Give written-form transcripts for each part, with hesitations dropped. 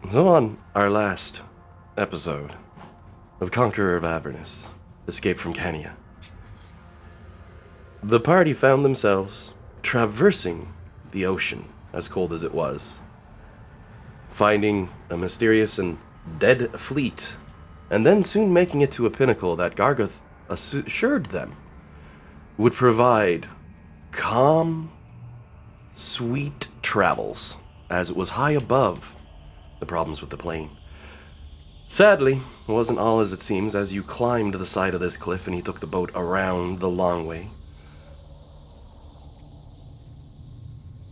So on our last episode of Conqueror of Avernus, Escape from Cania, the party found themselves traversing the ocean, as cold as it was, finding a mysterious and dead fleet, and then soon making it to a pinnacle that Gargoth assured them would provide calm, sweet travels, as it was high above the problems with the plane. Sadly, it wasn't all as it seems as you climbed the side of this cliff and he took the boat around the long way.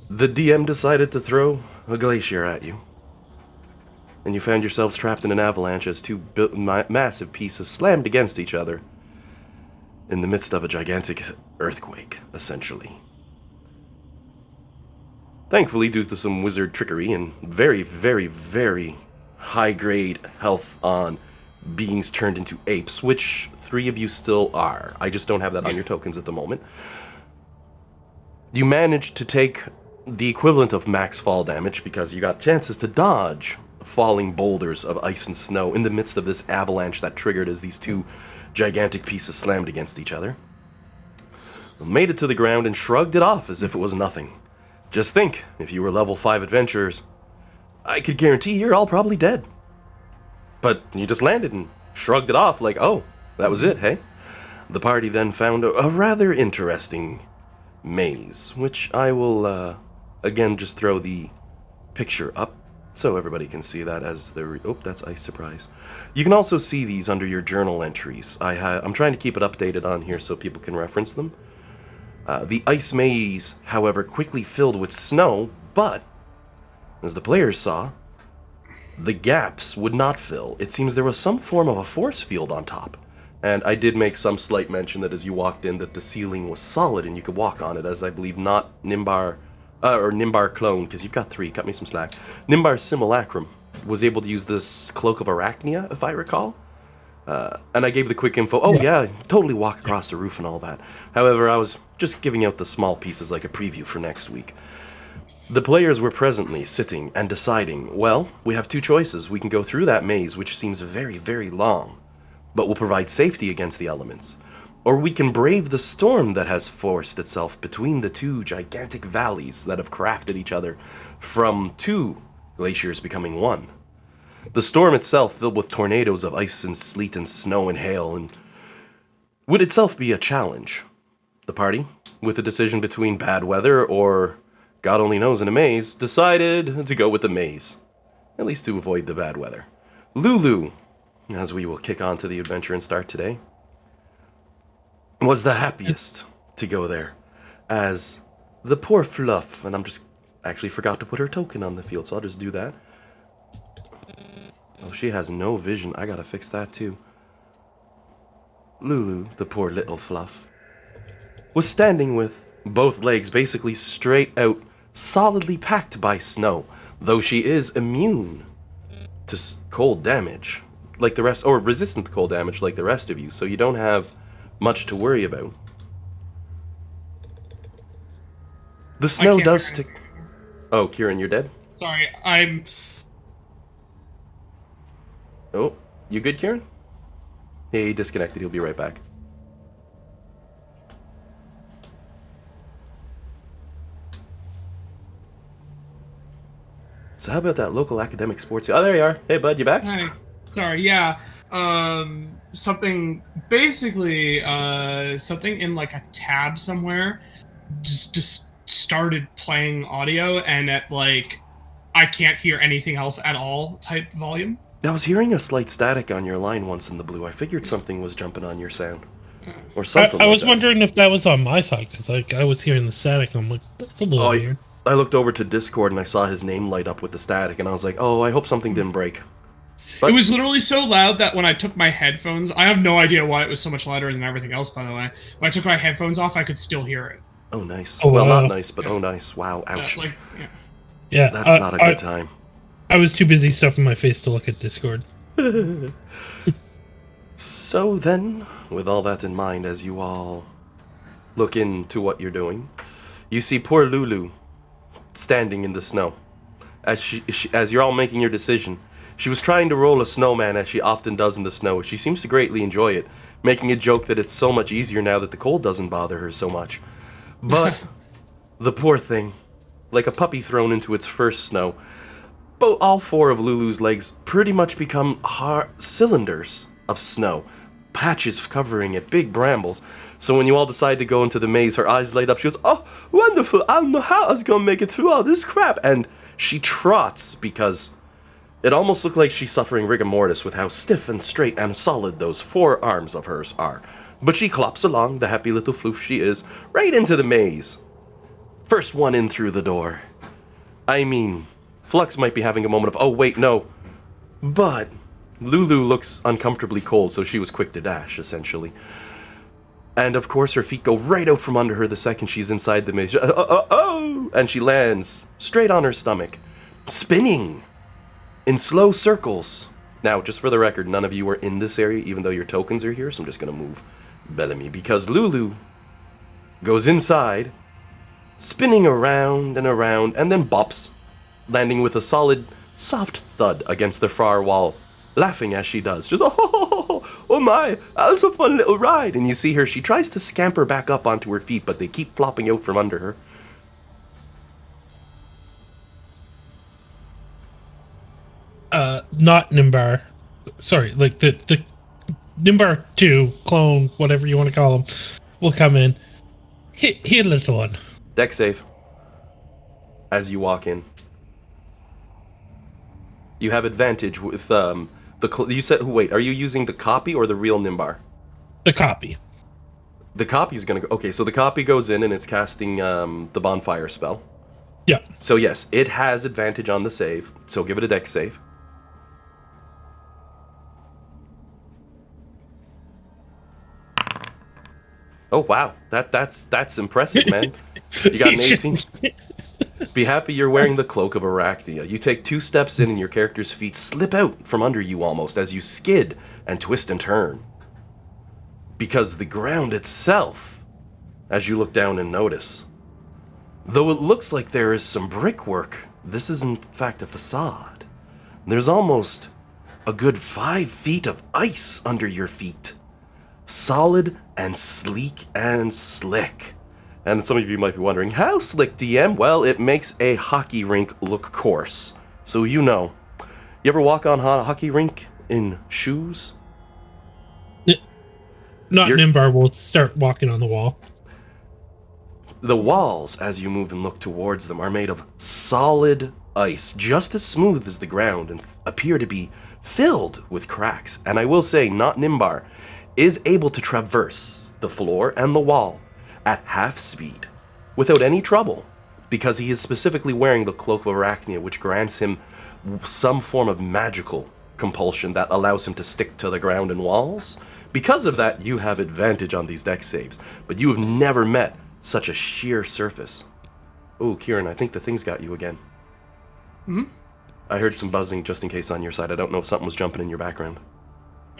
The DM decided to throw a glacier at you, and you found yourselves trapped in an avalanche as two massive pieces slammed against each other in the midst of a gigantic earthquake, essentially. Thankfully, due to some wizard trickery and very, very, very high-grade health on beings turned into apes, which 3 of you still are. I just don't have that on your tokens at the moment. You managed to take the equivalent of max fall damage because you got chances to dodge falling boulders of ice and snow in the midst of this avalanche that triggered as these two gigantic pieces slammed against each other. Made it to the ground and shrugged it off as if it was nothing. Just think, if you were level 5 adventurers, I could guarantee you're all probably dead. But you just landed and shrugged it off like, oh, that was it, hey? The party then found a rather interesting maze, which I will, again, just throw the picture up so everybody can see that as the... Oh, that's ice surprise. You can also see these under your journal entries. I'm trying to keep it updated on here so people can reference them. The ice maze, however, quickly filled with snow, but, as the players saw, the gaps would not fill. It seems there was some form of a force field on top. And I did make some slight mention that as you walked in that the ceiling was solid and you could walk on it, as I believe not Nimbar, or Nimbar Clone, because you've got 3, cut me some slack. Nimbar Simulacrum was able to use this Cloak of Arachnia, if I recall. And I gave the quick info, oh yeah, totally walk across the roof and all that. However, I was just giving out the small pieces like a preview for next week. The players were presently sitting and deciding, well, we have 2 choices. We can go through that maze, which seems very, very long, but will provide safety against the elements. Or we can brave the storm that has forced itself between the 2 gigantic valleys that have crafted each other from 2 glaciers becoming 1. The storm itself, filled with tornadoes of ice and sleet and snow and hail, and would itself be a challenge. The party, with a decision between bad weather or God only knows in a maze, decided to go with the maze, at least to avoid the bad weather. Lulu, as we will kick on to the adventure and start today, was the happiest to go there, as the poor Fluff, and I'm just actually forgot to put her token on the field, so I'll just do that. Oh, she has no vision. I gotta fix that too. Lulu, the poor little Fluff, was standing with both legs basically straight out, solidly packed by snow, though she is immune to cold damage, like the rest, or resistant to cold damage like the rest of you, so you don't have much to worry about. The snow does stick... Oh, Kieran, you're dead? Sorry, I'm... Oh, you good, Kieran? Hey, he disconnected. He'll be right back. So how about that local academic sports... Oh, there you are. Hey, bud, you back? Hi. Sorry, yeah. Something... Basically, something in, like, a tab somewhere just started playing audio, and at, like, I can't hear anything else at all type volume. I was hearing a slight static on your line once in the blue. I figured something was jumping on your sound. Or something I like was that. wondering if that was on my side, because like, I was hearing the static, and I'm like, that's a little weird. I looked over to Discord and I saw his name light up with the static, and I was like, oh, I hope something didn't break. But it was literally so loud that when I took my headphones... I have no idea why it was so much louder than everything else, by the way. When I took my headphones off, I could still hear it. Oh, nice. Oh, well, wow. not nice, but oh, nice. Wow, ouch. Yeah, That's not a good time. I was too busy stuffing my face to look at Discord. So then, with all that in mind, as you all look into what you're doing, you see poor Lulu standing in the snow, as you're all making your decision. She was trying to roll a snowman as she often does in the snow. She seems to greatly enjoy it, making a joke that it's so much easier now that the cold doesn't bother her so much. But the poor thing, like a puppy thrown into its first snow, all four of Lulu's legs pretty much become cylinders of snow, patches covering it, big brambles. So when you all decide to go into the maze, her eyes light up. She goes, "Oh, wonderful! I don't know how I was gonna make it through all this crap." And she trots because it almost looked like she's suffering rigor mortis with how stiff and straight and solid those four arms of hers are. But she clops along, the happy little floof she is, right into the maze. First one in through the door. I mean, Flux might be having a moment of, oh wait, no. But Lulu looks uncomfortably cold, so she was quick to dash, essentially. And of course her feet go right out from under her the second she's inside the maze. And she lands straight on her stomach, spinning in slow circles. Now, just for the record, none of you are in this area, even though your tokens are here, so I'm just going to move Bellamy, because Lulu goes inside, spinning around and around, and then bops, landing with a solid, soft thud against the far wall, laughing as she does. Just, oh my, that was a fun little ride. And you see her, she tries to scamper back up onto her feet, but they keep flopping out from under her. Not Nimbar. Sorry, like the Nimbar 2 clone, whatever you want to call him, will come in. Hit a little one. Deck save. As you walk in. You have advantage with you said, wait, are you using the copy or the real Nimbar? The copy. The copy's gonna go, okay, so the copy goes in and it's casting the bonfire spell. Yeah. So yes, it has advantage on the save, so give it a deck save. Oh wow, that's impressive, man. You got an 18. Be happy you're wearing the cloak of Arachnia. You take 2 steps in and your character's feet slip out from under you almost as you skid and twist and turn. Because the ground itself, as you look down and notice, though it looks like there is some brickwork, this is in fact a facade. There's almost a good 5 feet of ice under your feet. Solid and sleek and slick. And some of you might be wondering, how slick, DM? Well, it makes a hockey rink look coarse. So you know. You ever walk on a hockey rink in shoes? Nimbar will start walking on the wall. The walls, as you move and look towards them, are made of solid ice, just as smooth as the ground, and appear to be filled with cracks. And I will say, not Nimbar is able to traverse the floor and the wall at half speed, without any trouble, because he is specifically wearing the Cloak of Arachnia, which grants him some form of magical compulsion that allows him to stick to the ground and walls. Because of that, you have advantage on these deck saves, but you have never met such a sheer surface. Oh, Kieran, I think the thing's got you again. Hmm? I heard some buzzing just in case on your side. I don't know if something was jumping in your background.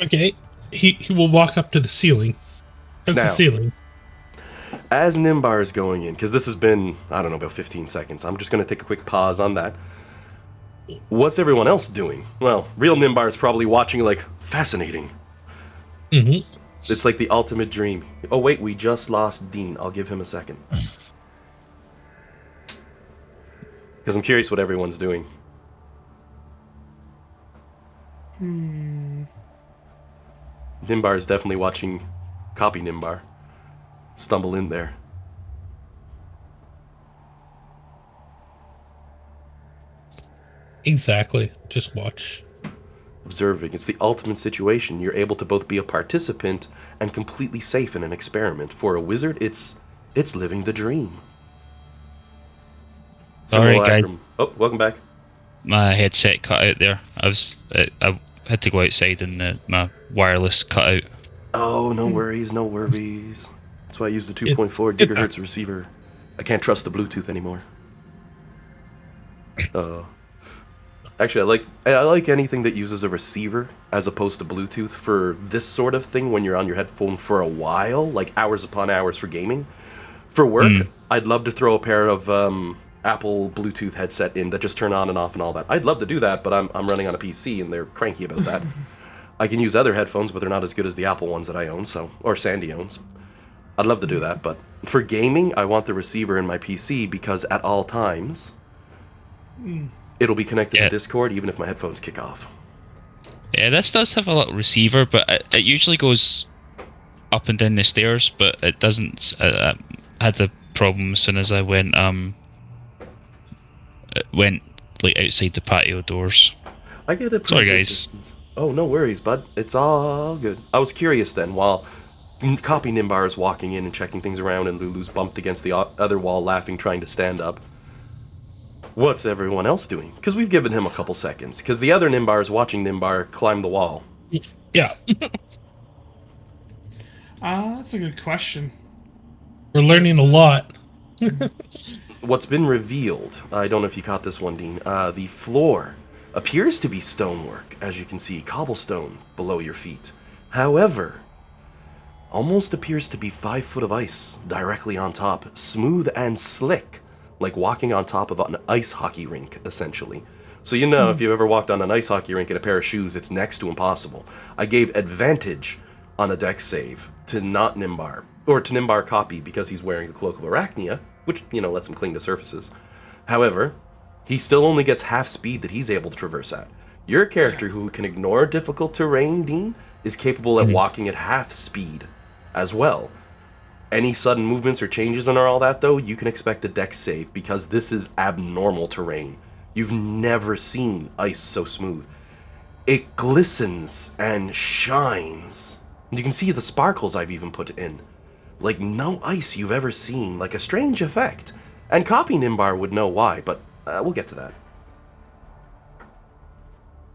Okay, he will walk up to the ceiling. There's the ceiling. As Nimbar is going in, because this has been, I don't know, about 15 seconds, I'm just going to take a quick pause on that. What's everyone else doing? Well, real Nimbar is probably watching like, fascinating. Mm-hmm. It's like the ultimate dream. Oh wait, we just lost Dean. I'll give him a second. Because I'm curious what everyone's doing. Nimbar is definitely watching Copy Nimbar stumble in there. Exactly. Just watch. Observing. It's the ultimate situation. You're able to both be a participant and completely safe in an experiment. For a wizard, it's living the dream. Alright, guys. Oh, welcome back. My headset cut out there. I had to go outside and my wireless cut out. Oh, no worries, no worries. That's why I use the 2.4 gigahertz receiver. I can't trust the Bluetooth anymore. Actually, I like anything that uses a receiver as opposed to Bluetooth for this sort of thing when you're on your headphone for a while, like hours upon hours for gaming. For work, I'd love to throw a pair of Apple Bluetooth headset in that just turn on and off and all that. I'd love to do that, but I'm running on a PC and they're cranky about that. I can use other headphones, but they're not as good as the Apple ones that I own, or Sandy owns. I'd love to do that, but for gaming, I want the receiver in my PC because at all times, it'll be connected to Discord even if my headphones kick off. Yeah, this does have a little receiver, but it usually goes up and down the stairs, but it doesn't. I had the problem as soon as I went like outside the patio doors. I get it. Sorry, guys. Distance. Oh, no worries, bud. It's all good. I was curious then, while Copy Nimbar is walking in and checking things around, and Lulu's bumped against the other wall, laughing, trying to stand up. What's everyone else doing? Because we've given him a couple seconds. Because the other Nimbar is watching Nimbar climb the wall. Yeah. That's a good question. We're learning a lot. What's been revealed, I don't know if you caught this one, Dean, the floor appears to be stonework, as you can see, cobblestone below your feet. However, almost appears to be 5 foot of ice directly on top, smooth and slick, like walking on top of an ice hockey rink, essentially. So you know, if you've ever walked on an ice hockey rink in a pair of shoes, it's next to impossible. I gave advantage on a dex save to not Nimbar, or to Nimbar Copy, because he's wearing the Cloak of Arachnia, which, you know, lets him cling to surfaces. However, he still only gets half speed that he's able to traverse at. Your character, who can ignore difficult terrain, Dean, is capable at walking at half speed as well. Any sudden movements or changes and all that, though, you can expect a dex save, because this is abnormal terrain. You've never seen ice so smooth. It glistens and shines. You can see the sparkles I've even put in. Like no ice you've ever seen, like a strange effect. And Copy Nimbar would know why, but we'll get to that.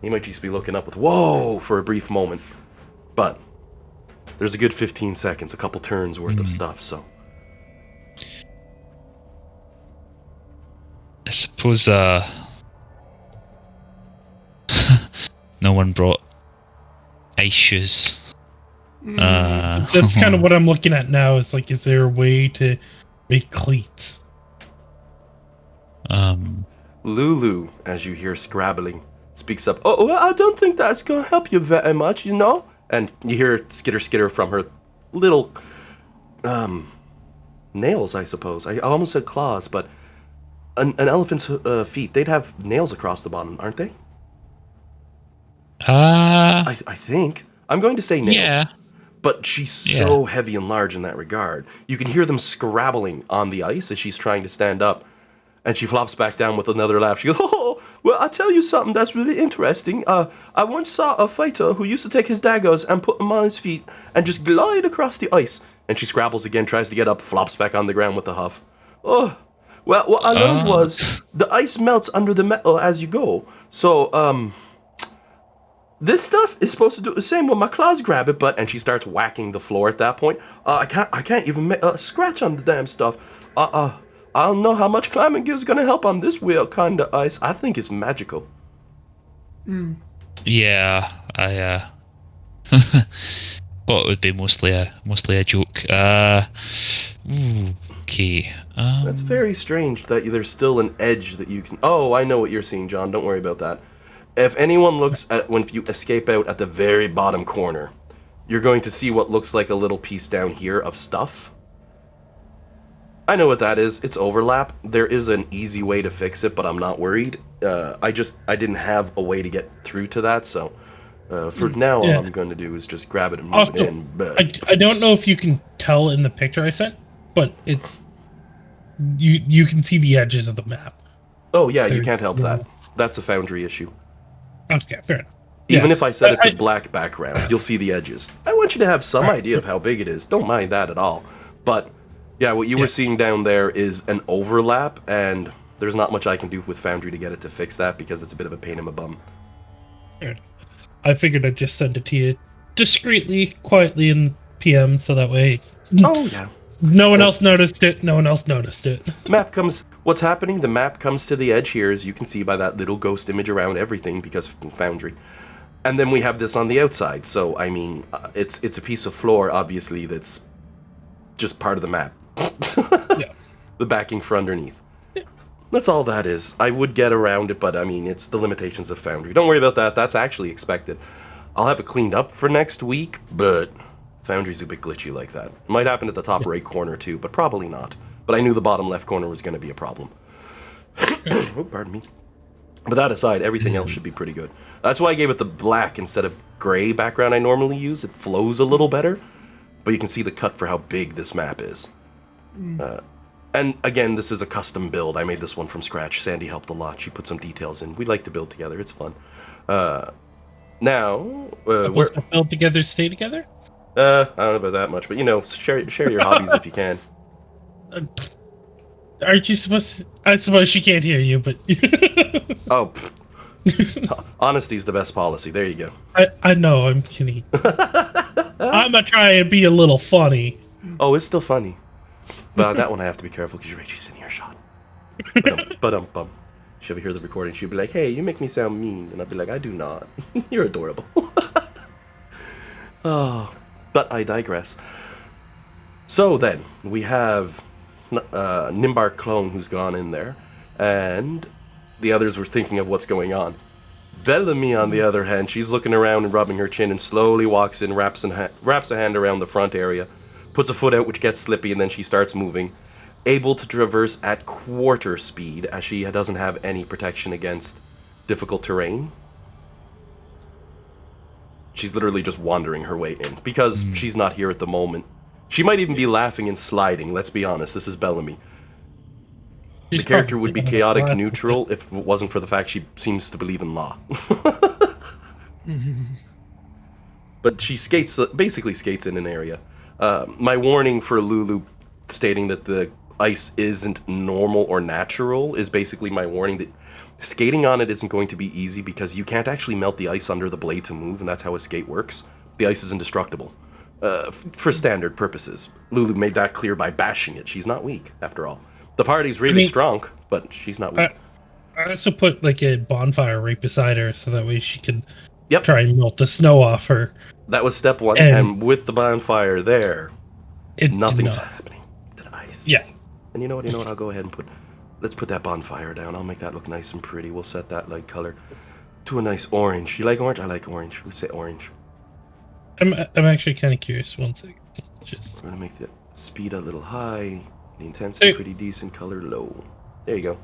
He might just be looking up with, whoa, for a brief moment. But there's a good 15 seconds, a couple turns worth of stuff, so. I suppose no one brought ice shoes. That's kind of what I'm looking at now. Is like, is there a way to make cleats? Lulu, as you hear scrabbling, speaks up. Oh, well, I don't think that's gonna help you very much, you know? And you hear skitter from her little nails, I suppose. I almost said claws, but an elephant's feet, they'd have nails across the bottom, aren't they? I think. I'm going to say nails. Yeah. But she's so heavy and large in that regard. You can hear them scrabbling on the ice as she's trying to stand up. And she flops back down with another laugh. She goes, oh, well, I'll tell you something that's really interesting. I once saw a fighter who used to take his daggers and put them on his feet and just glide across the ice. And she scrabbles again, tries to get up, flops back on the ground with a huff. Oh, well, what I learned was the ice melts under the metal as you go. So, this stuff is supposed to do the same when my claws grab it, and she starts whacking the floor at that point. I can't even make a scratch on the damn stuff. I don't know how much climbing gear is gonna help on this weird kind of ice. I think it's magical. Yeah, I thought it would be mostly a joke. Okay. That's very strange that there's still an edge that you can. Oh, I know what you're seeing, John. Don't worry about that. If anyone looks at when you escape out at the very bottom corner, you're going to see what looks like a little piece down here of stuff. I know what that is. It's overlap. There is an easy way to fix it, but I'm not worried. I didn't have a way to get through to that, so for now, all I'm going to do is just grab it and move it in. But I don't know if you can tell in the picture I sent, but it's you can see the edges of the map. Oh yeah, you can't help that. That's a Foundry issue. Okay, fair enough. Even if I set it to black background, you'll see the edges. I want you to have some idea of how big it is. Don't mind that at all. But yeah, what you were seeing down there is an overlap, and there's not much I can do with Foundry to get it to fix that because it's a bit of a pain in my bum. Fair enough. I figured I'd just send it to you discreetly, quietly in PM, so that way. Oh yeah. No one else noticed it. No one else noticed it. Map comes. What's happening? The map comes to the edge here, as you can see by that little ghost image around everything, because Foundry. And then we have this on the outside. So I mean, it's a piece of floor, obviously, that's just part of the map. Yeah. The backing for underneath. Yeah. That's all that is. I would get around it, but I mean, it's the limitations of Foundry. Don't worry about that. That's actually expected. I'll have it cleaned up for next week, but Foundry's a bit glitchy like that. It might happen at the top right corner too, but probably not. But I knew the bottom left corner was going to be a problem. Oh, pardon me. But that aside, everything else should be pretty good. That's why I gave it the black instead of gray background I normally use. It flows a little better, but you can see the cut for how big this map is. And again, this is a custom build. I made this one from scratch. Sandy helped a lot. She put some details in. We like to build together. It's fun. Now, Supposed to build together, stay together? I don't know about that much, but you know, share your hobbies if you can. Aren't you supposed to? I suppose she can't hear you, but... Oh, honesty's the best policy. There you go. I know, I'm kidding. I'm gonna try and be a little funny. Oh, it's still funny. But on that one I have to be careful because Reggie's in earshot. But she'll hear the recording. She'll be like, hey, you make me sound mean. And I'll be like, I do not. You're adorable. Oh, but I digress. So then, we have Nimbar Clone who's gone in there. And the others were thinking of what's going on. Bellamy, on the other hand, she's looking around and rubbing her chin and slowly walks in, wraps a hand around the front area, puts a foot out which gets slippy, and then she starts moving, able to traverse at quarter speed as she doesn't have any protection against difficult terrain. She's literally just wandering her way in because she's not here at the moment. She might even be laughing and sliding, let's be honest. This is Bellamy. The character would be chaotic neutral if it wasn't for the fact she seems to believe in law. But she basically skates in an area. My warning for Lulu stating that the ice isn't normal or natural is basically my warning that skating on it isn't going to be easy because you can't actually melt the ice under the blade to move, and that's how a skate works. The ice is indestructible. For standard purposes. Lulu made that clear by bashing it. She's not weak, after all. The party's really strong, but she's not weak. I also put like a bonfire right beside her so that way she can try and melt the snow off her. That was step one, and with the bonfire there, nothing's happening to the ice. Yeah. And you know what? I'll go ahead and let's put that bonfire down. I'll make that look nice and pretty. We'll set that light color to a nice orange. You like orange? I like orange. We say orange. I'm actually kind of curious. One second. We're gonna make the speed a little high. The intensity pretty decent, color low. There you go.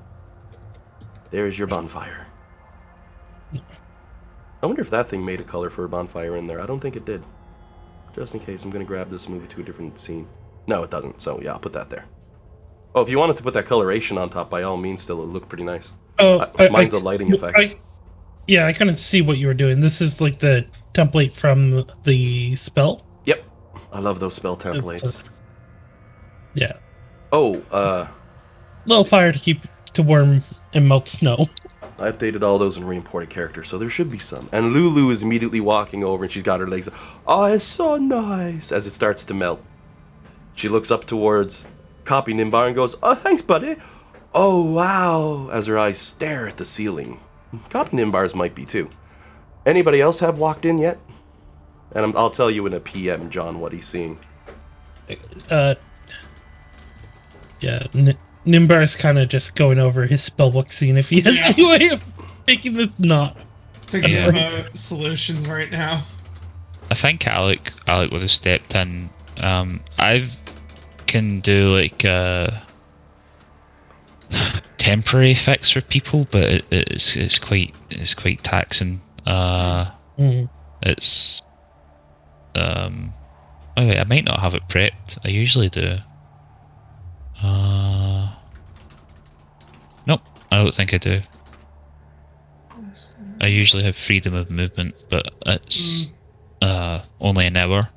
There's your bonfire. I wonder if that thing made a color for a bonfire in there. I don't think it did. Just in case, I'm going to grab this and move it to a different scene. No, it doesn't, so yeah, I'll put that there. Oh, if you wanted to put that coloration on top, by all means, still, it'll look pretty nice. Oh, mine's a lighting effect. I couldn't see what you were doing. This is like the template from the spell? Yep. I love those spell templates. Yeah. Oh, little fire to keep to warm and melt snow. I updated all those in re-imported characters, so there should be some. And Lulu is immediately walking over and she's got her legs up. Oh, it's so nice! As it starts to melt. She looks up towards Copy Nimbar and goes, oh, thanks, buddy. Oh, wow! As her eyes stare at the ceiling. Copy Nimbar's might be too. Anybody else have walked in yet? And I'll tell you in a PM, John, what he's seeing. Yeah, Nimbar's kind of just going over his spellbook, seeing if he has any way of making this not. Thinking about solutions right now. I think Alec would have stepped in. I can do like temporary fix for people, but it's quite taxing. It's oh wait, I might not have it prepped. I usually do. Nope, I don't think I do. I usually have freedom of movement, but it's only an hour.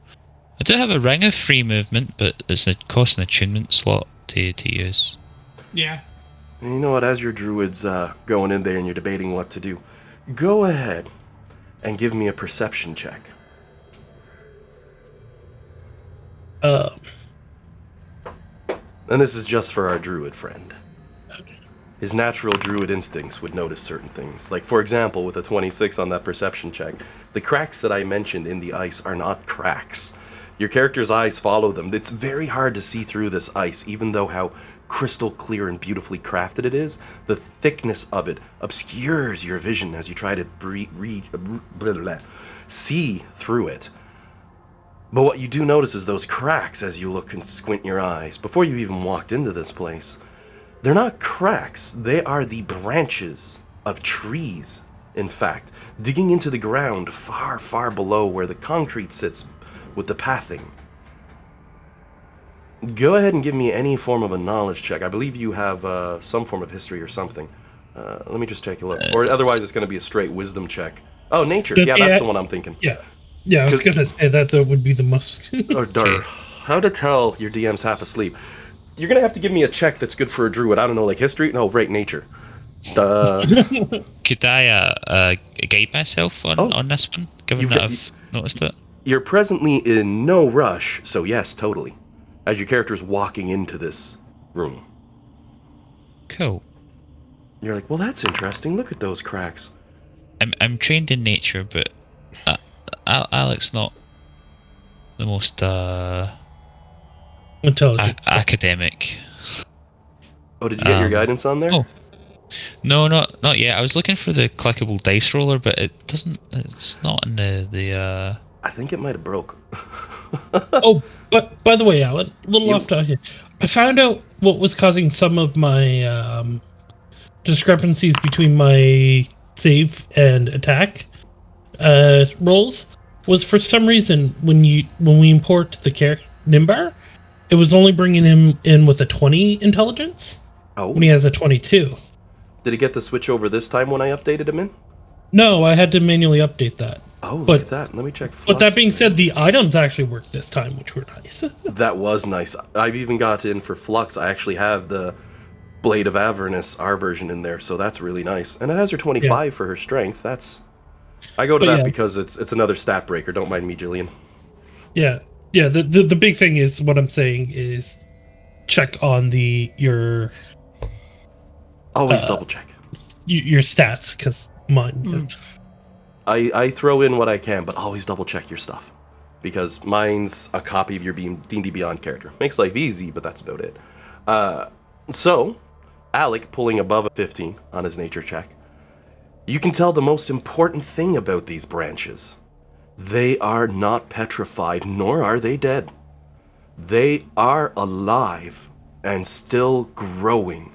I do have a ring of free movement, but it's cost an attunement slot to use. Yeah. And you know what? As your druid's going in there and you're debating what to do, go ahead and give me a perception check. And this is just for our druid friend. His natural druid instincts would notice certain things. Like, for example, with a 26 on that perception check, the cracks that I mentioned in the ice are not cracks. Your character's eyes follow them. It's very hard to see through this ice, even though how crystal clear and beautifully crafted it is, the thickness of it obscures your vision as you try to see through it. But what you do notice is those cracks as you look and squint your eyes. Before you even walked into this place, they're not cracks, they are the branches of trees, in fact, digging into the ground far, far below where the concrete sits with the pathing. Go ahead and give me any form of a knowledge check. I believe you have some form of history or something. Let me just take a look. Or otherwise it's going to be a straight wisdom check. Oh, nature. Yeah, that's the one I'm thinking. Yeah, I was going to say that would be the most... Or dirt. How to tell your DM's half asleep. You're going to have to give me a check that's good for a druid. I don't know, like history? No, right, nature. Could I guide myself on this one, given that I've noticed it? You're presently in no rush, so yes, totally. As your character's walking into this room. Cool. You're like, well, that's interesting. Look at those cracks. I'm trained in nature, but Alex not the most intelligent academic. Oh, did you get your guidance on there? Oh. No, not yet. I was looking for the clickable dice roller, but it doesn't. It's not in the. I think it might have broke. Oh, but by the way, Alan, a little off topic here. I found out what was causing some of my discrepancies between my save and attack rolls. Was for some reason when we import the character Nimbar, it was only bringing him in with a 20 intelligence. Oh. When he has a 22. Did he get the switch over this time when I updated him in? No, I had to manually update that. Oh, look at that. Let me check Flux. But that being said, the items actually worked this time, which were nice. That was nice. I've even got in for Flux. I actually have the Blade of Avernus, our version, in there, so that's really nice. And it has her 25 for her strength. I go to that because it's another stat breaker. Don't mind me, Jillian. Yeah. The big thing is what I'm saying is check on your always double check your stats because mine. I throw in what I can, but always double check your stuff because mine's a copy of your D&D Beyond character. Makes life easy, but that's about it. So, Alec pulling above a 15 on his nature check. You can tell the most important thing about these branches. They are not petrified, nor are they dead. They are alive and still growing.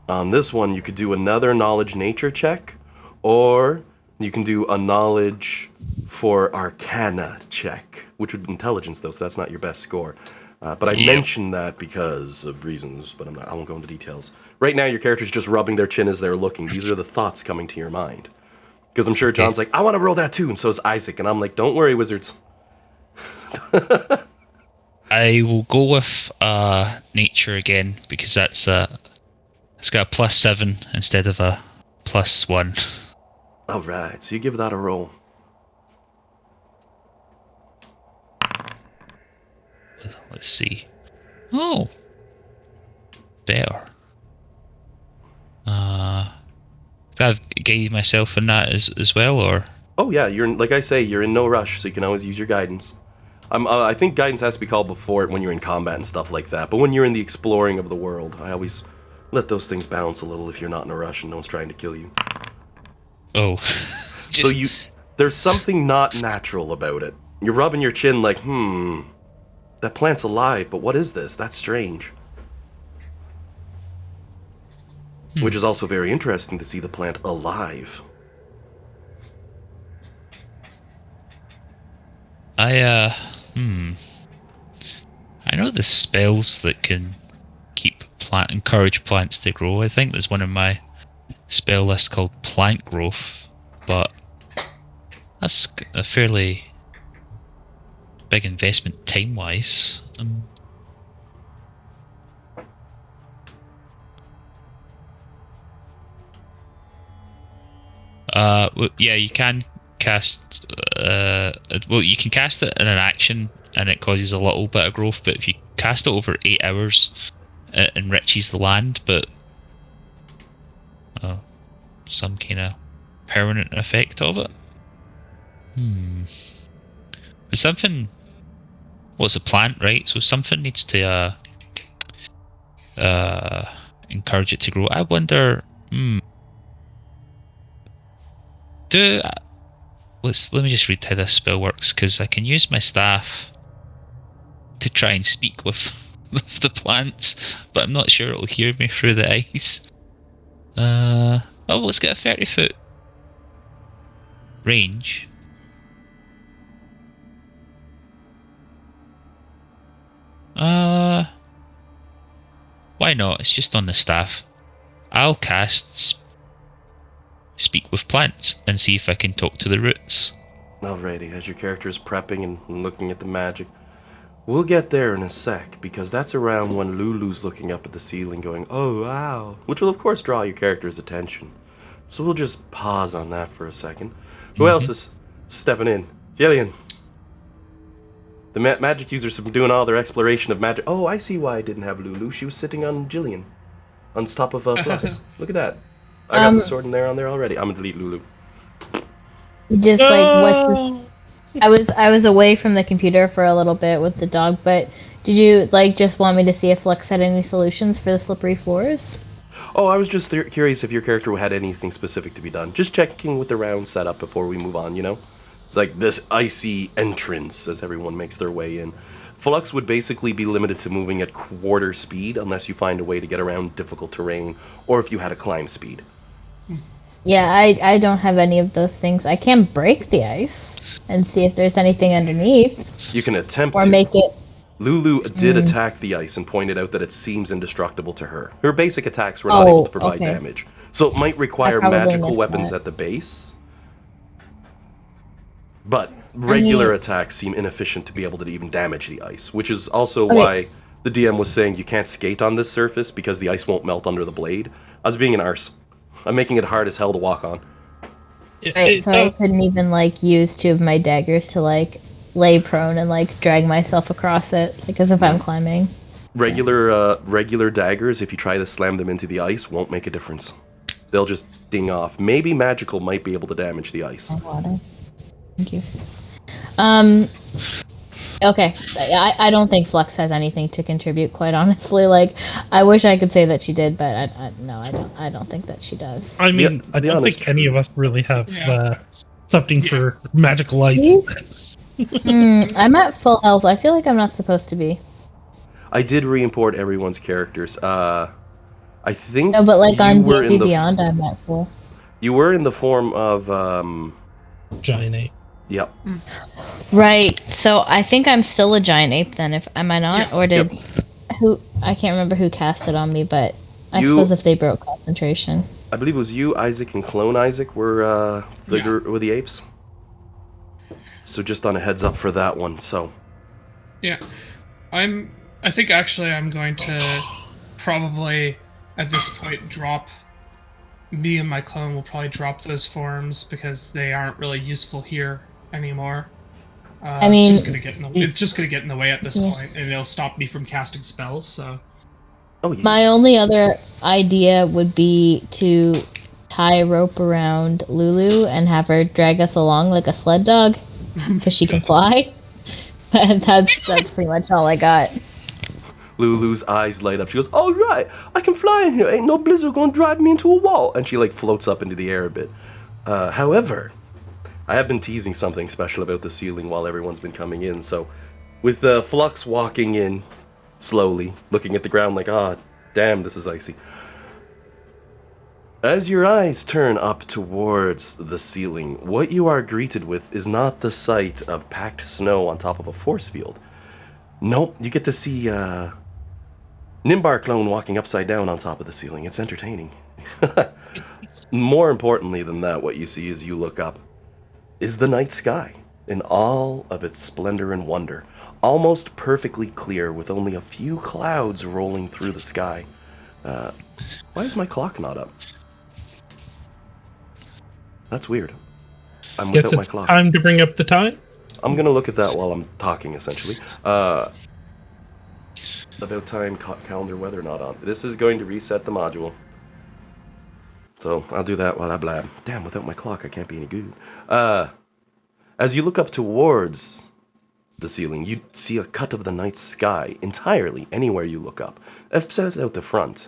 On this one, you could do another knowledge nature check, or you can do a knowledge for arcana check, which would be intelligence though, so that's not your best score. But I mentioned that because of reasons, but I won't go into details. Right now, your character's just rubbing their chin as they're looking. These are the thoughts coming to your mind. Because I'm sure John's like, I want to roll that too, and so is Isaac. And I'm like, don't worry, wizards. I will go with nature again, because it's got a +7 instead of a +1. Alright, so you give that a roll. Let's see. Oh! Better. I've guided myself in that as well, or? Oh yeah, you're like I say, you're in no rush, so you can always use your guidance. I think guidance has to be called before it when you're in combat and stuff like that. But when you're in the exploring of the world, I always let those things bounce a little if you're not in a rush and no one's trying to kill you. Oh. So there's something not natural about it. You're rubbing your chin like, that plant's alive, but what is this? That's strange. Which is also very interesting to see the plant alive. I know the spells that can encourage plants to grow. I think there's one in my spell list called plant growth, but that's a fairly big investment time-wise. Yeah, you can cast. You can cast it in an action, and it causes a little bit of growth. But if you cast it over 8 hours, it enriches the land. But some kind of permanent effect of it. There's something. what's a plant, right? So something needs to encourage it to grow. I wonder. Let me just read how this spell works, because I can use my staff to try and speak with the plants, but I'm not sure it'll hear me through the ice. It's got a 30-foot range. Why not? It's just on the staff. I'll cast Speak with Plants and see if I can talk to the roots. Alrighty, as your character is prepping and looking at the magic, we'll get there in a sec, because that's around when Lulu's looking up at the ceiling going, "Oh wow," which will of course draw your character's attention. So we'll just pause on that for a second. Who else is stepping in? Gillian. The magic users have been doing all their exploration of magic. Oh, I see why I didn't have Lulu. She was sitting on Gillian, on top of Flux. Look at that. I got the sword in there on there already. I'm gonna delete Lulu. Just like what's his... I was away from the computer for a little bit with the dog, but did you like just want me to see if Flux had any solutions for the slippery floors? Oh, I was just curious if your character had anything specific to be done. Just checking with the round setup before we move on, you know? It's like this icy entrance as everyone makes their way in. Flux would basically be limited to moving at quarter speed unless you find a way to get around difficult terrain, or if you had a climb speed. Yeah, I don't have any of those things. I can break the ice and see if there's anything underneath. You can attempt or to. Make it... Lulu did attack the ice and pointed out that it seems indestructible to her. Her basic attacks were not able to provide damage. So it might require magical weapons at the base. But regular attacks seem inefficient to be able to even damage the ice, which is also why the DM was saying you can't skate on this surface because the ice won't melt under the blade. I was being an arse. I'm making it hard as hell to walk on. Right, so I couldn't even like use 2 of my daggers to like lay prone and like drag myself across it, because if I'm climbing. Regular daggers, if you try to slam them into the ice, won't make a difference. They'll just ding off. Maybe magical might be able to damage the ice. Water. Thank you. Okay, I don't think Flux has anything to contribute, quite honestly. Like, I wish I could say that she did, but I don't think that she does. I mean, I don't think any of us really have something for magical ice. I'm at full health. I feel like I'm not supposed to be. I did re-import everyone's characters. I think. No, but like on D&D Beyond, I'm at full. You were in the form of giant ape. Yep. Right. So I think I'm still a giant ape then. If am I not, or did who? I can't remember who cast it on me, but I suppose if they broke concentration. I believe it was you, Isaac, and Clone Isaac were the apes. So just on a heads up for that one. So. Yeah, I think actually I'm going to probably at this point drop. Me and my clone will probably drop those forms because they aren't really useful here anymore. I mean, it's just gonna get in the way at this point, and it'll stop me from casting spells. So. Oh, yeah. My only other idea would be to tie a rope around Lulu and have her drag us along like a sled dog, because she can fly. And that's pretty much all I got. Lulu's eyes light up. She goes, "All right, I can fly in here. Ain't no blizzard gonna drive me into a wall." And she like floats up into the air a bit. However, I have been teasing something special about the ceiling while everyone's been coming in. So, with Flux walking in slowly, looking at the ground like, "Ah, damn, this is icy." As your eyes turn up towards the ceiling, what you are greeted with is not the sight of packed snow on top of a force field. Nope, you get to see Nimbar clone walking upside down on top of the ceiling. It's entertaining. More importantly than that, what you see as you look up is the night sky in all of its splendor and wonder, almost perfectly clear with only a few clouds rolling through the sky. Why is my clock not up? That's weird. I'm without my clock. Time to bring up the time? I'm gonna look at that while I'm talking, essentially. About time, calendar, weather not on. This is going to reset the module. So I'll do that while I blab. Damn, without my clock, I can't be any good. As you look up towards the ceiling, you'd see a cut of the night sky entirely anywhere you look up, except out the front.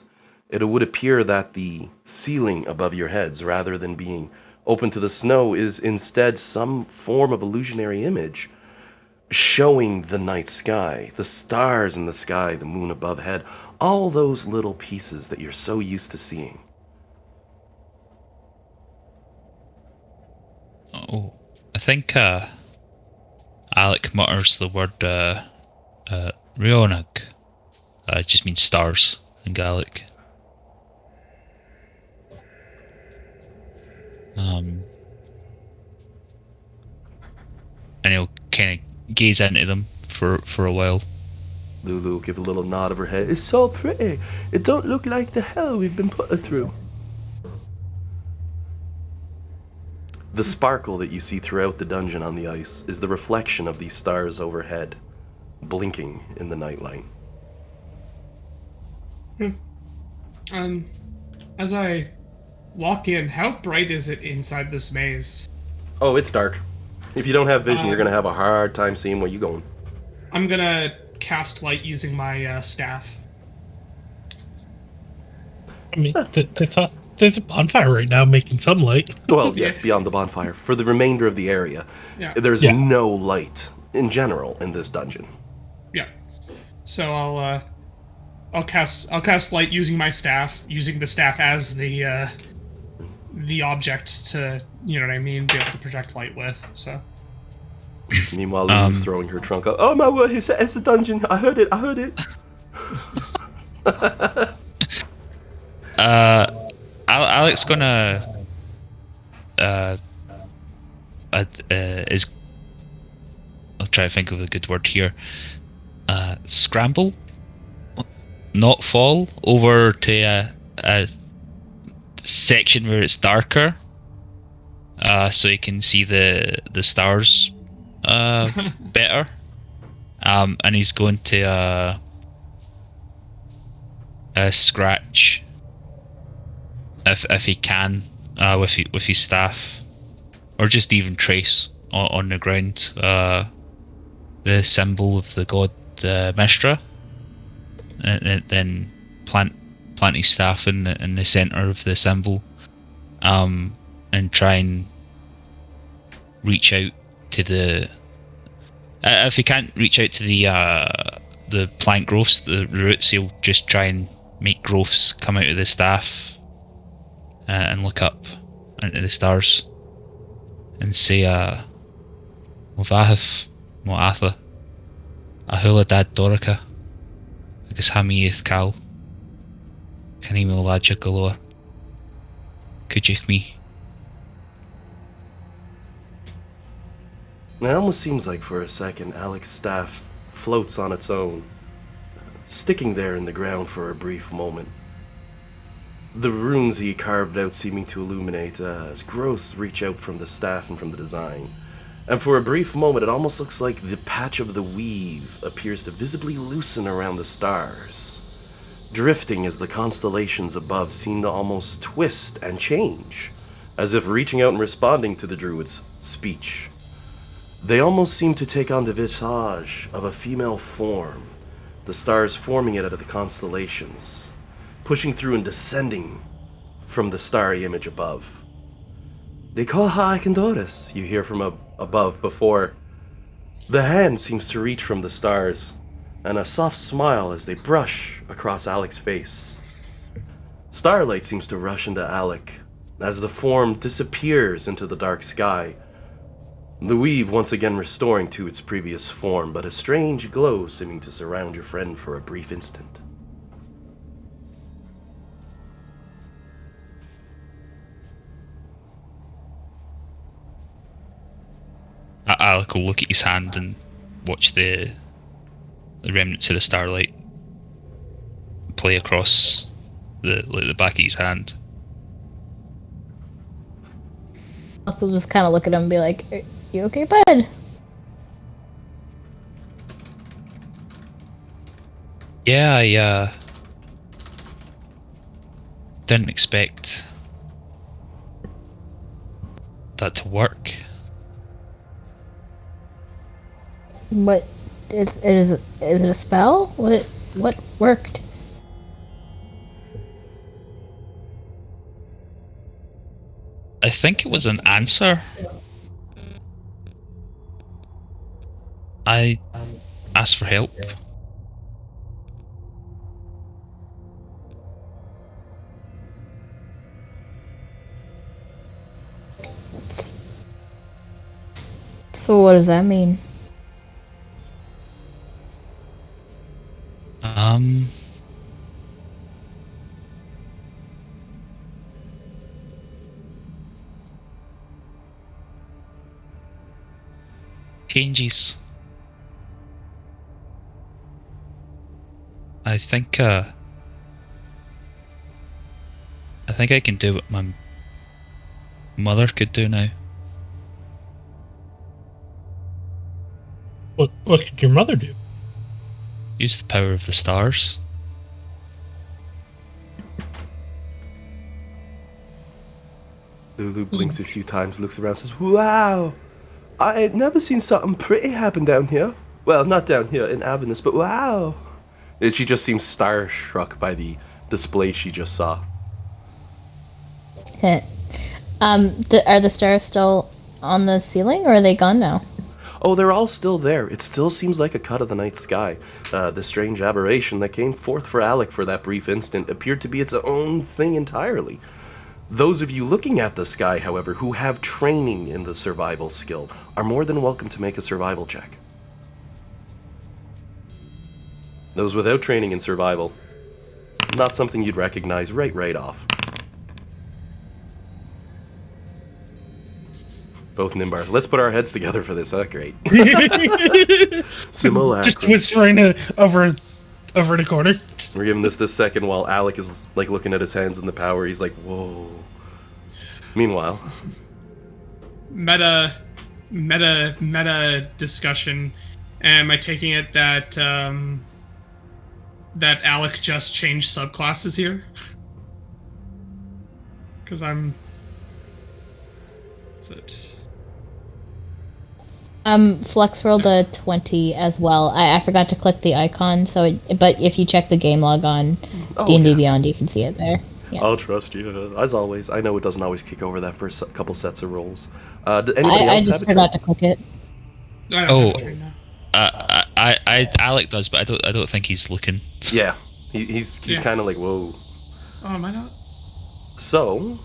It would appear that the ceiling above your heads, rather than being open to the snow, is instead some form of illusionary image showing the night sky, the stars in the sky, the moon above head, all those little pieces that you're so used to seeing. Oh, I think Alec mutters the word Rionag. It just means stars in Gaelic. And he'll kind of gaze into them for a while. Lulu give a little nod of her head. It's so pretty. It don't look like the hell we've been put through. The sparkle that you see throughout the dungeon on the ice is the reflection of these stars overhead, blinking in the nightlight. As I walk in, how bright is it inside this maze? Oh, it's dark. If you don't have vision, you're going to have a hard time seeing where you're going. I'm gonna cast light using my staff. I mean, there's a bonfire right now making some light. Well, yes, beyond the bonfire. For the remainder of the area, Yeah. there's no light in general in this dungeon. Yeah. So I'll cast light using my staff, using the staff as the object to, you know what I mean, be able to project light with. So. Meanwhile, Lulu's throwing her trunk up. Oh my word, it's a dungeon. I heard it. Alec's gonna is I'll try to think of a good word here. Scramble, not fall over to a section where it's darker, so you can see the stars better. And he's going to scratch if he can with his staff, or just even trace on the ground the symbol of the god Mistra, and then plant his staff in the center of the symbol, and try and reach out to the. If he can't reach out to the plant growths, the roots, he'll just try and make growths come out of the staff and look up into the stars and say, Mofahif, Moatha, Ahula Dad Dorica, Agus Hamieth Cal, Kanimo Laja Galore, Kujik me. It almost seems like for a second Alec's staff floats on its own, sticking there in the ground for a brief moment. The runes he carved out seeming to illuminate as growths reach out from the staff and from the design. And for a brief moment it almost looks like the patch of the weave appears to visibly loosen around the stars, drifting as the constellations above seem to almost twist and change, as if reaching out and responding to the druid's speech. They almost seem to take on the visage of a female form, the stars forming it out of the constellations, pushing through and descending from the starry image above. They call her Icandoris, you hear from above before. The hand seems to reach from the stars, and a soft smile as they brush across Alec's face. Starlight seems to rush into Alec as the form disappears into the dark sky, the weave once again restoring to its previous form, but a strange glow seeming to surround your friend for a brief instant. Alec will look at his hand and watch the remnants of the starlight play across the back of his hand. I'll just kind of look at him and be like, "Are you okay, bud?" Yeah, I didn't expect that to work. What is it? Is it a spell? What worked? I think it was an answer. I asked for help. So what does that mean? Changes. I think I can do what my mother could do now. What could your mother do? Use the power of the stars. Lulu blinks a few times, looks around, says, "Wow! I ain't never seen something pretty happen down here. Well, not down here in Avernus, but wow!" And she just seems starstruck by the display she just saw. Are the stars still on the ceiling, or are they gone now? Oh, they're all still there. It still seems like a cut of the night sky. The strange aberration that came forth for Alec for that brief instant appeared to be its own thing entirely. Those of you looking at the sky, however, who have training in the survival skill, are more than welcome to make a survival check. Those without training in survival, not something you'd recognize right off. Both Nimbars. Let's put our heads together for this. Oh, great. Simulacrum. Just whispering over the corner. We're giving this second while Alec is like looking at his hands in the power. He's like, whoa. Meanwhile, Meta discussion. Am I taking it that that Alec just changed subclasses here? Because What's it? Flex rolled a 20 as well. I forgot to click the icon, but if you check the game log on D&D Beyond, you can see it there. Yeah. I'll trust you, as always. I know it doesn't always kick over that first couple sets of rolls. Did anybody else I have just a forgot trait? to click it. I don't have a trait now. Alec does, but I don't think he's looking. Yeah, he's kind of like, whoa. Oh, am I not? So,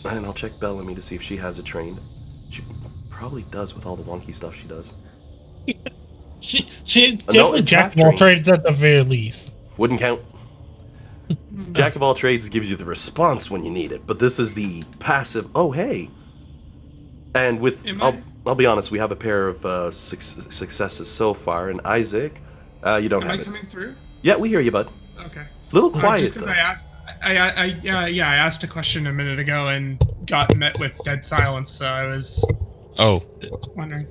and I'll check Bellamy to see if she has it trained. She probably does with all the wonky stuff she does. She's No, definitely it's jack of all half-trained. trades at the very least. Wouldn't count. Jack of all trades gives you the response when you need it, but this is the passive. Oh, hey. And with I'll be honest, we have a pair of successes so far. And Isaac, you don't have Am I it. coming through? Yeah, we hear you, bud. Okay. Little quiet Just because though. I asked a question a minute ago and got met with dead silence, so I was Oh, wondering.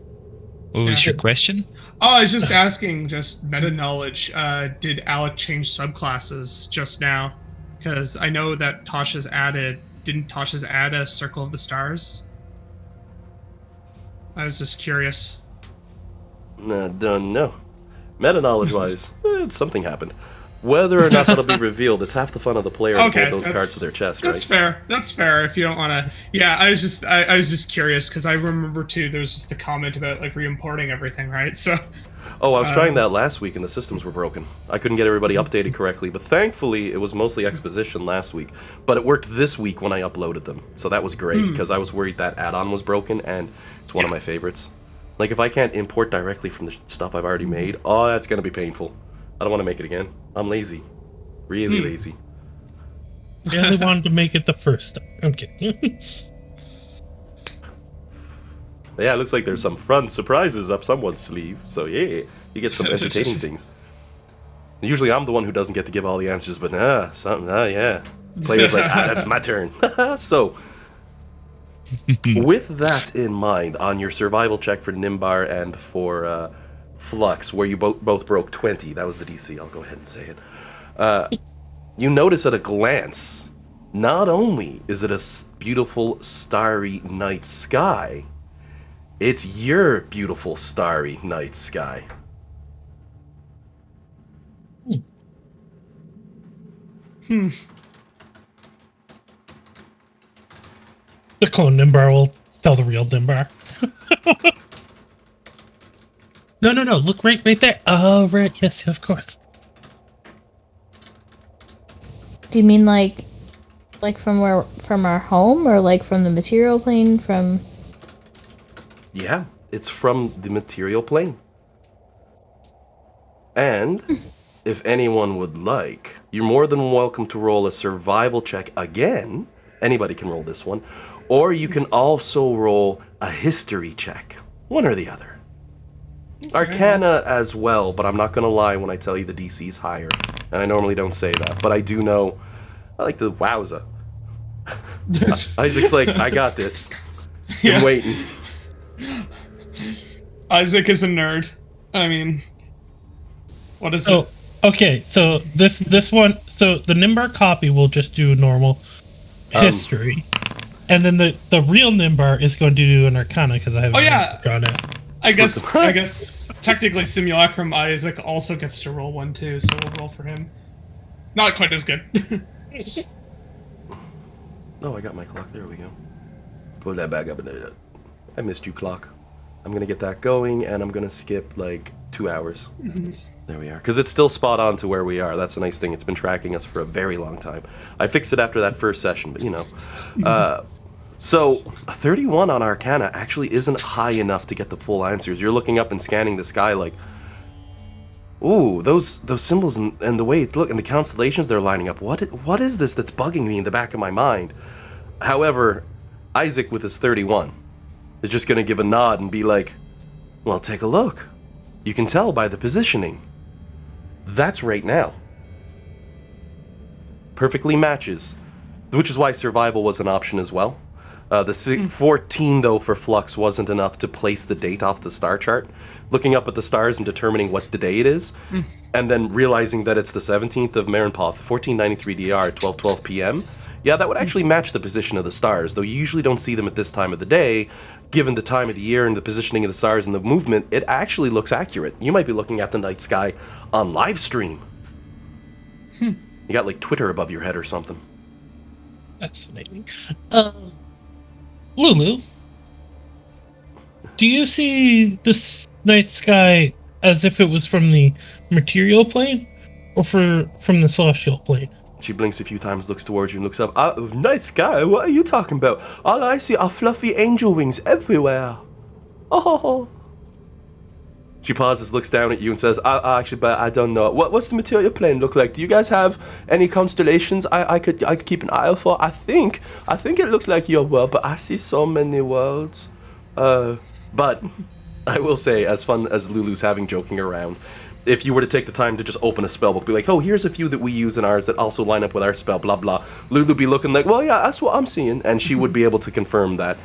what was Yeah. your question? Oh, I was just asking, just meta knowledge. Did Alec change subclasses just now? Because I know that Tasha's added. Didn't Tasha's add a Circle of the Stars? I was just curious. Don't know. Meta knowledge wise, something happened. Whether or not that'll be revealed, it's half the fun of the player to Okay, hold those cards to their chest, right? That's fair. That's fair. If you don't want to, yeah. I was just curious because I remember too. There was just the comment about like re-importing everything, right? So. Oh, I was trying that last week and the systems were broken. I couldn't get everybody updated correctly, but thankfully it was mostly exposition last week. But it worked this week when I uploaded them, so that was great because I was worried that add-on was broken, and it's one of my favorites. Like if I can't import directly from the stuff I've already made, oh, that's gonna be painful. I don't want to make it again. I'm lazy, really lazy. I only wanted to make it the first time. I'm kidding. Yeah, it looks like there's some fun surprises up someone's sleeve. So yeah, you get some entertaining things. Usually I'm the one who doesn't get to give all the answers, but yeah. Player's like, that's my turn. So, with that in mind, on your survival check for Nimbar and for Flux, where you both broke 20, that was the DC, I'll go ahead and say it. You notice at a glance, not only is it a beautiful starry night sky, It's your beautiful starry night sky. The clone Nimbar will tell the real Nimbar. No. Look right there. Oh, right. Yes, of course. Do you mean like from our home, or like from the material plane? From Yeah, it's from the material plane. And if anyone would like, you're more than welcome to roll a survival check again. Anybody can roll this one. Or you can also roll a history check. One or the other. Arcana as well, but I'm not going to lie when I tell you the DC is higher. And I normally don't say that, but I do know. I like the wowza. Isaac's like, I got this. I'm waiting. Isaac is a nerd. I mean, what is it? Okay, so this one, so the Nimbar copy will just do normal history, and then the real Nimbar is going to do an Arcana because I haven't gone it. I guess technically Simulacrum Isaac also gets to roll one too, so we'll roll for him. Not quite as good. Oh, I got my clock. There we go. Put that back up. I missed you, clock. I'm going to get that going, and I'm going to skip, like, 2 hours. There we are. Because it's still spot on to where we are. That's a nice thing. It's been tracking us for a very long time. I fixed it after that first session, but, you know. So, a 31 on Arcana actually isn't high enough to get the full answers. You're looking up and scanning the sky like, ooh, those symbols and the way it look and the constellations they're lining up. What is this that's bugging me in the back of my mind? However, Isaac with his 31 is just going to give a nod and be like, well, take a look. You can tell by the positioning. That's right now. Perfectly matches, which is why survival was an option as well. The 14, though, for Flux wasn't enough to place the date off the star chart. Looking up at the stars and determining what the day it is, and then realizing that it's the 17th of Marenpoth, 1493 DR, 12:12 p.m., yeah, that would actually match the position of the stars, though you usually don't see them at this time of the day. Given the time of the year and the positioning of the stars and the movement, it actually looks accurate. You might be looking at the night sky on live stream. You got, like, Twitter above your head or something. Fascinating. Lulu, do you see this night sky as if it was from the material plane, or from the celestial plane? She blinks a few times, looks towards you, and looks up. Night sky? What are you talking about? All I see are fluffy angel wings everywhere. Oh. She pauses, looks down at you, and says, actually, but I don't know. What's the material plane look like? Do you guys have any constellations I could keep an eye out for? I think it looks like your world, but I see so many worlds. But I will say, as fun as Lulu's having joking around, if you were to take the time to just open a spellbook, be like, oh, here's a few that we use in ours that also line up with our spell, blah, blah. Lulu be looking like, well, yeah, that's what I'm seeing. And she would be able to confirm that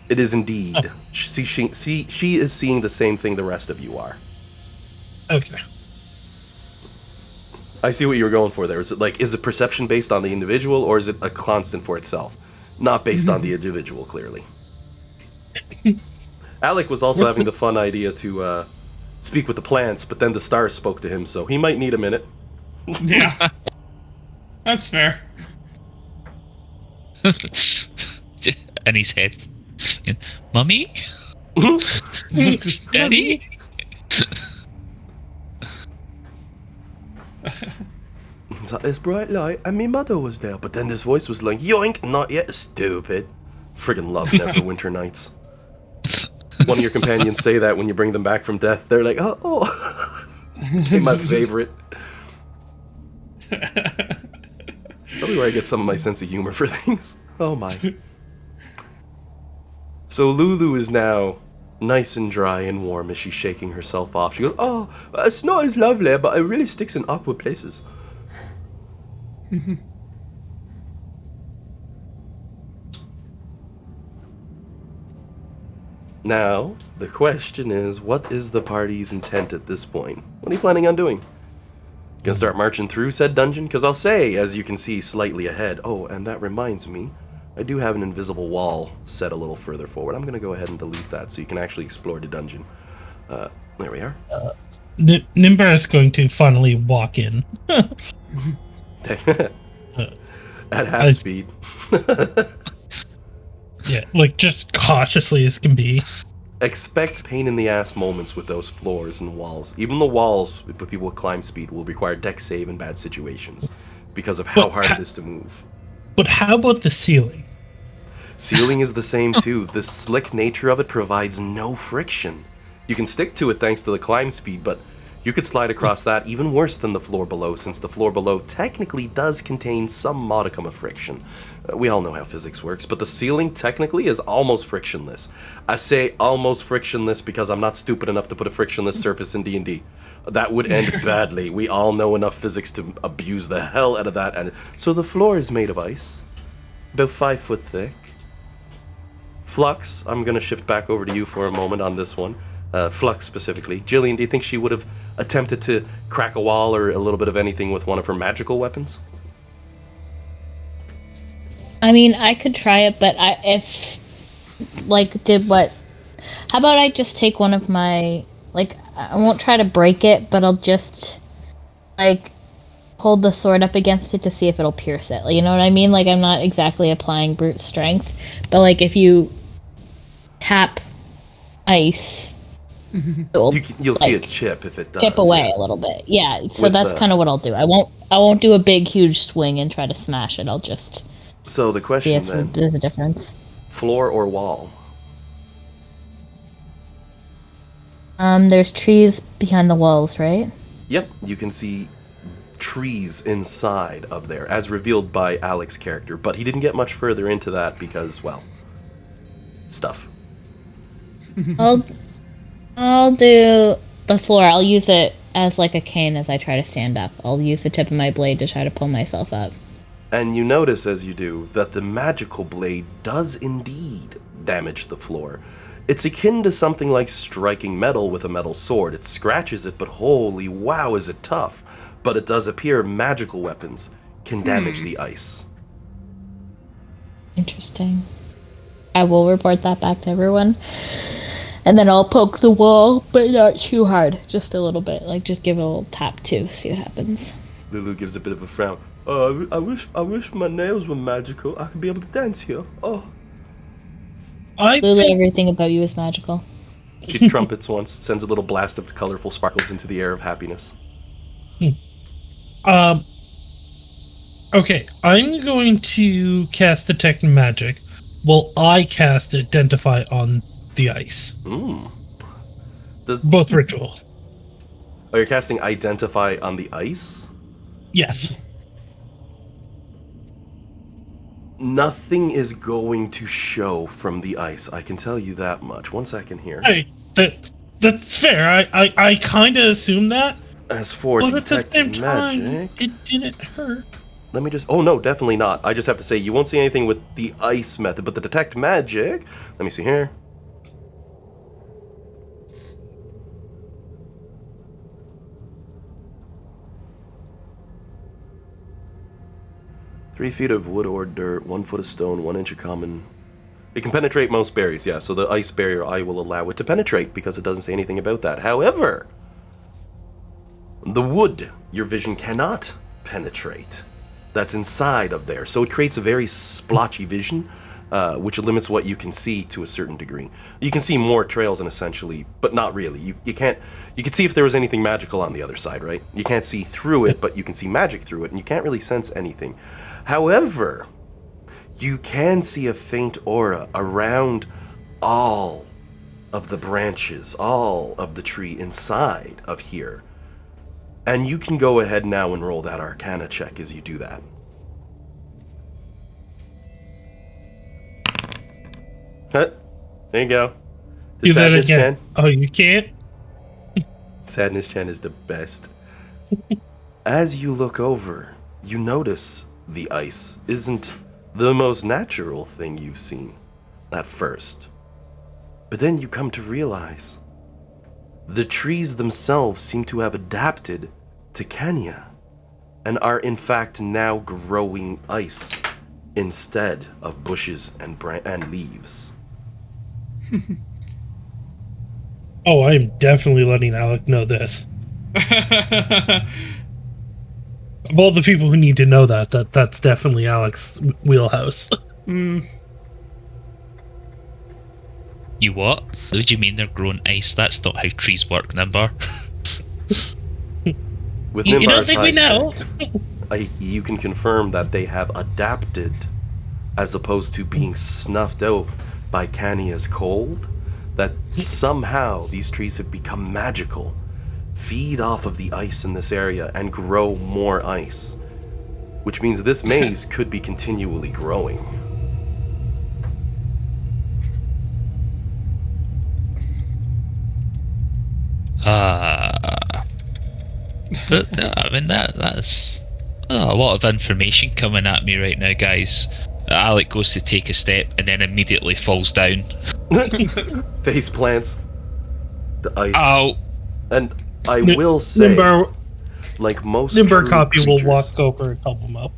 it is indeed. Oh. She is seeing the same thing the rest of you are. Okay. I see what you were going for there. Is it perception based on the individual, or is it a constant for itself? Not based on the individual, clearly. Alec was also having the fun idea to speak with the plants, but then the stars spoke to him, so he might need a minute. Yeah. That's fair. In his head. Mummy? Daddy? This bright light, and me mother was there, but then this voice was like, yoink, not yet, stupid. Friggin' love Neverwinter Nights. One of your companions say that when you bring them back from death. They're like, oh. My favorite. Probably where I get some of my sense of humor for things. Oh my. So Lulu is now nice and dry and warm as she's shaking herself off. She goes, oh, snow is lovely, but it really sticks in awkward places. Now, the question is, what is the party's intent at this point? What are you planning on doing? Gonna start marching through said dungeon? Because I'll say, as you can see slightly ahead, oh, and that reminds me, I do have an invisible wall set a little further forward. I'm going to go ahead and delete that so you can actually explore the dungeon. There we are. Nimbar is going to finally walk in. At half speed. Yeah, like just cautiously as can be. Expect pain in the ass moments with those floors and walls. Even the walls with people with climb speed will require dex save in bad situations because of how hard it is to move. But how about the ceiling? Ceiling is the same too. The slick nature of it provides no friction. You can stick to it thanks to the climb speed, but you could slide across that even worse than the floor below, since the floor below technically does contain some modicum of friction. We all know how physics works, but the ceiling technically is almost frictionless. I say almost frictionless because I'm not stupid enough to put a frictionless surface in D&D. That would end badly. We all know enough physics to abuse the hell out of that. And so the floor is made of ice, about 5 foot thick. Flux, I'm going to shift back over to you for a moment on this one. Flux specifically. Jillian, do you think she would have attempted to crack a wall or a little bit of anything with one of her magical weapons? I mean, I could try it, but how about I just take one of my, I won't try to break it, but I'll just, hold the sword up against it to see if it'll pierce it. You know what I mean? Like, I'm not exactly applying brute strength, but, if you tap ice, you'll see it chip if it does. Chip away a little bit. Yeah, so that's kind of what I'll do. I won't do a big, huge swing and try to smash it. I'll just... So the question see if then, there's a difference. Floor or wall? There's trees behind the walls, right? Yep, you can see trees inside of there, as revealed by Alex's character, but he didn't get much further into that because, well, stuff. I'll do the floor. I'll use it as a cane as I try to stand up. I'll use the tip of my blade to try to pull myself up. And you notice as you do that the magical blade does indeed damage the floor. It's akin to something like striking metal with a metal sword. It scratches it, but holy wow is it tough. But it does appear magical weapons can damage the ice. Interesting. I will report that back to everyone. And then I'll poke the wall, but not too hard. Just a little bit. Just give it a little tap too. See what happens. Lulu gives a bit of a frown. I wish my nails were magical. I could be able to dance here. Oh. Lulu, everything about you is magical. She trumpets once, sends a little blast of colorful sparkles into the air of happiness. Okay, I'm going to cast Detect Magic while I cast Identify on the ice. Both ritual. Oh, you're casting Identify on the ice? Yes. Nothing is going to show from the ice. I can tell you that much. 1 second here. Hey, that's fair. I kind of assumed that. As for Detect Magic, it didn't hurt. Let me just... Oh, no, definitely not. I just have to say, you won't see anything with the ice method, but the Detect Magic... Let me see here. Three feet of wood or dirt, 1 foot of stone, 1 inch of common. It can penetrate most berries, yeah, so the ice barrier I will allow it to penetrate because it doesn't say anything about that. However, the wood your vision cannot penetrate. That's inside of there, so it creates a very splotchy vision, which limits what you can see to a certain degree. You can see more trails and essentially, but not really. You can't. You can see if there was anything magical on the other side, right? You can't see through it, but you can see magic through it, and you can't really sense anything. However, you can see a faint aura around all of the branches, all of the tree inside of here. And you can go ahead now and roll that Arcana check as you do that. There you go. The Do that Sadness again. Chan. Oh, you can't? Sadness Chan is the best. As you look over, you notice the ice isn't the most natural thing you've seen at first. But then you come to realize the trees themselves seem to have adapted to Kenya and are in fact now growing ice instead of bushes and leaves. Oh, I am definitely letting Alec know this. Of all the people who need to know that's definitely Alec's wheelhouse. Mm. You what? What do you mean they're growing ice? That's not how trees work, Nimbar. With You don't Nimbar's think we high know? tech, you can confirm that they have adapted, as opposed to being snuffed out by Cania's cold, that somehow these trees have become magical, feed off of the ice in this area, and grow more ice. Which means this maze could be continually growing. I mean, that's a lot of information coming at me right now, guys. Alec goes to take a step and then immediately falls down. Face plants. The ice. Ow! And I will say, Nimbar, like most Nimbar true copy will creatures, walk over and help him up.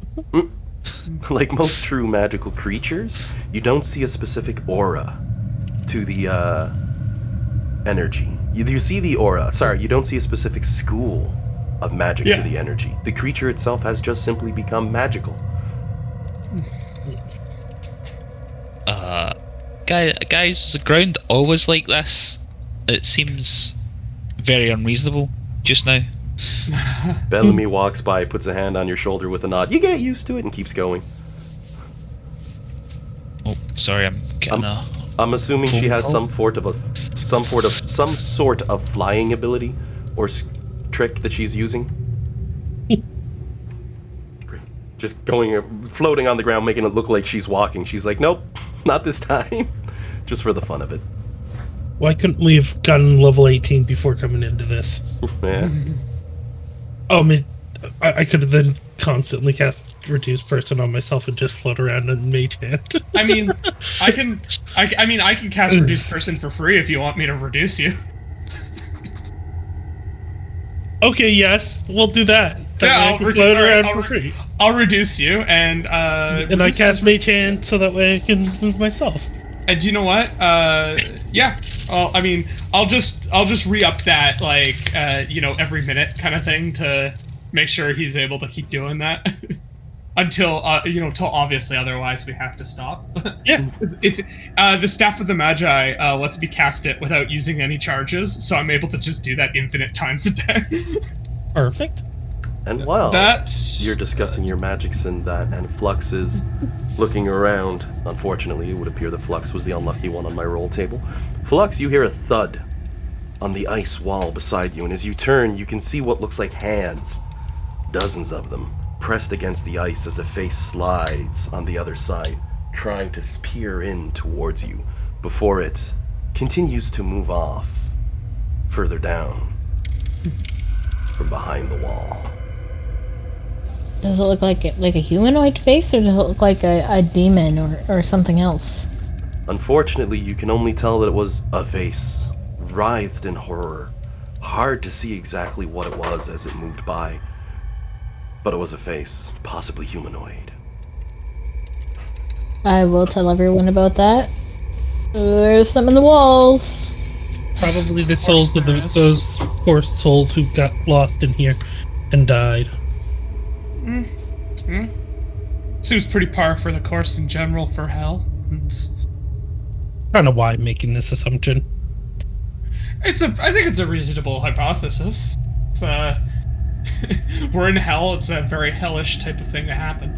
like most true magical creatures, you don't see a specific aura to the energy. You see the aura. Sorry, you don't see a specific school of magic to the energy. The creature itself has just simply become magical. Guys, is the ground always like this? It seems very unreasonable just now. Bellamy walks by, puts a hand on your shoulder with a nod. You get used to it, and keeps going. Oh, sorry, I'm getting a... I'm assuming she has Phone some sort of flying ability or trick that she's using. Just floating on the ground, making it look like she's walking. She's like, nope, not this time. Just for the fun of it. Why couldn't we have gotten level 18 before coming into this? Yeah. Oh, I mean, I could have then constantly cast Reduce Person on myself and just float around in Mage Hand. I mean, I can cast Reduce Person for free if you want me to reduce you. Okay, yes, we'll do that. Yeah, float around for free. I'll reduce you, and I cast Mage Hand so that way I can move myself. And do you know what? Yeah. Well, I mean, I'll just re-up that every minute kind of thing to make sure he's able to keep doing that until till obviously otherwise we have to stop. Yeah. It's the Staff of the Magi lets me cast it without using any charges, so I'm able to just do that infinite times a day. Perfect. And while you're discussing your magics and that, and Flux is looking around, unfortunately, it would appear that Flux was the unlucky one on my roll table. Flux, you hear a thud on the ice wall beside you, and as you turn, you can see what looks like hands, dozens of them, pressed against the ice as a face slides on the other side, trying to peer in towards you, before it continues to move off, further down, from behind the wall. Does it look like a humanoid face, or does it look like a demon or something else? Unfortunately, you can only tell that it was a face, writhed in horror. Hard to see exactly what it was as it moved by, but it was a face, possibly humanoid. I will tell everyone about that. There's some in the walls. Probably the souls of those poor souls who got lost in here and died. Seems pretty par for the course in general for hell. It's Kind of why I'm making this assumption. I think it's a reasonable hypothesis. It's we're in hell. It's a very hellish type of thing to happen.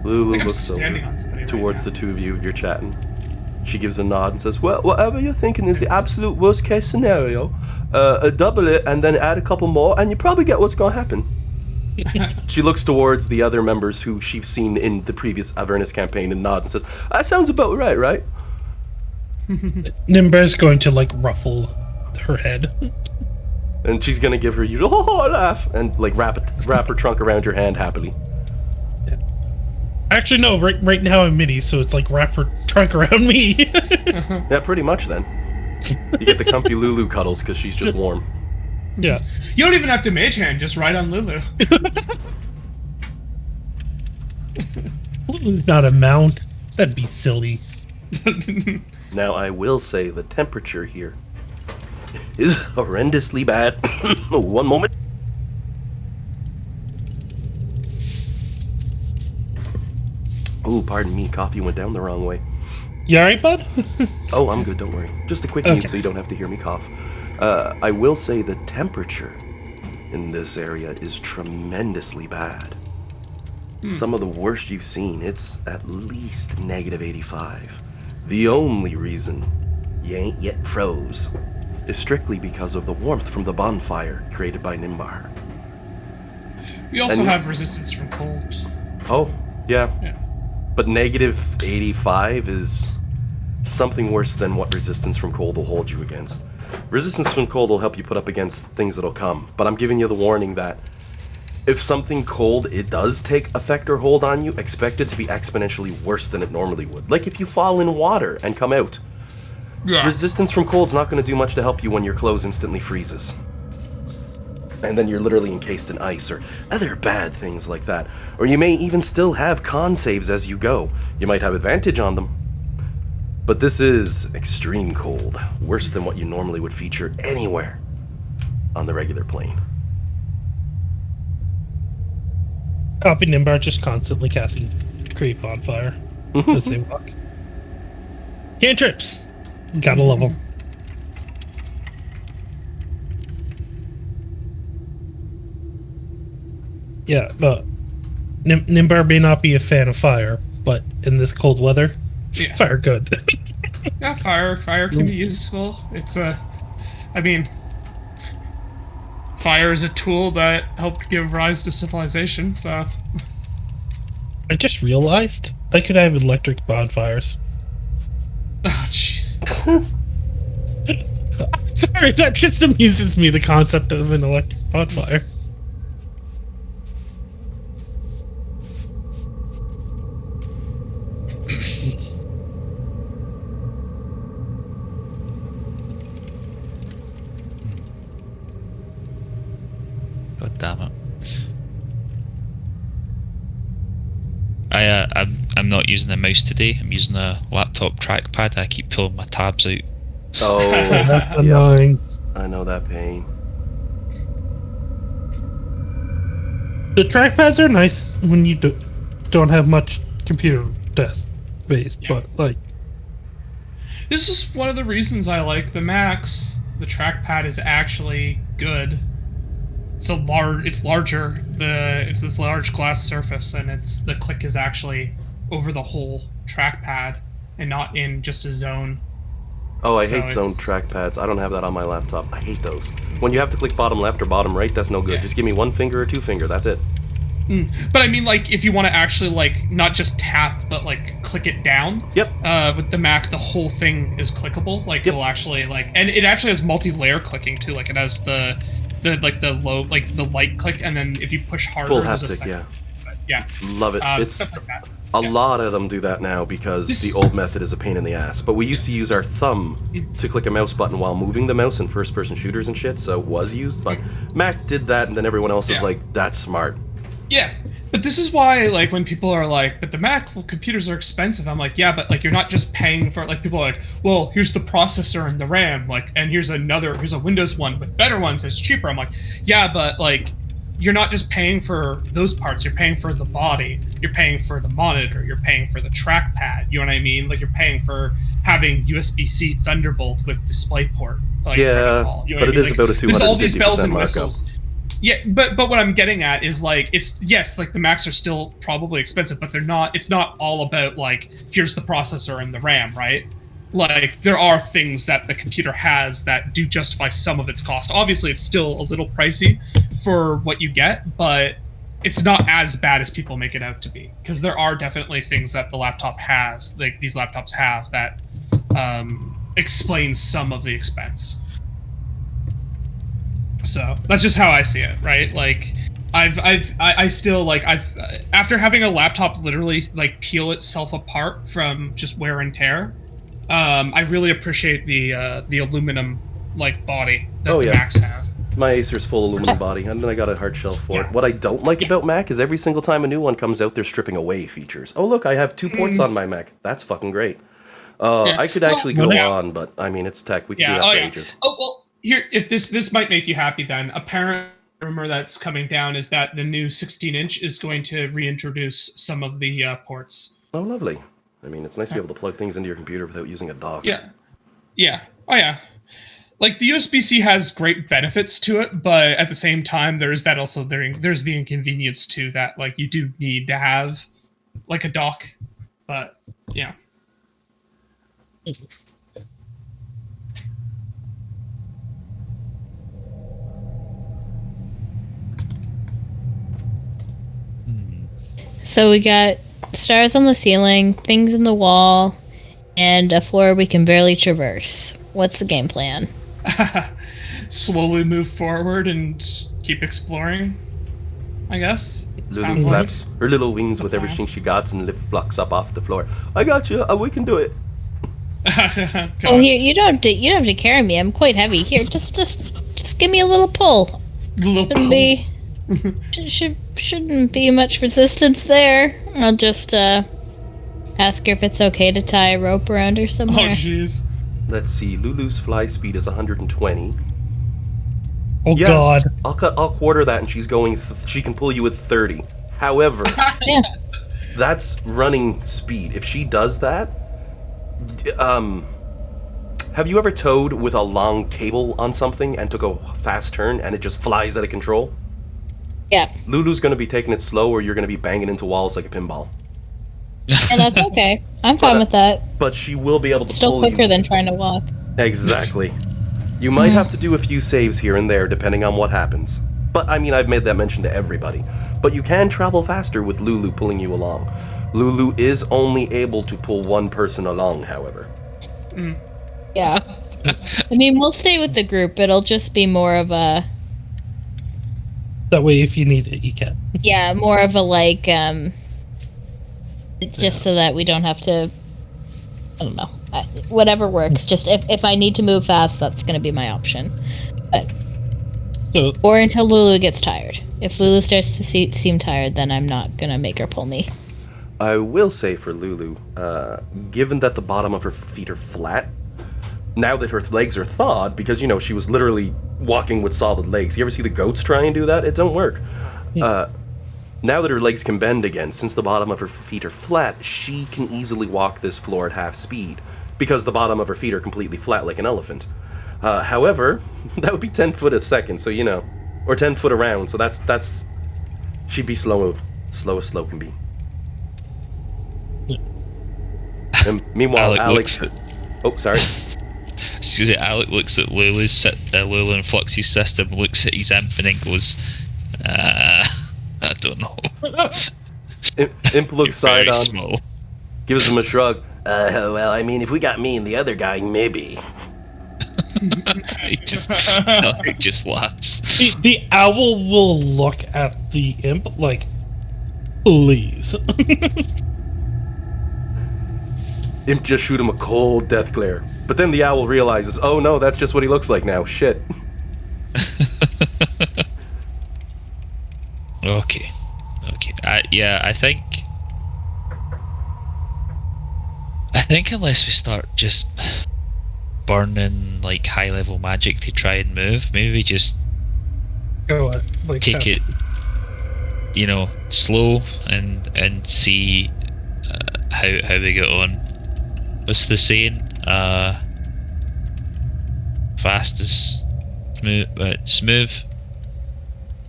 Lulu I'm looks standing over on somebody towards right the two of you. You're chatting. She gives a nod and says, well, whatever you're thinking is the absolute worst case scenario. Double it and then add a couple more and you probably get what's going to happen. She looks towards the other members who she's seen in the previous Avernus campaign and nods and says, that sounds about right? Nimbar's going to ruffle her head. And she's going to give her a laugh and wrap her trunk around your hand happily. Actually, no, right now I'm midi, so it's wrap her trunk around me. Yeah, pretty much then. You get the comfy Lulu cuddles because she's just warm. Yeah. You don't even have to mage hand, just ride on Lulu. It's not a mount. That'd be silly. Now, I will say the temperature here is horrendously bad. One moment. Oh, pardon me. Coffee went down the wrong way. You alright, bud? Oh, I'm good. Don't worry. Just a quick mute so you don't have to hear me cough. I will say the temperature in this area is tremendously bad. Some of the worst you've seen. It's at least negative 85. The only reason you ain't yet froze is strictly because of the warmth from the bonfire created by Nimbar. We also And- have resistance from cold. Oh, yeah. Yeah. But negative 85 is something worse than what resistance from cold will hold you against. Resistance from cold will help you put up against things that'll come, but I'm giving you the warning that if something cold, it does take effect or hold on you, expect it to be exponentially worse than it normally would. Like if you fall in water and come out. Yeah. Resistance from cold's not going to do much to help you when your clothes instantly freezes. And then you're literally encased in ice or other bad things like that. Or you may even still have con saves as you go. You might have advantage on them. But this is extreme cold, worse than what you normally would feature anywhere on the regular plane. Copy Nimbar just constantly casting Create Bonfire as they walk. Cantrips! Gotta love them. Yeah, but Nimbar may not be a fan of fire, but in this cold weather, Yeah. fire good. Yeah, fire can be useful. It's I mean, fire is a tool that helped give rise to civilization, so... I just realized I could have electric bonfires. Oh, jeez. Sorry, that just amuses me, the concept of an electric bonfire. God damn it. I'm not using a mouse today. I'm using a laptop trackpad. I keep pulling my tabs out. Oh, That's yeah, annoying. I know that pain. The trackpads are nice when you don't have much computer desk space, Yeah. but like, This is one of the reasons I like the Macs. The trackpad is actually good. It's larger. It's this large glass surface, and the click is actually over the whole trackpad and not in just a zone. Oh, I So hate zone it's- trackpads. I don't have that on my laptop. I hate those. When you have to click bottom left or bottom right, that's no good. Yeah. Just give me one finger or two finger. That's it. But I mean, like, if you want to actually, like, not just tap, but, like, click it down. Yep. With the Mac, the whole thing is clickable. Like, Yep. it'll actually, like... And it actually has multi-layer clicking, too. Like, it has the light click, and then if you push harder... Full there's a haptic, second- yeah. Yeah. Love it. It's Stuff like that. a yeah. lot of them do that now because This- the old method is a pain in the ass. But we used to use our thumb to click a mouse button while moving the mouse in first-person shooters and shit, so it was used. But Mac did that, and then everyone else is Yeah. like, that's smart. Yeah, but this is why, like, when people are like, but the Mac computers are expensive, I'm like, yeah, but, like, you're not just paying for, like, people are like, well, here's the processor and the RAM, like, and here's a Windows one with better ones that's cheaper. I'm like, yeah, but, like, you're not just paying for those parts, you're paying for the body, you're paying for the monitor, you're paying for the trackpad, you know what I mean? Like, you're paying for having USB-C Thunderbolt with DisplayPort. Like, Yeah, protocol, you know but what it I is mean? about a Like, there's all these bells 250% and markup. whistles. Yeah, but what I'm getting at is, like, it's, yes, like, the Macs are still probably expensive, but it's not all about, like, here's the processor and the RAM, right? Like, there are things that the computer has that do justify some of its cost. Obviously, it's still a little pricey for what you get, but it's not as bad as people make it out to be. Because there are definitely things that the laptop has, like, these laptops have, that explains some of the expense. So that's just how I see it, right? Like, I still, like, after having a laptop literally, like, peel itself apart from just wear and tear, I really appreciate the aluminum, like, body that Oh, the yeah. Macs have. My Acer's full aluminum body, and then I got a hard shell for it. Yeah. What I don't like about Mac is every single time a new one comes out, they're stripping away features. Oh, look, I have 2 ports on my Mac. That's fucking great. Yeah. I could actually go Well, now- on, but I mean, it's tech. We can do Yeah. that Oh for yeah. ages. Oh well. Here, if this might make you happy, then apparent rumor that's coming down is that the new 16-inch is going to reintroduce some of the ports. Oh, lovely. I mean, it's nice to be able to plug things into your computer without using a dock. Yeah. Yeah. Oh yeah. Like the USB-C has great benefits to it, but at the same time, there's the inconvenience too that like you do need to have like a dock. But yeah. So we got stars on the ceiling, things in the wall, and a floor we can barely traverse. What's the game plan? Slowly move forward and keep exploring, I guess. Lulu Sounds like. flaps her little wings with Okay. everything she got and lift flux up off the floor. I got you. We can do it. Oh, here you don't have to carry me. I'm quite heavy. Here, just give me a little pull. Shouldn't be much resistance there. I'll just ask her if it's okay to tie a rope around her Oh somewhere. jeez. Let's see. Lulu's fly speed is 120. Oh Yeah. God. I'll quarter that, and she's going. She can pull you with 30. However, Yeah. that's running speed. If she does that, have you ever towed with a long cable on something and took a fast turn and it just flies out of control? Yeah. Lulu's going to be taking it slow, or you're going to be banging into walls like a pinball. And that's okay. I'm fine with that. But she will be able to Still pull quicker you. than trying to walk. Exactly. You might have to do a few saves here and there depending on what happens. But I mean, I've made that mention to everybody. But you can travel faster with Lulu pulling you along. Lulu is only able to pull one person along, however. Yeah. I mean, we'll stay with the group. It'll just be more of a That way, if you need it, you can. more of a like it's just so that we don't have to. I don't know. Whatever works. Just if I need to move fast, that's going to be my option. But So, or until Lulu gets tired. If Lulu starts to seem tired, then I'm not going to make her pull me. I will say for Lulu, given that the bottom of her feet are flat, now that her legs are thawed, because, you know, she was literally walking with solid legs. You ever see the goats try and do that? It don't work. Now that her legs can bend again, since the bottom of her feet are flat, she can easily walk this floor at half speed, because the bottom of her feet are completely flat like an elephant. However, that would be 10 foot a second, so, you know, or 10 foot around, so that's she'd be slow as slow can be. And meanwhile, Alex Alex... looks Oh, sorry. Excuse me, Alec looks at Lulu and Fluxy's system, looks at his imp and then goes, I don't know. Imp looks Very side on, small. gives him a shrug. Well, I mean, if we got me and the other guy, maybe. Alec just laughs. the owl will look at the imp like, please. Imp just shoot him a cold death glare. But then the owl realizes, oh no, that's just what he looks like now. Shit. Okay. I think unless we start just burning like high level magic to try and move, maybe we just Go on. Like take it, you know, slow and see how we get on. What's the saying? Fast is smooth.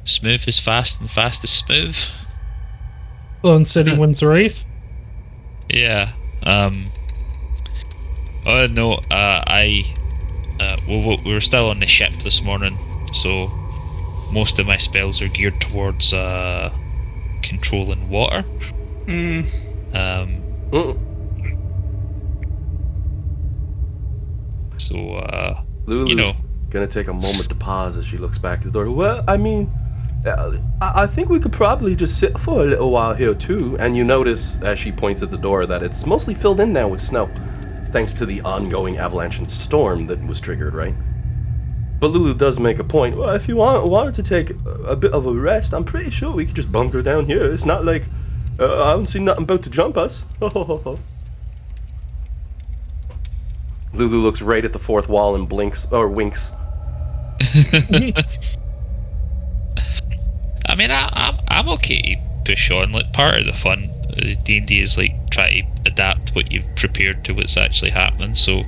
Smooth is fast and fast is smooth. Lone City wins the race. Yeah. Oh no. We were still on the ship this morning, so most of my spells are geared towards controlling water. So Lulu's you know. gonna take a moment to pause as she looks back at the door. Well, I mean, I think we could probably just sit for a little while here too. And you notice as she points at the door that it's mostly filled in now with snow, thanks to the ongoing avalanche and storm that was triggered, right? But Lulu does make a point. Well, if you wanted to take a bit of a rest, I'm pretty sure we could just bunker down here. It's not like I don't see nothing about to jump us. Lulu looks right at the fourth wall and blinks or winks. I mean, I'm okay to push on. Like, part of the fun of D&D is like try to adapt what you've prepared to what's actually happening. So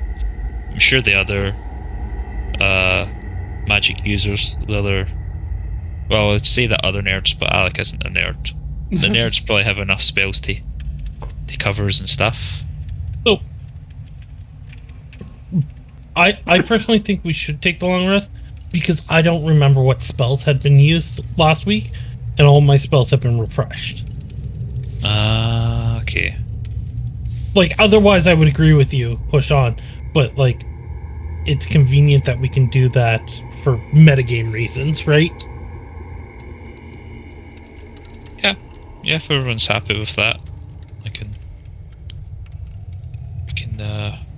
I'm sure the other magic users, well, I'd say the other nerds, but Alec isn't a nerd. The nerds probably have enough spells to cover us and stuff. So, I personally think we should take the long rest because I don't remember what spells had been used last week, and all my spells have been refreshed. Okay. Like, otherwise I would agree with you, push on, but like, it's convenient that we can do that for metagame reasons, right? Yeah, if everyone's happy with that, we can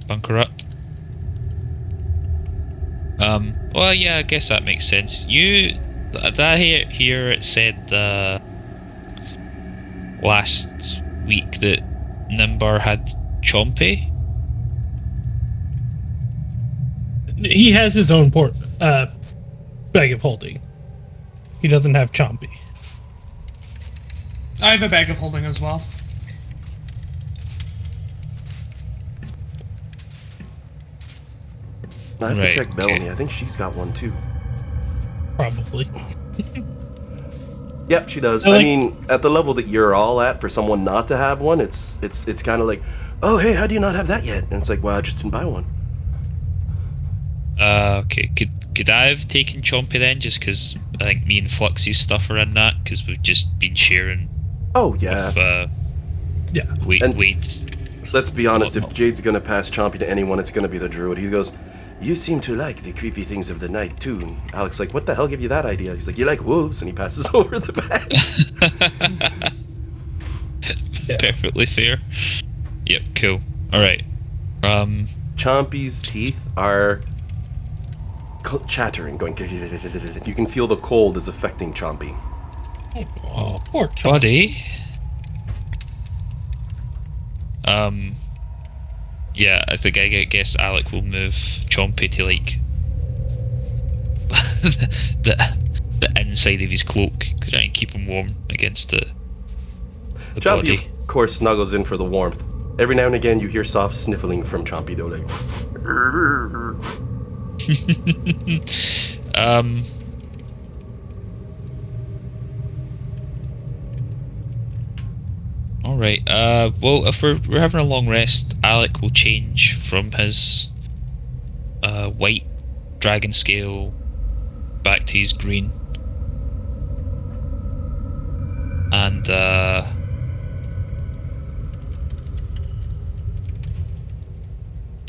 bunker up. Well, yeah, I guess that makes sense. That here it said last week that Nimbar had Chompy. He has his own bag of holding. He doesn't have Chompy. I have a bag of holding as well. I have to Right, check Bellamy. okay. I think she's got one too. Probably. Yep, she does. I I like- mean, at the level that you're all at, for someone not to have one, it's kind of like, oh hey, how do you not have that yet? And it's like, well, I just didn't buy one. Okay. Could I have taken Chompy then? Just because I think me and Fluxy's stuff are in that, because we've just been sharing Oh yeah. with Yeah. And- Wade. Let's be honest. If Jade's gonna pass Chompy to anyone, it's gonna be the druid. He goes, "You seem to like the creepy things of the night too." And Alex like, "What the hell gave you that idea?" He's like, "You like wolves," and he passes over the bag. Perfectly fair. Yep, cool. Alright. Chompy's teeth are chattering, going. You can feel the cold is affecting Chompy. Oh, poor Chompy. Buddy. Yeah, I think I guess Alec will move Chompy to like the inside of his cloak to try and keep him warm against the Chompy, body. of course, snuggles in for the warmth. Every now and again, you hear soft sniffling from Chompy, though, like. Alright, well, if we're having a long rest, Alec will change from his white dragon scale back to his green. And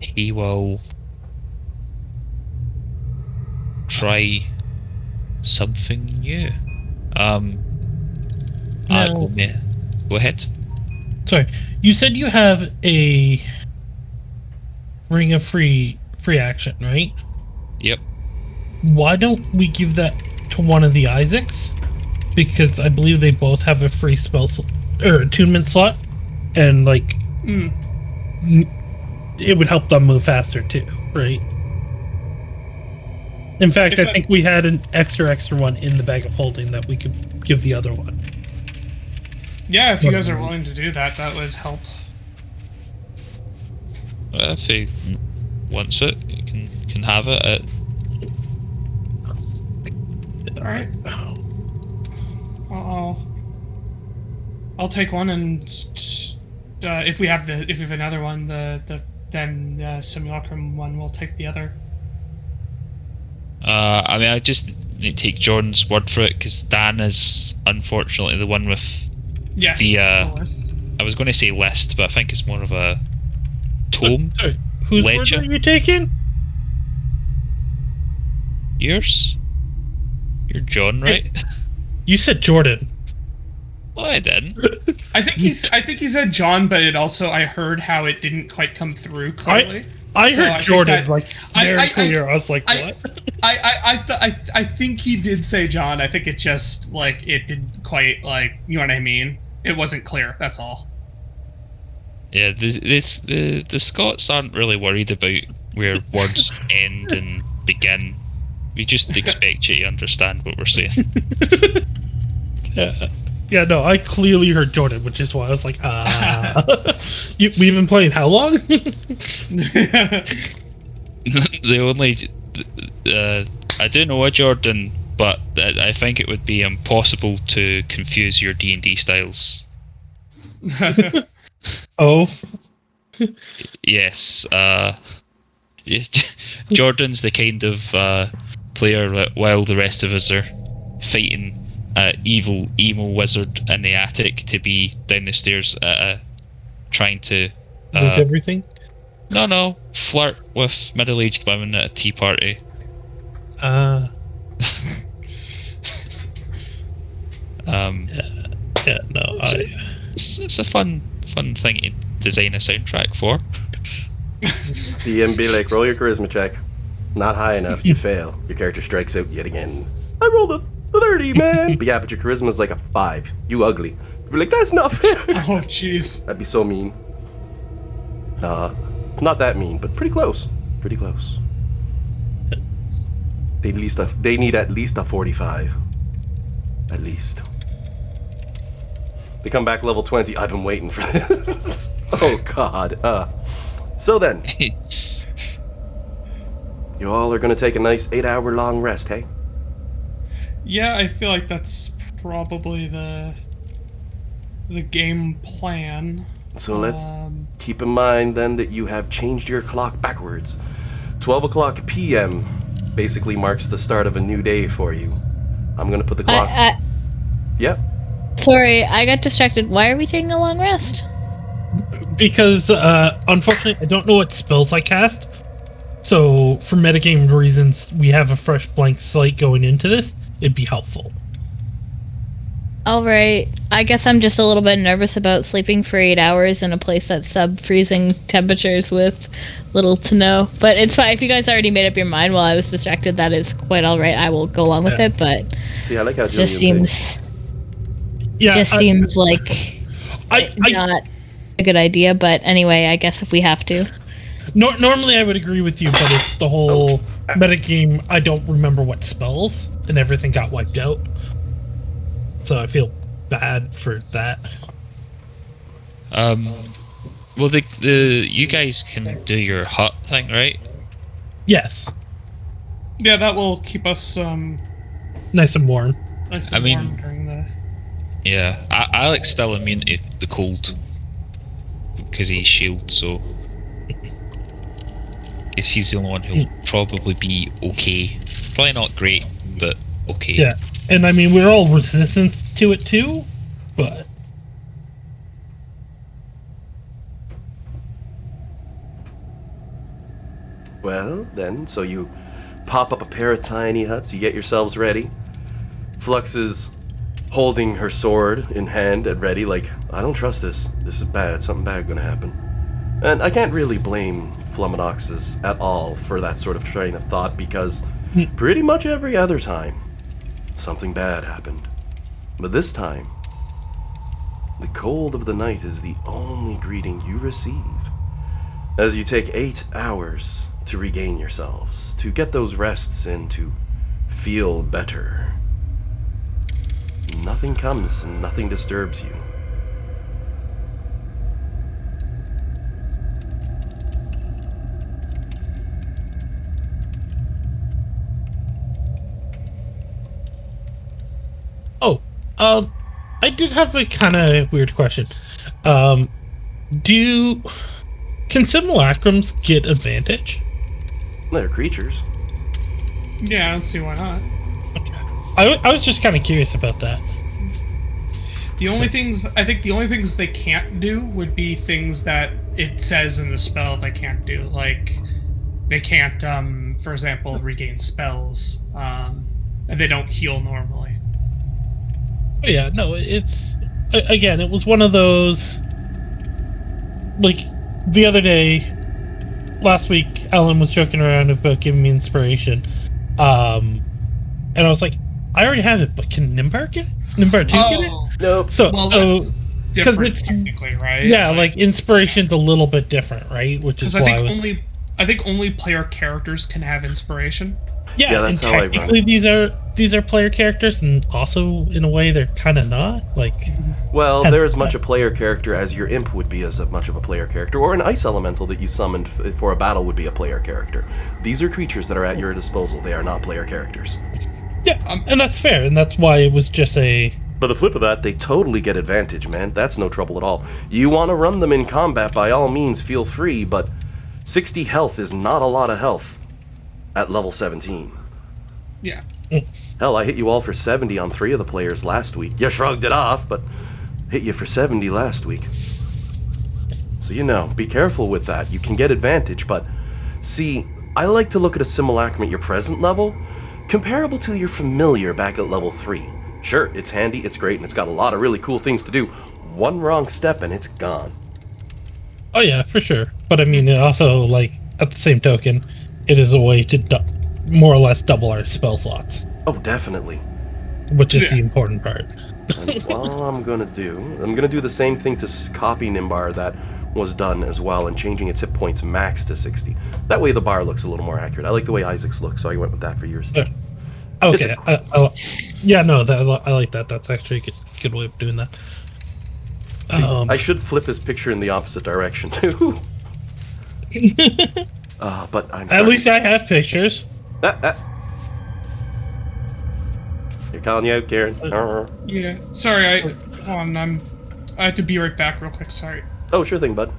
he will try something new. Alec will go ahead. Sorry, you said you have a ring of free action, right? Yep. Why don't we give that to one of the Isaacs? Because I believe they both have a free spell or attunement slot, and like it would help them move faster too, right? In fact, I think we had an extra one in the bag of holding that we could give the other one. Yeah, if you guys are willing to do that, that would help. If he wants it, he can have it. Alright. I'll take one, and if we have another one, then the simulacrum one will take the other. I mean, I just need to take Jordan's word for it because Dan is unfortunately the one with Yes. the list. I was going to say list, but I think it's more of a tome. Sorry, whose word Ledger. are you taking? Yours? You're John, right? You said Jordan. Oh, I didn't. I think he said John, but it also I heard how it didn't quite come through clearly. I So heard I think Jordan that- like very clear. I was like, I- what? I think he did say John. I think it just like it didn't quite like you know what I mean. It wasn't clear. That's all. Yeah, the Scots aren't really worried about where words end and begin. We just expect you to understand what we're saying. Yeah, no, I clearly heard Jordan, which is why I was like, we've been playing how long? The only, I do know a Jordan, but I think it would be impossible to confuse your D&D styles. Oh, Yes, Jordan's the kind of player that while the rest of us are fighting evil emo wizard in the attic to be down the stairs trying to with everything. no flirt with middle-aged women at a tea party. Yeah, no, It's a fun thing to design a soundtrack for. DM be like, roll your charisma check. Not high enough, you fail. Your character strikes out yet again. I rolled a 30, man. But yeah, but your charisma's like a 5. You ugly. You're like, that's not fair. Oh jeez. That'd be so mean. Not that mean, but pretty close. Pretty close. They need at least a 45. At least. They come back level 20. I've been waiting for this. Oh god. So then, you all are gonna take a nice 8-hour long rest, hey? Yeah, I feel like that's probably the game plan. So let's keep in mind then that you have changed your clock backwards. 12 o'clock p.m. basically marks the start of a new day for you. I'm gonna put the clock... Yep. Sorry, I got distracted. Why are we taking a long rest? because unfortunately I don't know what spells I cast. So for metagame reasons, we have a fresh blank slate going into this. It'd be helpful. Alright, I guess I'm just a little bit nervous about sleeping for 8 hours in a place that's sub-freezing temperatures with little to no. But it's fine. If you guys already made up your mind while I was distracted, that is quite alright. I will go along with it, but See, I like how it just seems... like not a good idea, but anyway, I guess if we have to. Normally I would agree with you, but it's the whole metagame, I don't remember what spells, and everything got wiped out. So I feel bad for that. Well, the you guys can do your hut thing, right? Yes. Yeah, that will keep us Nice and warm. nice and warm during the... Yeah, Alex still immune to the cold because he's shield, so I guess he's the only one who'll probably be okay. Probably not great, but okay. Yeah, and I mean we're all resistant to it too, but Well, then, so you pop up a pair of tiny huts, you get yourselves ready. Flux is holding her sword in hand and ready, like, I don't trust this. This is bad. Something bad gonna happen. And I can't really blame Flummonoxus at all for that sort of train of thought, because pretty much every other time, something bad happened. But this time, the cold of the night is the only greeting you receive. As you take 8 hours to regain yourselves, to get those rests in, to feel better. Nothing comes and nothing disturbs you. I did have a kind of weird question. Can simulacrums get advantage? They're creatures. Yeah, I don't see why not. I was just kind of curious about that. The only things they can't do would be things that it says in the spell they can't do. Like they can't, for example, regain spells, and they don't heal normally. Oh, yeah, no, it's again, it was one of those. Like the other day, last week Ellen was joking around about giving me inspiration, and I was like, I already have it, but can Nimbar get it? Nimbar 2 get it? Oh, Nope. So, well, that's because different it's technically, right? yeah, like inspiration's a little bit different, right? Which is Because why I think only player characters can have inspiration. yeah, Yeah, that's and how I run technically it. these are player characters, and also in a way they're kind of not. Like, Well, And- they're as much a player character as your imp would be as much of a player character, or an ice elemental that you summoned for a battle would be a player character. These are creatures that are at your disposal. They are not player characters. yeah, and that's fair, and that's why it was just a But the flip of that, they totally get advantage, man. That's no trouble at all. You want to run them in combat, by all means, feel free, but 60 health is not a lot of health at level 17. Yeah. Hell, I hit you all for 70 on 3 of the players last week. You shrugged it off, but hit you for 70 last week. So, be careful with that. You can get advantage, but see, I like to look at a simulacrum at your present level, comparable to your familiar back at level 3. Sure, it's handy, it's great, and it's got a lot of really cool things to do. One wrong step and it's gone. oh yeah, for sure. But I mean, it also, like, at the same token, it is a way to more or less double our spell slots, Oh, definitely. which is Yeah. the important part. And all I'm gonna do the same thing to copy Nimbar that was done as well, and changing its hit points max to 60. That way the bar looks a little more accurate. I like the way Isaac's look, so I went with that for yours. Yeah. Okay, yeah, no, I like that. That's actually a good way of doing that. I should flip his picture in the opposite direction too. But I'm sorry. At least I have pictures. You're calling you out, Karen. Yeah. Sorry, hold on, I have to be right back real quick, sorry. Oh, sure thing, bud.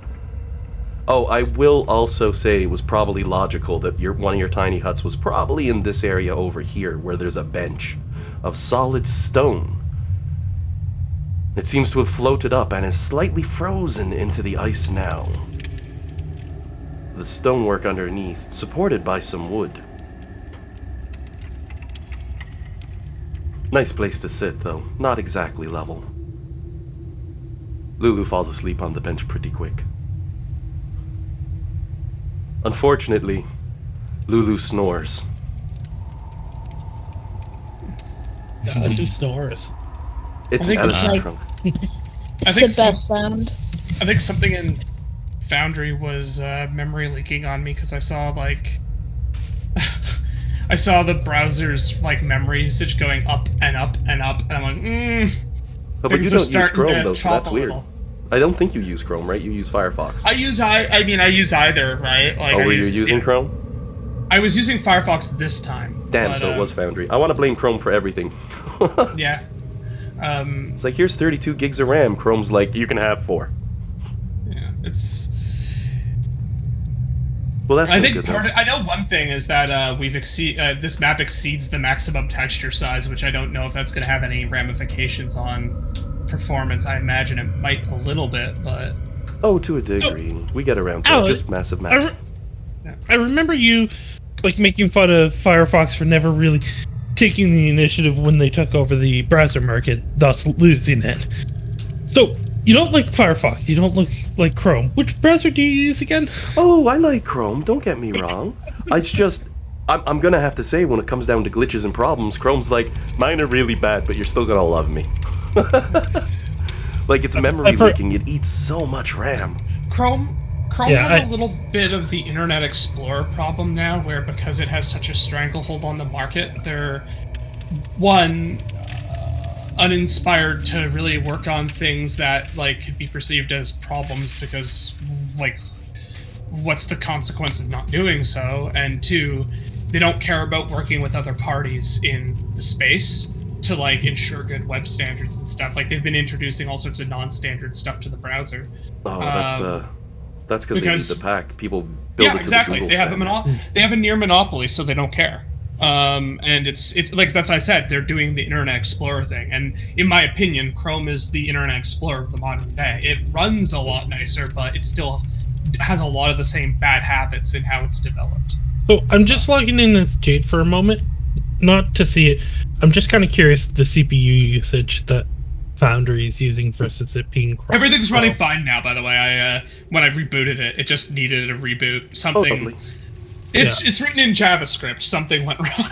Oh, I will also say it was probably logical that one of your tiny huts was probably in this area over here, where there's a bench of solid stone. It seems to have floated up and is slightly frozen into the ice now. The stonework underneath, supported by some wood. Nice place to sit, though. Not exactly level. Lulu falls asleep on the bench pretty quick. Unfortunately, Lulu snores. Who snores? It's I an think elephant it's like- trunk. It's think the best sound. I think something in Foundry was memory leaking on me because I saw like I saw the browser's like memory usage going up and up and up, and I'm like, But things you are don't use starting Chrome to though, so chop that's a weird. little. I don't think you use Chrome, right? You use Firefox. I use either, right? Like, Were you using Chrome? I was using Firefox this time. Damn, but, so it was Foundry. I want to blame Chrome for everything. Yeah. It's like, here's 32 gigs of RAM. Chrome's like, you can have 4. Yeah. It's. Well, that's I really think good, though. I know one thing is that this map exceeds the maximum texture size, which I don't know if that's going to have any ramifications on performance. I imagine it might a little bit, but Oh, to a degree. We get around to it. Alex, Just massive maps. I remember you like making fun of Firefox for never really taking the initiative when they took over the browser market, thus losing it. So you don't like Firefox, you don't like Chrome. Which browser do you use again? Oh, I like Chrome. Don't get me wrong. It's just, I'm gonna have to say, when it comes down to glitches and problems, Chrome's like, mine are really bad, but you're still gonna love me. Like, it's memory leaking. It eats so much RAM. Chrome Yeah, has a little bit of the Internet Explorer problem now, where because it has such a stranglehold on the market, they're uninspired to really work on things that like could be perceived as problems because like what's the consequence of not doing so, and 2, they don't care about working with other parties in the space to like ensure good web standards and stuff. Like they've been introducing all sorts of non-standard stuff to the browser. Oh, that's because they because- need the pack. People build Yeah, it to exactly. the Google They have standard. they have a near monopoly, so they don't care. And it's like that's what I said. They're doing the Internet Explorer thing, and in my opinion, Chrome is the Internet Explorer of the modern day. It runs a lot nicer, but it still has a lot of the same bad habits in how it's developed. So I'm just logging in as Jade for a moment, not to see it. I'm just kind of curious the CPU usage that Foundry is using versus it being Everything's running fine now, by the way. I when I rebooted it, it just needed a reboot. Something. It's written in JavaScript. Something went wrong.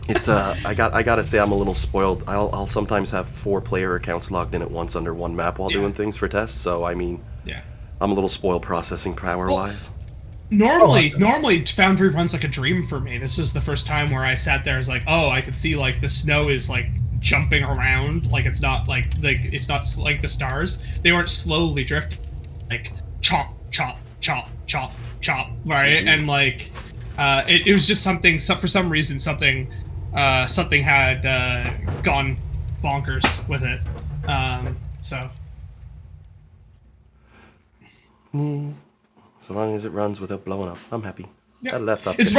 It's I gotta say I'm a little spoiled. I'll sometimes have 4 player accounts logged in at once under one map while doing things for tests. So I mean, I'm a little spoiled processing power wise. Normally Foundry runs like a dream for me. This is the first time where I sat there as like, oh, I could see like the snow is like jumping around, like it's not like it's not like the stars. They weren't slowly drifting, like chop chop chop chop chop, right? And like it was just something. For some reason, something had gone bonkers with it. So. So long as it runs without blowing up, I'm happy. Yeah. That laptop It's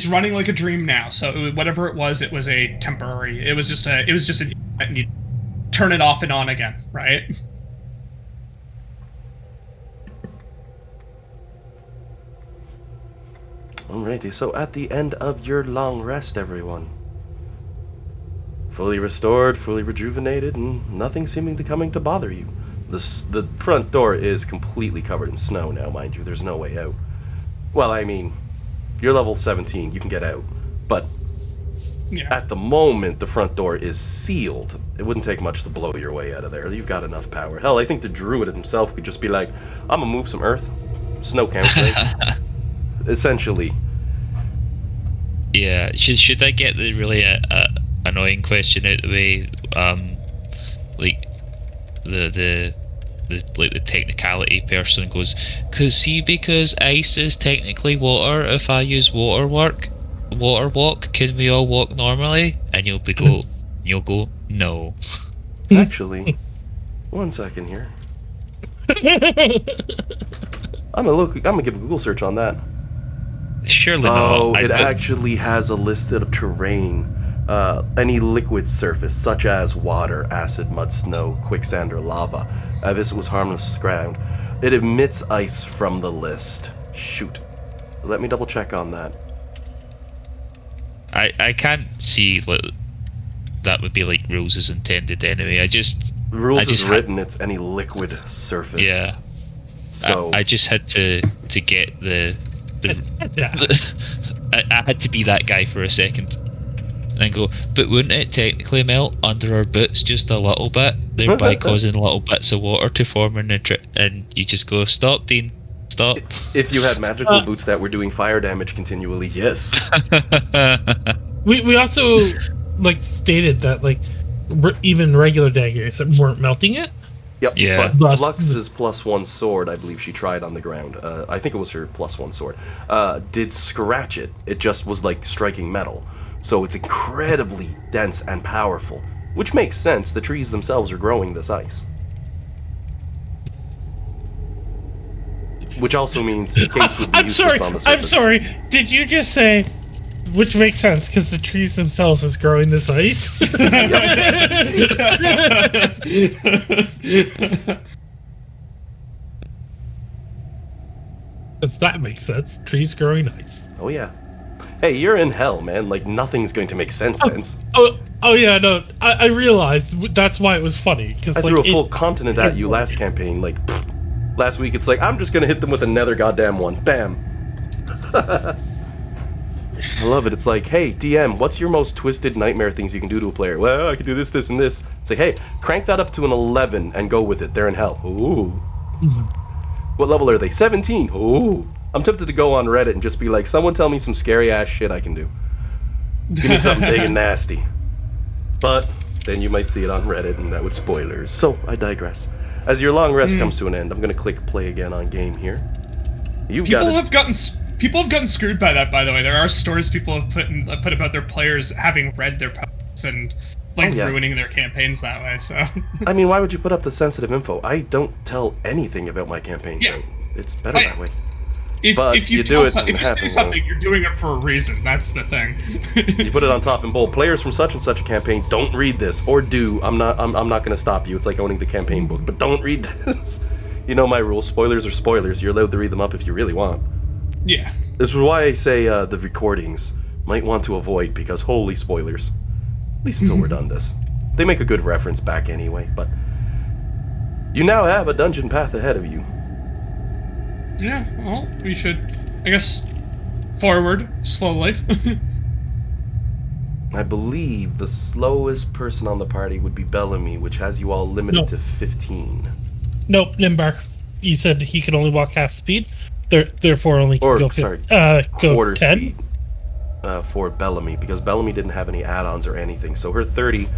running like a dream now. So whatever it was a temporary. It was just you turn it off and on again, right? Alrighty, so at the end of your long rest, everyone. Fully restored, fully rejuvenated, and nothing seeming to coming to bother you. The front door is completely covered in snow now, mind you. There's no way out. Well, I mean, you're level 17, you can get out. But at the moment, the front door is sealed. It wouldn't take much to blow your way out of there. You've got enough power. Hell, I think the druid himself could just be like, I'm gonna move some earth. Snow counts, right? Essentially. Yeah, should I get the really annoying question out the way? Like the technicality person goes, because ice is technically water. If I use water walk, can we all walk normally? And you'll go no. Actually, one second here. I'm gonna give a Google search on that. Surely not. Oh, it actually has a list of terrain. Any liquid surface, such as water, acid, mud, snow, quicksand, or lava. This was harmless ground. It emits ice from the list. Shoot. Let me double check on that. I can't see what that would be like rules is intended anyway. The rules is written, it's any liquid surface. Yeah. So I just had to get the I had to be that guy for a second. And go, but wouldn't it technically melt under our boots just a little bit, thereby causing little bits of water to form and you just go, stop, Dean, stop. If you had magical boots that were doing fire damage continually, yes. We also like stated that like even regular daggers weren't melting it. Yep, yeah. But Flux's +1 sword, I believe she tried on the ground, I think it was her +1 sword, did scratch it. It just was like striking metal. So it's incredibly dense and powerful, which makes sense. The trees themselves are growing this ice. Which also means skates would be useless on the surface. I'm sorry, did you just say, which makes sense, because the trees themselves is growing this ice? Because that makes sense. Trees growing ice. Oh yeah. Hey, you're in hell, man. Like, nothing's going to make sense. Oh yeah, no, I realized that's why it was funny. Cause, I threw a full continent at you last campaign. Like, last week it's like, I'm just going to hit them with another goddamn one. Bam. I love it. It's like, hey, DM, what's your most twisted nightmare things you can do to a player? Well, I can do this, this, and this. It's like, hey, crank that up to an 11 and go with it. They're in hell. Ooh. What level are they? 17. Ooh. I'm tempted to go on Reddit and just be like, someone tell me some scary ass shit I can do. Give me something big and nasty. But then you might see it on Reddit and that would spoilers. So I digress. As your long rest comes to an end, I'm going to click play again on game here. People have gotten screwed by that, by the way. There are stories people have put about their players having read their posts and ruining their campaigns that way. So I mean, why would you put up the sensitive info? I don't tell anything about my campaigns. Yeah. It's better that way. If you say something, you're doing it for a reason. That's the thing. You put it on top in bold. Players from such and such a campaign don't read this, or do. I'm not going to stop you. It's like owning the campaign book, but don't read this. You know my rules. Spoilers are spoilers. You're allowed to read them up if you really want. Yeah. This is why I say the recordings might want to avoid, because holy spoilers. At least until we're done this. They make a good reference back anyway, but you now have a dungeon path ahead of you. Yeah, well, we should, I guess, forward slowly. I believe the slowest person on the party would be Bellamy, which has you all limited to 15. Nope, Nimbar. He said he could only walk half speed, therefore only can go quarter 10. speed for Bellamy, because Bellamy didn't have any add-ons or anything. So her 30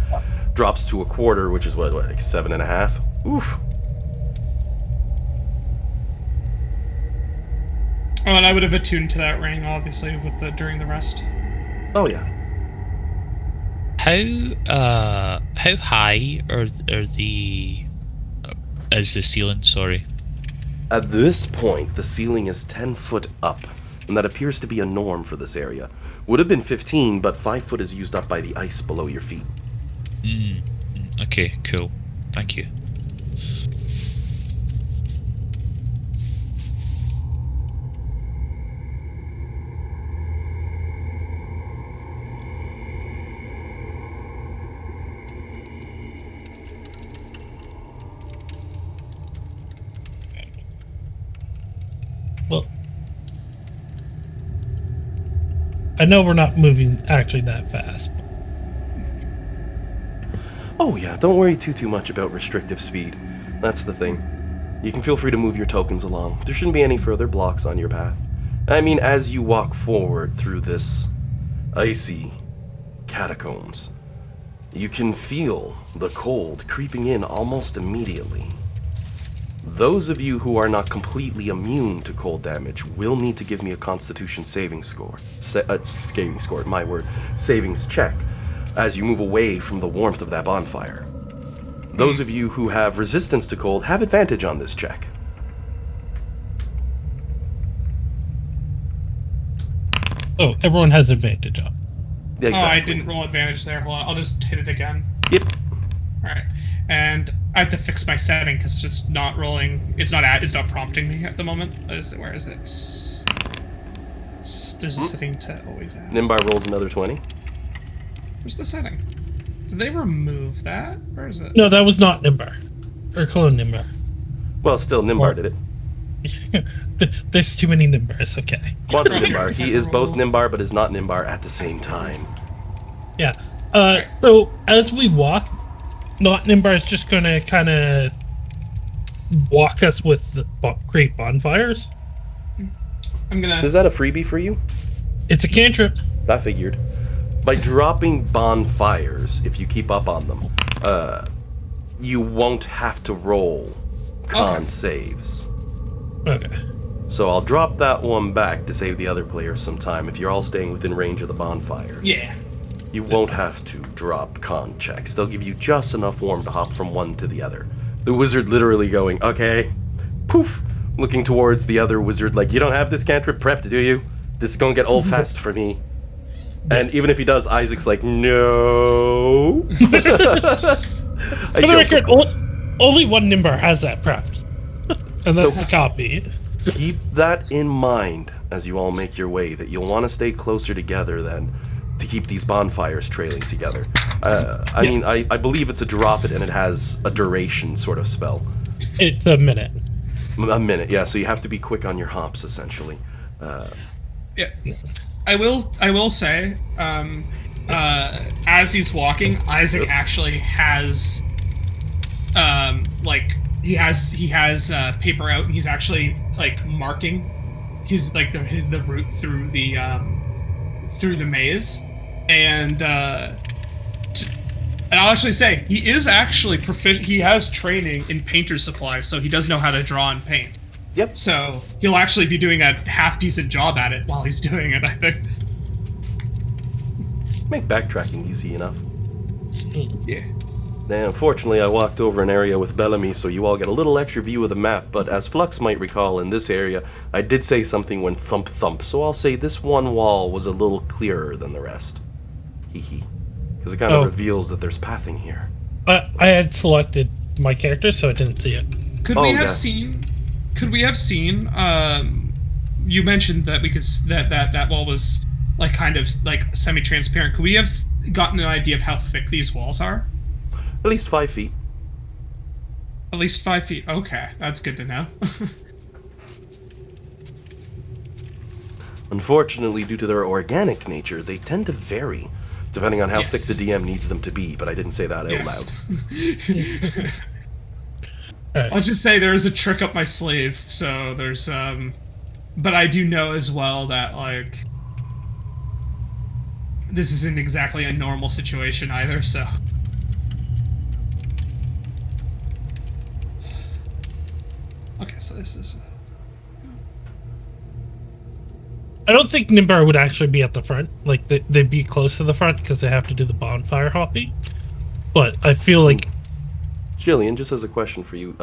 drops to a quarter, which is what like 7.5. Oof. Oh, and I would have attuned to that ring, obviously, with during the rest. Oh yeah. How high is the ceiling? Sorry. At this point, the ceiling is 10 foot up, and that appears to be a norm for this area. Would have been 15, but 5 foot is used up by the ice below your feet. Okay, cool. Thank you. Well, I know we're not moving actually that fast. Oh yeah, don't worry too much about restrictive speed. That's the thing. You can feel free to move your tokens along. There shouldn't be any further blocks on your path. I mean, as you walk forward through this icy catacombs, you can feel the cold creeping in almost immediately. Those of you who are not completely immune to cold damage will need to give me a Constitution saving score. Savings check as you move away from the warmth of that bonfire. Those of you who have resistance to cold have advantage on this check. Oh, everyone has advantage on. Exactly. Oh, I didn't roll advantage there. Hold on, I'll just hit it again. Yep. Alright. And I have to fix my setting because it's just not rolling. It's not prompting me at the moment. Where is it? There's a setting to always ask. Nimbar rolls another 20. Where's the setting? Did they remove that? Where is it? No, that was not Nimbar. Or Clone Nimbar. Well, still, Nimbar did it. There's too many Nimbars, okay. Quantum Nimbar. He is both Nimbar, but is not Nimbar at the same time. Yeah. So, as we walk, not Nimbar is just gonna kind of walk us with the great bonfires. I'm gonna... Is that a freebie for you? It's a cantrip. I figured. By dropping bonfires, if you keep up on them, you won't have to roll con saves. Okay. So I'll drop that one back to save the other players some time if you're all staying within range of the bonfires. Yeah. You won't have to drop con checks. They'll give you just enough warm to hop from one to the other. The wizard literally going, okay, poof, looking towards the other wizard like, you don't have this cantrip prepped, do you? This is gonna get old fast for me. And even if he does, Isaac's like, no. For the record, only one Nimbar has that prepped. And that's the copy. Keep that in mind as you all make your way, that you'll want to stay closer together then to keep these bonfires trailing together. I mean, I believe it's a drop it and it has a duration sort of spell. It's a minute. A minute, yeah, so you have to be quick on your hops, essentially. Yeah. I will say, as he's walking, Isaac actually has, he has paper out, and he's actually marking his the route through the maze, and I'll actually say he is actually proficient. He has training in painter's supplies, so he does know how to draw and paint. Yep. So he'll actually be doing a half decent job at it while he's doing it, I think. Make backtracking easy enough. Yeah. Now, unfortunately, I walked over an area with Bellamy, so you all get a little extra view of the map, but as Flux might recall, in this area, I did say something when thump thump, so I'll say this one wall was a little clearer than the rest. Hee hee. Because it kind of reveals that there's pathing here. I had selected my character, so I didn't see it. Could we have seen... you mentioned that that wall was kind of semi-transparent. Could we have gotten an idea of how thick these walls are? At least 5 feet. At least 5 feet. Okay, that's good to know. Unfortunately, due to their organic nature, they tend to vary, depending on how Yes. thick the DM needs them to be, but I didn't say that out Yes. loud. Alright. I'll just say there's a trick up my sleeve, so there's but I do know as well that like this isn't exactly a normal situation either, so okay, so this is I don't think Nimbar would actually be at the front. Like, they'd be close to the front because they have to do the bonfire hopping. But I feel like... Jillian, just as a question for you,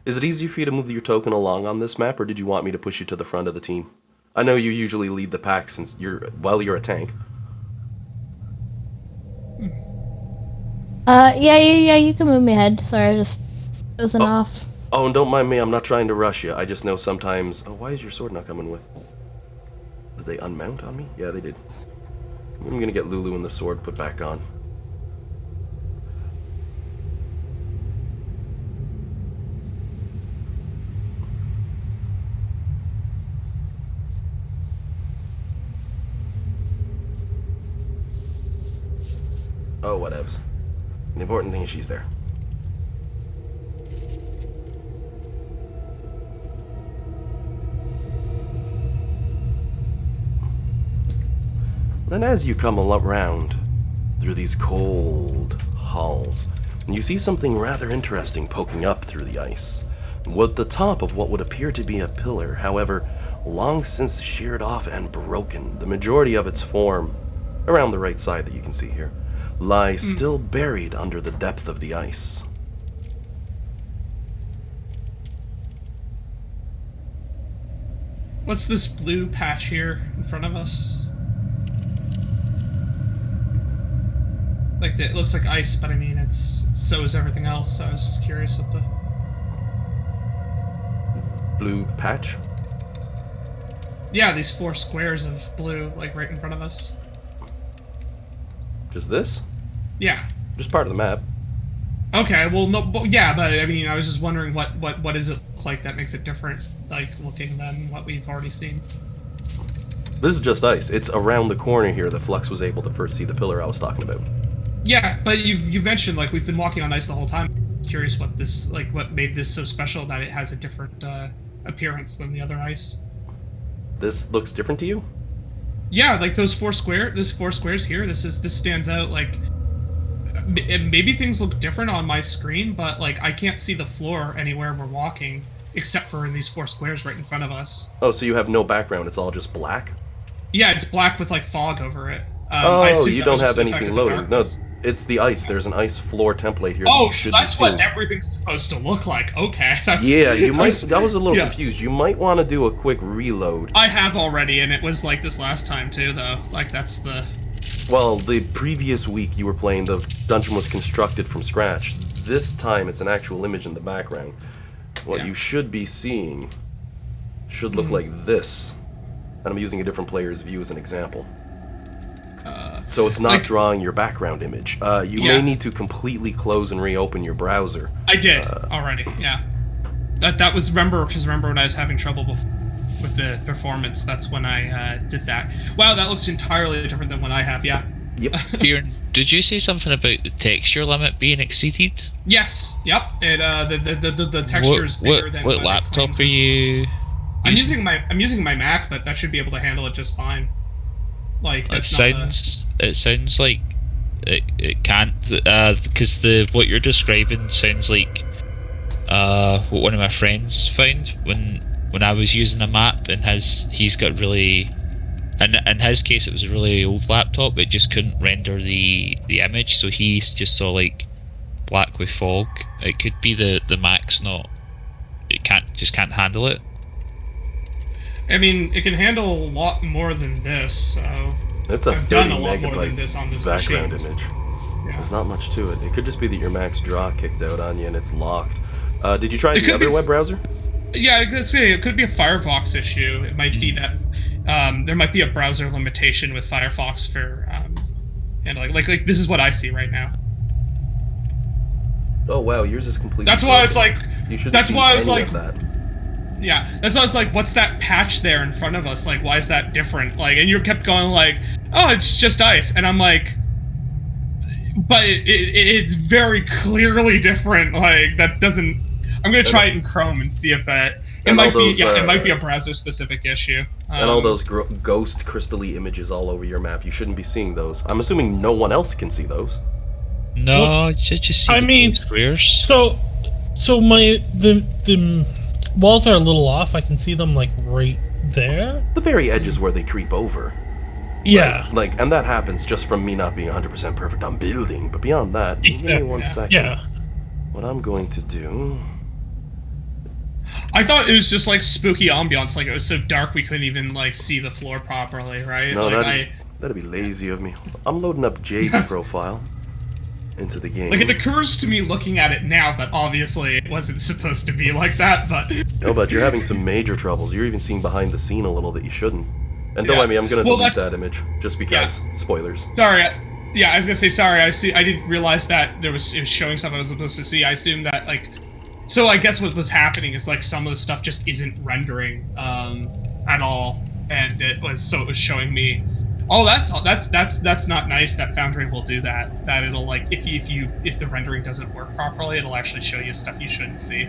is it easy for you to move your token along on this map, or did you want me to push you to the front of the team? I know you usually lead the pack since you're a tank. Yeah, you can move me ahead. Sorry, I just wasn't off. Oh, and don't mind me, I'm not trying to rush you. I just know sometimes... Oh, why is your sword not coming with? Did they unmount on me? Yeah, they did. I'm gonna get Lulu and the sword put back on. Oh, whatevs. The important thing is she's there. Then as you come around through these cold halls, you see something rather interesting poking up through the ice. With the top of what would appear to be a pillar, however, long since sheared off and broken, the majority of its form, around the right side that you can see here, lies still buried under the depth of the ice. what's this blue patch here in front of us? Like it looks like ice, but I mean it's so is everything else. So I was just curious what the Blue patch? yeah, these 4 squares of blue like right in front of us. Just this? Yeah. Just part of the map. Okay. Well, no. But yeah, but I mean, I was just wondering what does it look like that makes it different, like looking than what we've already seen. This is just ice. It's around the corner here that Flux was able to first see the pillar I was talking about. Yeah, but you mentioned like we've been walking on ice the whole time. Curious what this like what made this so special that it has a different appearance than the other ice. This looks different to you? Yeah, like those 4 squares here. This stands out. Like maybe things look different on my screen, but like I can't see the floor anywhere we're walking except for in these 4 squares right in front of us. Oh, so you have no background, it's all just black? Yeah, it's black with like fog over it. I Oh, assume you that don't was just have the effect anything of the loading. No, darkness. it's the ice. There's an ice floor template here. Oh, that you should that's be seeing. what everything's supposed to look like. Okay, that's Yeah, you might. I was a little yeah. confused. You might want to do a quick reload. I have already, and it was like this last time too, though. Like that's the. Well, the previous week you were playing, the dungeon was constructed from scratch. This time it's an actual image in the background. What Yeah. you should be seeing should look like this. And I'm using a different player's view as an example. So it's not like- drawing your background image. You Yeah. may need to completely close and reopen your browser. I did already. Yeah. That was remember when I was having trouble with the performance. That's when I did that. Wow, that looks entirely different than what I have. Yeah. Yep. Bjorn, did you say something about the texture limit being exceeded? Yes. Yep. It the texture is bigger than what it laptop claims are it's- you? I'm using my Mac, but that should be able to handle it just fine. Like It that's not sounds like it can't because what you're describing sounds like what one of my friends found when I was using a map, and he's got really, and in his case it was a really old laptop. It just couldn't render the image, so he just saw like black with fog. It could be the Mac's not. It can't handle it. I mean, it can handle a lot more than this, so It's a I've 30 done a lot more than megabyte this on this background machine. image. Yeah. There's not much to it. It could just be that your Mac's draw kicked out on you and it's locked. Did you try It the could other be- web browser? Yeah, let's say it could be a Firefox issue. It might be that there might be a browser limitation with Firefox for handling. Like this is what I see right now. Oh wow, yours is completely. That's why I was broken. like. You should. That's why I was any like. of that. Yeah, that's why I was like, what's that patch there in front of us? Like, why is that different? Like, and you kept going like, oh, it's just ice, and I'm like, but it's very clearly different. Like, that doesn't. I'm gonna try it in Chrome and see if that. It And might all those, be. Yeah, it might be a browser-specific issue. And all those ghost crystally images all over your map, you shouldn't be seeing those. I'm assuming no one else can see those. No, Well, you should just see I the mean, squares. So the walls are a little off. I can see them like right there. The very edges where they creep over. Yeah. Like, and that happens just from me not being 100% perfect on building. But beyond that, give me 1 second. Yeah. What I'm going to do. I thought it was just like spooky ambiance. Like, it was so dark we couldn't even like see the floor properly, right? No, like, that'd be lazy of me. I'm loading up Jade's profile into the game. Like, it occurs to me looking at it now that obviously it wasn't supposed to be like that, but... No, but you're having some major troubles. You're even seeing behind the scene a little that you shouldn't. And don't mind me, I'm gonna delete that image, just because. Yeah. Spoilers. Sorry, yeah, I was gonna say sorry, I didn't realize that it was showing stuff I was supposed to see. I assumed that, like... So I guess what was happening is, like, some of the stuff just isn't rendering, at all. And it was showing me... Oh, that's not nice that Foundry will do that. That it'll, like, if the rendering doesn't work properly, it'll actually show you stuff you shouldn't see.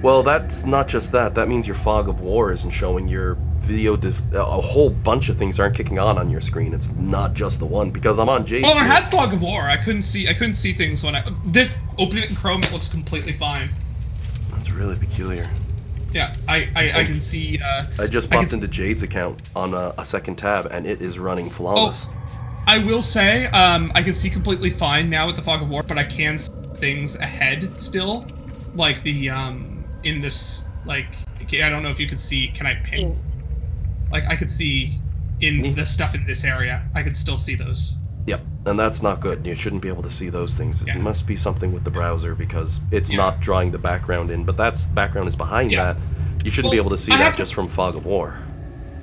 Well, that's not just that. That means your fog of war isn't showing your video. A whole bunch of things aren't kicking on your screen. It's not just the one, because I'm on Jade's. Well, I had fog of war. I couldn't see things when opening it in Chrome. It looks completely fine. That's really peculiar. Yeah, I can see. I just popped into Jade's account on a second tab, and it is running flawless. Oh, I will say, I can see completely fine now with the fog of war, but I can see things ahead still, like the in this, like, I don't know if you can see. Can I ping? Like, I could see in the stuff in this area. I could still see those. Yep, and that's not good. You shouldn't be able to see those things. Yeah. It must be something with the browser, because it's not drawing the background in, but background is behind that. You shouldn't be able to see that just from fog of war.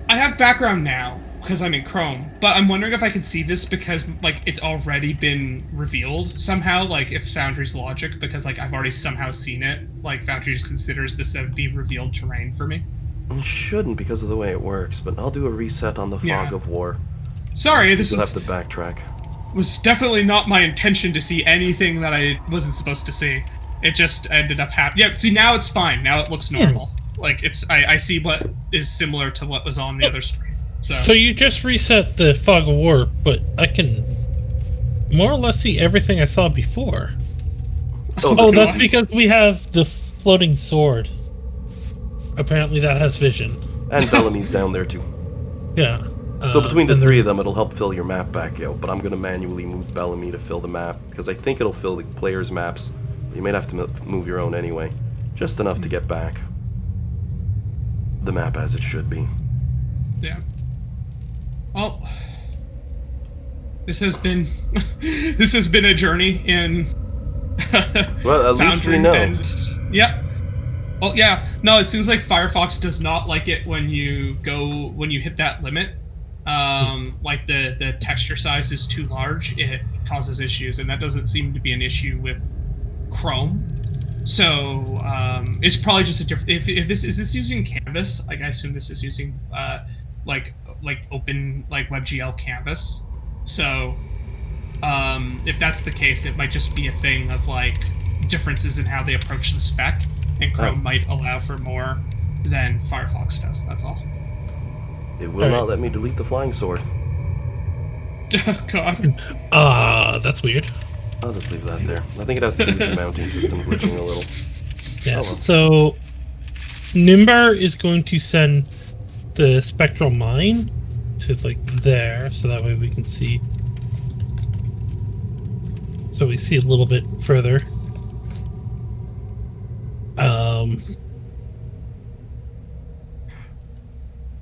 I have background now, because I'm in Chrome, but I'm wondering if I can see this because, like, it's already been revealed somehow, like, if Foundry's logic, because, like, I've already somehow seen it. Like, Foundry just considers this to be revealed terrain for me. It shouldn't, because of the way it works, but I'll do a reset on the fog of war. Sorry, this You'll have to backtrack. Was definitely not my intention to see anything that I wasn't supposed to see. It just ended up happening. Yeah, see, now it's fine. Now it looks normal. Like, I see what is similar to what was on the other screen. So you just reset the fog of war, but I can more or less see everything I saw before. Oh, that's because we have the floating sword. Apparently that has vision. And Bellamy's down there too. Yeah. So between the three of them, it'll help fill your map back out, but I'm going to manually move Bellamy to fill the map, because I think it'll fill the players' maps. You may have to move your own anyway. Just enough to get back the map as it should be. Yeah. Well, this has been a journey in Well, at least we know. Yeah. Well, yeah. No, it seems like Firefox does not like it when you hit that limit. Like the texture size is too large, it causes issues, and that doesn't seem to be an issue with Chrome. So it's probably just a different. If this is this using Canvas, like I assume this is using like open like WebGL Canvas. So if that's the case, it might just be a thing of like differences in how they approach the spec, and Chrome might allow for more than Firefox does. That's all. It will not let me delete the flying sword. God. That's weird. I'll just leave that there. I think it has to do with the mounting system glitching a little. Yeah. So Nimbar is going to send the spectral mine to like there, so that way we can see. So we see a little bit further.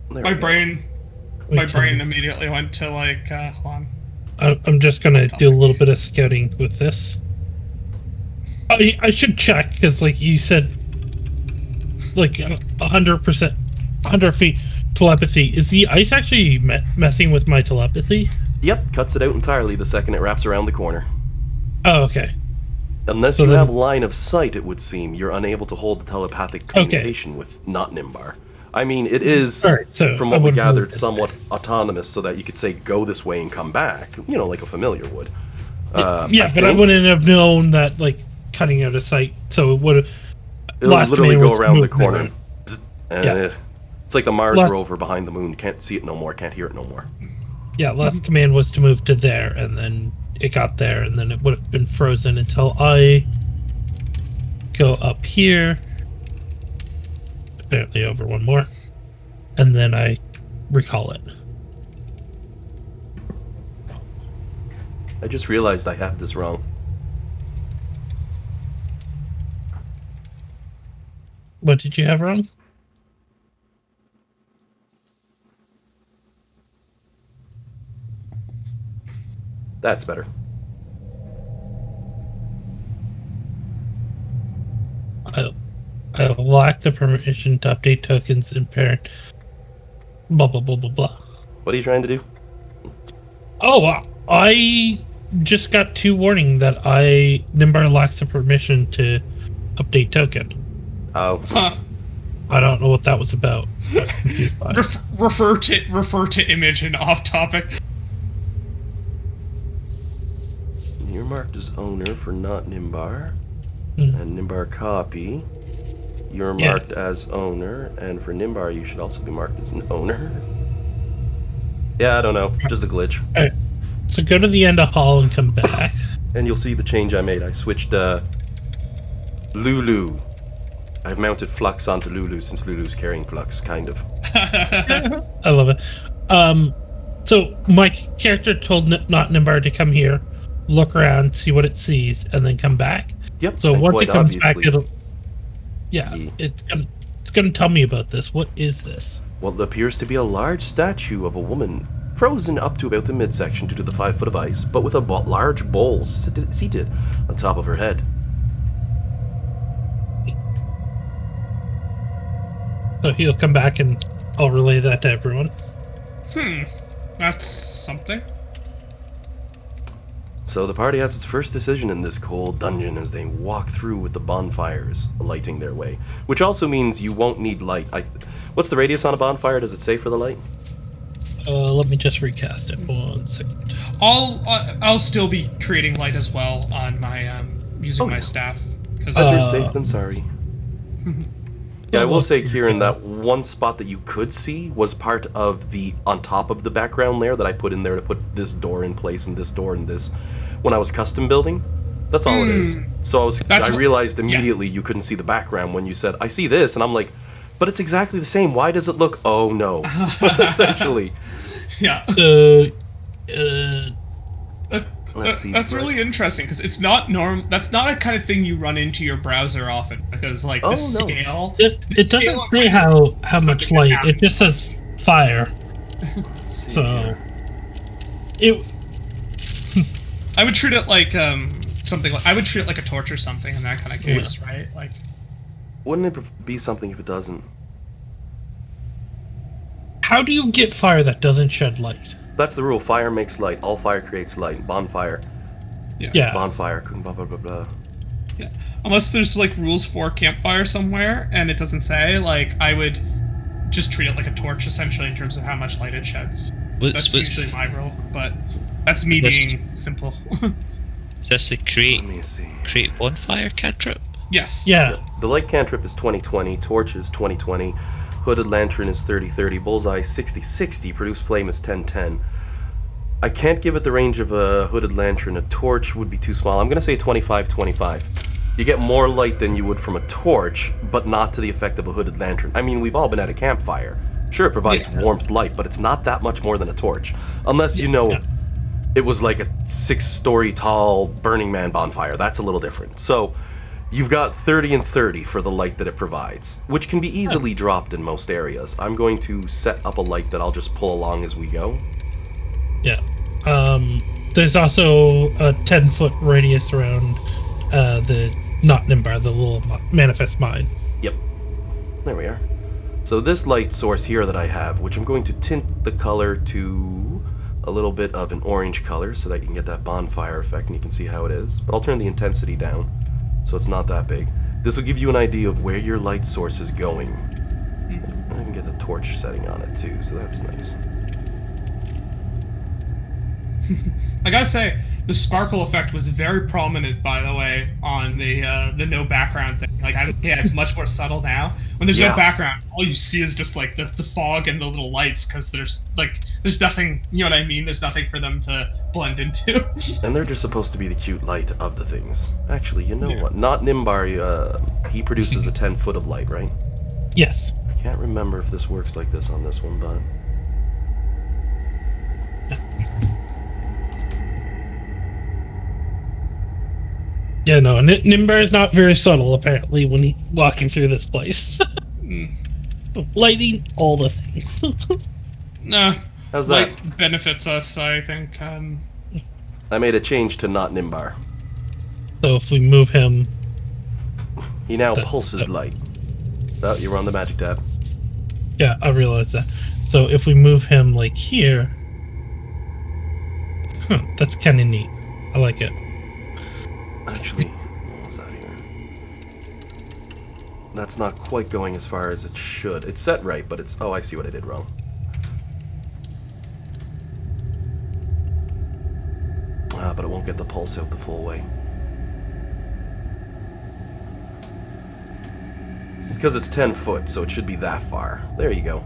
My brain immediately went to like, hold on. I'm just gonna do a little bit of scouting with this. I should check, because like you said, like 100%, 100 feet telepathy. Is the ice actually messing with my telepathy? Yep, cuts it out entirely the second it wraps around the corner. Oh, okay. Unless So you then- have line of sight, it would seem, you're unable to hold the telepathic communication with not Nimbar. I mean, it is, Alright, so from I what we wouldn't gathered, move it. somewhat autonomous, so that you could say, go this way and come back, like a familiar would. Yeah, but I think wouldn't have known that, like, cutting out of sight, so it would have... it'll last literally command go was around the move corner. around. Bzz, and Yeah. it's like the Mars Last- rover behind the moon. Can't see it no more, can't hear it no more. Yeah, last command was to move to there, and then it got there, and then it would have been frozen until I go up here. Apparently over one more. And then I recall it. I just realized I have this wrong. What did you have wrong? That's better. I lack the permission to update tokens in parent. Blah blah blah blah blah. What are you trying to do? Oh, I just got 2 warning that Nimbar lacks the permission to update token. Oh, Huh. I don't know what that was about. I was confused by it. Refer to image and off topic. you're marked as owner for not Nimbar. Mm. And Nimbar copy. You're Yeah. marked as owner, and for Nimbar you should also be marked as an owner. Yeah, I don't know. Just a glitch. Alright, so go to the end of hall and come back. And you'll see the change I made. I switched Lulu. I've mounted Flux onto Lulu since Lulu's carrying Flux, kind of. I love it. So my character told not Nimbar to come here, look around, see what it sees, and then come back. Yep. So and once quite it comes back, obviously- it'll... Yeah, Yeah. it's gonna tell me about this. What is this? Well, it appears to be a large statue of a woman, frozen up to about the midsection due to the 5 foot of ice, but with a large bowl seated on top of her head. So he'll come back and I'll relay that to everyone. That's something. So the party has its first decision in this cold dungeon as they walk through with the bonfires lighting their way, which also means you won't need light. What's the radius on a bonfire? Does it say for the light? Let me just recast it. 1 second. I'll still be creating light as well on my using Oh, my yeah. staff because Better safe than sorry. Yeah, I will Well, say, Kieran, that one spot that you could see was part of the on top of the background layer that I put in there to put this door in place and this door and this when I was custom building. That's all it is. So I realized immediately you couldn't see the background when you said, I see this, and I'm like, but it's exactly the same. Why does it look, oh no, essentially. yeah. Let's see. That's really interesting because it's not That's not a kind of thing you run into your browser often because like Oh, the no. scale. It the doesn't scale of say light how is much something that light. It happens. just says fire. Let's see So here. it I would treat it like something like I would treat it like a torch or something in that kind of case, right? Like Wouldn't it be something if it doesn't? how do you get fire that doesn't shed light? That's the rule. Fire makes light. All fire creates light. Bonfire. yeah. Yeah. Bonfire. Blah, blah, blah, blah. Yeah. Unless there's like rules for campfire somewhere and it doesn't say, like I would just treat it like a torch essentially in terms of how much light it sheds. That's usually my rule, but that's me being simple. Is this the Let me see. create bonfire cantrip? Yes. Yeah. The light cantrip is 20/20. Torch is 20/20. Hooded lantern is 30/30. Bullseye 60/60. Produce flame is 10/10. I can't give it the range of a hooded lantern. A torch would be too small. I'm going to say 25/25. You get more light than you would from a torch, but not to the effect of a hooded lantern. I mean, we've all been at a campfire. Sure, it provides warmth, light, but it's not that much more than a torch. Unless you know it was like a 6-story tall Burning Man bonfire. That's a little different. So you've got 30 and 30 for the light that it provides, which can be easily dropped in most areas. I'm going to set up a light that I'll just pull along as we go. Yeah. There's also a 10-foot radius around the not Nimbar, the little manifest mine. Yep. There we are. So this light source here that I have, which I'm going to tint the color to a little bit of an orange color so that you can get that bonfire effect and you can see how it is. But I'll turn the intensity down so it's not that big. This will give you an idea of where your light source is going. I can get the torch setting on it too, so that's nice. I gotta say, the sparkle effect was very prominent, by the way, on the no background thing. Like, it's much more subtle now. When there's no background, all you see is just like the fog and the little lights, because there's nothing. You know what I mean? There's nothing for them to blend into. And they're just supposed to be the cute light of the things. Actually, you know what? Not Nimbar. He produces a 10 foot of light, right? Yes. I can't remember if this works like this on this one, but. Yeah, no, Nimbar is not very subtle, apparently, when he's walking through this place. Lighting all the things. No. How's that? Light benefits us, I think. I made a change to not Nimbar. So if we move him... He now pulses light. Oh, you were on the magic tab. Yeah, I realize that. So if we move him, like, here... Huh, that's kind of neat. I like it. Actually, what was that here? That's not quite going as far as it should. It's set right, but it's... Oh, I see what I did wrong. But it won't get the pulse out the full way. Because it's 10 foot, so it should be that far. There you go.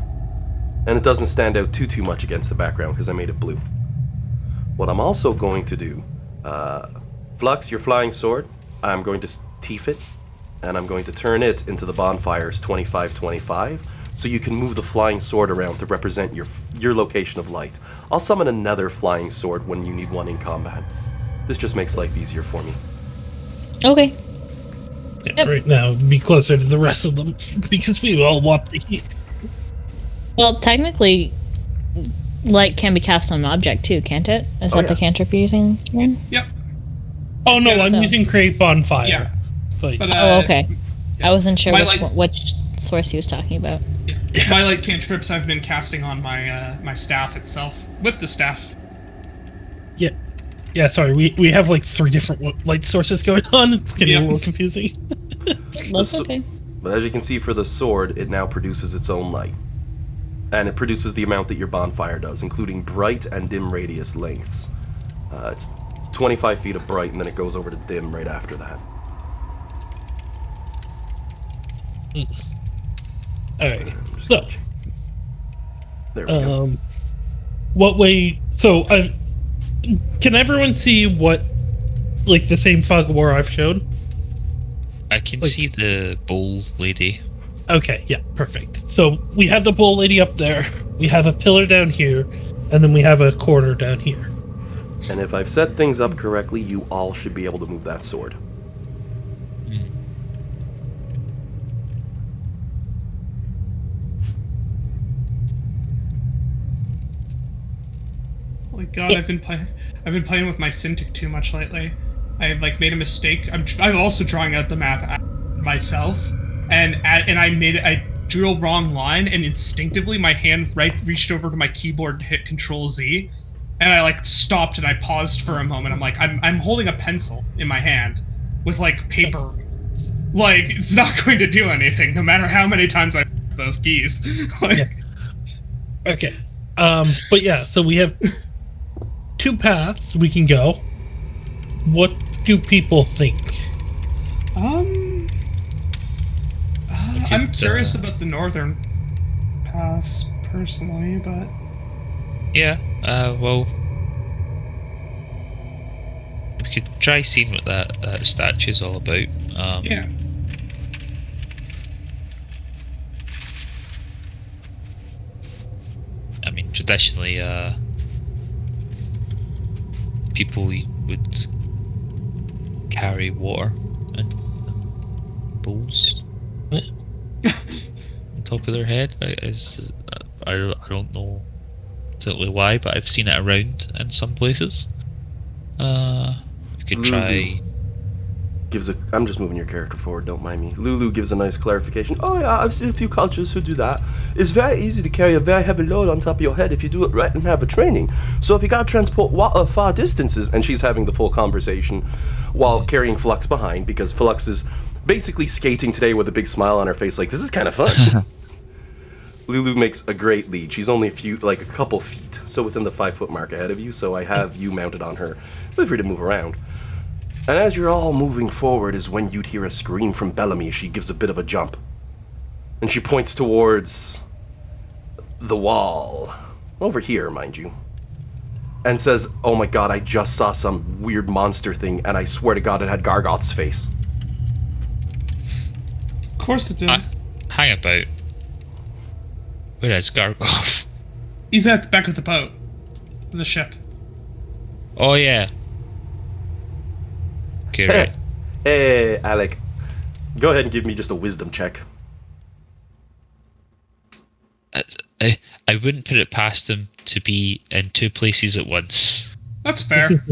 And it doesn't stand out too much against the background because I made it blue. What I'm also going to do... Flux, your flying sword, I'm going to teeth it, and I'm going to turn it into the bonfires 25-25, so you can move the flying sword around to represent your location of light. I'll summon another flying sword when you need one in combat. This just makes life easier for me. Okay. Yeah, Yep. right now, be closer to the rest of them, because we all want to heat. Well, technically, light can be cast on an object too, can't it? Is that the cantrip you're using, Kieran? Yep. Oh no, Yeah, I'm so- using create bonfire. Yeah. But, But, Oh, okay. I wasn't sure My which source he was talking about. My light cantrips I've been casting on my my staff itself, with the staff. yeah, sorry, we have like 3 different light sources going on. It's getting a Yep. little confusing. That's The okay. But as you can see for the sword, it now produces its own light. And it produces the amount that your bonfire does, including bright and dim radius lengths. It's 25 feet of bright, and then it goes over to dim right after that. Alright, so, There we go. what way... So, can everyone see what, like, the same fog of war I've showed? I can Like- see the bowl lady. Okay, yeah, perfect. So, we have the bull lady up there, we have a pillar down here, and then we have a corner down here. And if I've set things up correctly, you all should be able to move that sword. Holy God, I've been playing with my Cintiq too much lately. I've like made a mistake. I'm also drawing out the map myself, and I drew a wrong line, and instinctively my hand reached over to my keyboard to hit Control Z, and I like stopped and I paused for a moment. I'm like, I'm holding a pencil in my hand with like paper. Like, it's not going to do anything, no matter how many times I press those keys. Like, Yeah. Okay. But yeah, so we have 2 paths we can go. What do people think? I'm curious about the northern paths personally, but Yeah, well, we could try seeing what that statue's all about. yeah. I mean, traditionally, people would carry water in bowls on top of their head. I don't know exactly why, but I've seen it around in some places. We could try gives a... I'm just moving your character forward, don't mind me. Lulu gives a nice clarification. Oh yeah, I've seen a few cultures who do that. It's very easy to carry a very heavy load on top of your head if you do it right and have a training. So if you gotta transport water far distances... And she's having the full conversation while carrying Flux behind, because Flux is basically skating today with a big smile on her face like, this is kind of fun. Lulu makes a great lead. She's only a couple feet, so within the 5 foot mark ahead of you, so I have you mounted on her. Feel free to move around. And as you're all moving forward is when you'd hear a scream from Bellamy as she gives a bit of a jump. And she points towards the wall. Over here, mind you. And says, oh my god, I just saw some weird monster thing, and I swear to god it had Gargoth's face. Of course it did. Hang about. Where is Gargoth? He's at the back of the boat. The ship. Oh, yeah. Okay, right. Hey, Alec. Go ahead and give me just a wisdom check. I wouldn't put it past him to be in 2 places at once. That's fair.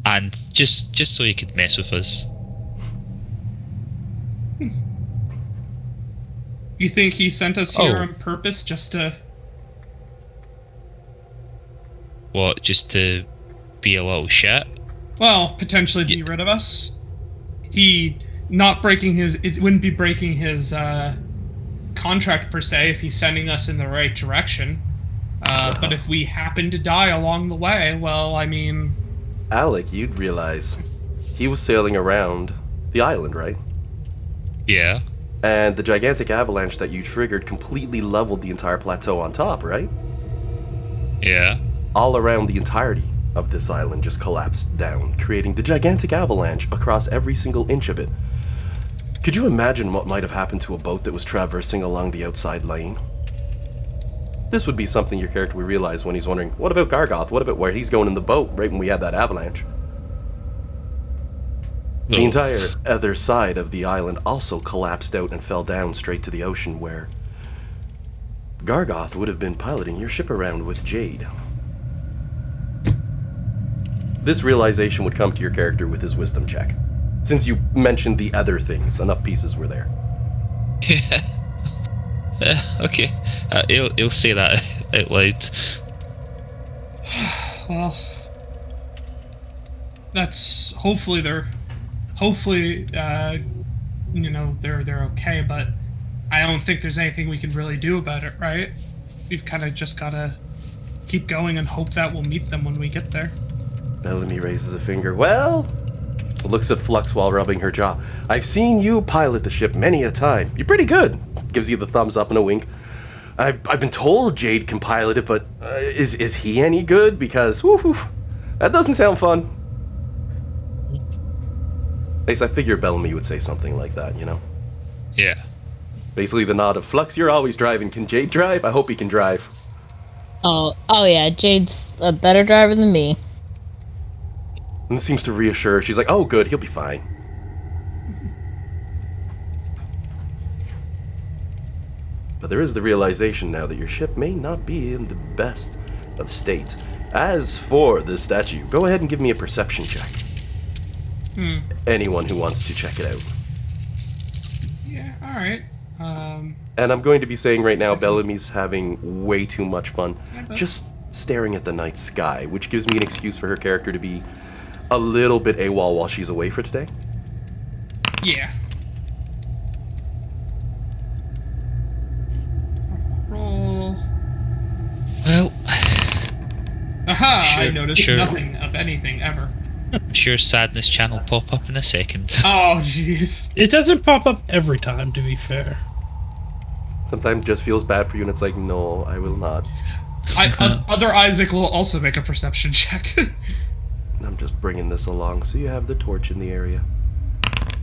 And just so he could mess with us. You think he sent us here on purpose just to... What, just to be a little shit? Well, potentially be rid of us. He not breaking his... It wouldn't be breaking his contract per se if he's sending us in the right direction. But if we happen to die along the way, well, I mean... Alec, you'd realize he was sailing around the island, right? Yeah. And the gigantic avalanche that you triggered completely leveled the entire plateau on top, right? Yeah. All around the entirety of this island just collapsed down, creating the gigantic avalanche across every single inch of it. Could you imagine what might have happened to a boat that was traversing along the outside lane? This would be something your character would realize when he's wondering, what about Gargoth? What about where he's going in the boat right when we had that avalanche? The entire other side of the island also collapsed out and fell down straight to the ocean, where Gargoth would have been piloting your ship around with Jade. This realization would come to your character with his wisdom check. Since you mentioned the other things, enough pieces were there. Yeah. Okay. He'll say that out loud. Well... That's... Hopefully, they're okay, but I don't think there's anything we can really do about it, right? We've kind of just gotta keep going and hope that we'll meet them when we get there. Bellamy raises a finger. Well, looks at Flux while rubbing her jaw. I've seen you pilot the ship many a time. You're pretty good. Gives you the thumbs up and a wink. I've been told Jade can pilot it, but is he any good? Because, that doesn't sound fun. At least I figured Bellamy would say something like that, you know? Yeah. Basically the nod of, Flux, you're always driving. Can Jade drive? I hope he can drive. Oh yeah, Jade's a better driver than me. And it seems to reassure her. She's like, oh good, he'll be fine. But there is the realization now that your ship may not be in the best of state. As for the statue, go ahead and give me a perception check. Anyone who wants to check it out. Yeah, alright. And I'm going to be saying right now, Bellamy's having way too much fun just staring at the night sky, which gives me an excuse for her character to be a little bit AWOL while she's away for today. Yeah. Roll. Well... Aha! Sure, I noticed sure. nothing of anything ever. I'm sure Sadness Channel will pop up in a second. Oh, jeez. It doesn't pop up every time, to be fair. Sometimes it just feels bad for you and it's like, no, I will not. Other Isaac will also make a perception check. I'm just bringing this along so you have the torch in the area.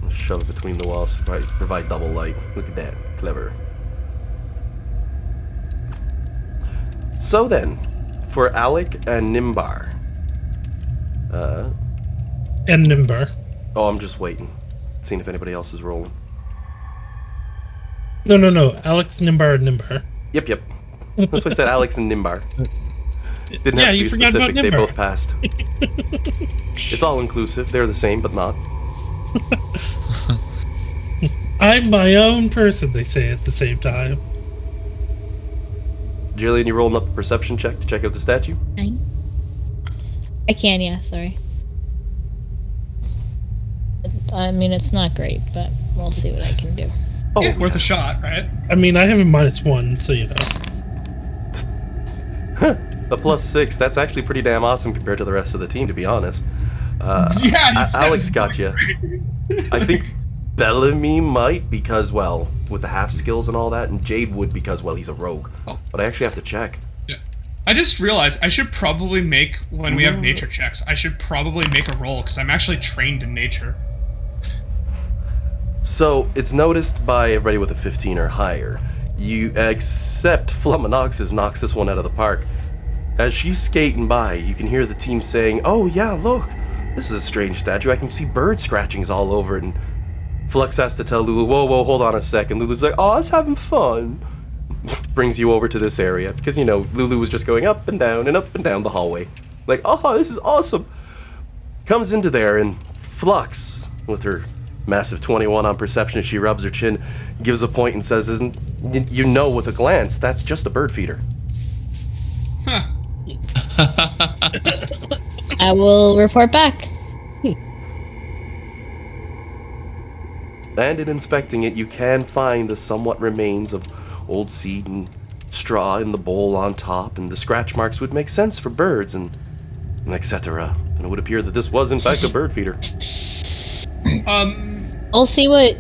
I'll shove it between the walls, provide double light. Look at that. Clever. So then, for Alec and Nimbar. And Nimbar. Oh, I'm just waiting. Seeing if anybody else is rolling. No. Alex, Nimbar, and Nimbar. Yep. That's why I said Alex and Nimbar. Didn't have to you be forgot about specific, they Nimbar. both passed. It's all inclusive, they're the same, but not. I'm my own person, they say at the same time. Jillian, you rolling up a perception check to check out the statue? I can, yeah, sorry. I mean, it's not great, but we'll see what I can do. Oh, Yeah, worth a shot, right? I mean, I have a -1, so you know. A +6. That's actually pretty damn awesome compared to the rest of the team, to be honest. Yeah, Alex got you. I think Bellamy might because, well, with the half skills and all that, and Jade would because, well, he's a rogue. Oh. But I actually have to check. Yeah. I just realized I should probably make, when we have nature checks, I should probably make a roll, because I'm actually trained in nature. So, it's noticed by everybody with a 15 or higher. You, except Flummonoxus knocks this one out of the park. As she's skating by, you can hear the team saying, "Oh yeah, look, this is a strange statue. I can see bird scratchings all over it." And Flux has to tell Lulu, whoa, hold on a second. Lulu's like, "Oh, I was having fun." Brings you over to this area, because, you know, Lulu was just going up and down the hallway. Like, "Oh, this is awesome." Comes into there, and Flux, with her massive 21 on perception as she rubs her chin, gives a point and says, "Isn't you know with a glance, that's just a bird feeder." Huh. I will report back. And in inspecting it, you can find the somewhat remains of old seed and straw in the bowl on top, and the scratch marks would make sense for birds and etc. And it would appear that this was in fact a bird feeder. I'll see what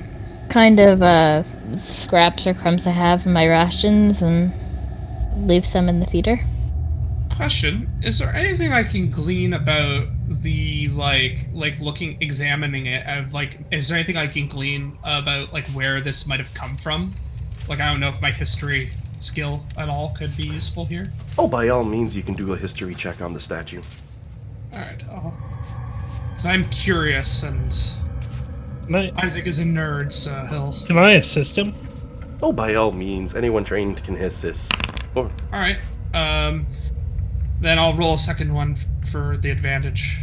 kind of scraps or crumbs I have in my rations and leave some in the feeder. Question: is there anything I can glean about the like looking, examining it? Of like, is there anything I can glean about like where this might have come from? Like, I don't know if my history skill at all could be useful here. Oh, by all means, you can do a history check on the statue. All right, because I'm curious, and Isaac is a nerd, so he'll. Can I assist him? Oh, by all means, anyone trained can assist. Or, All right. Then I'll roll a second one for the advantage.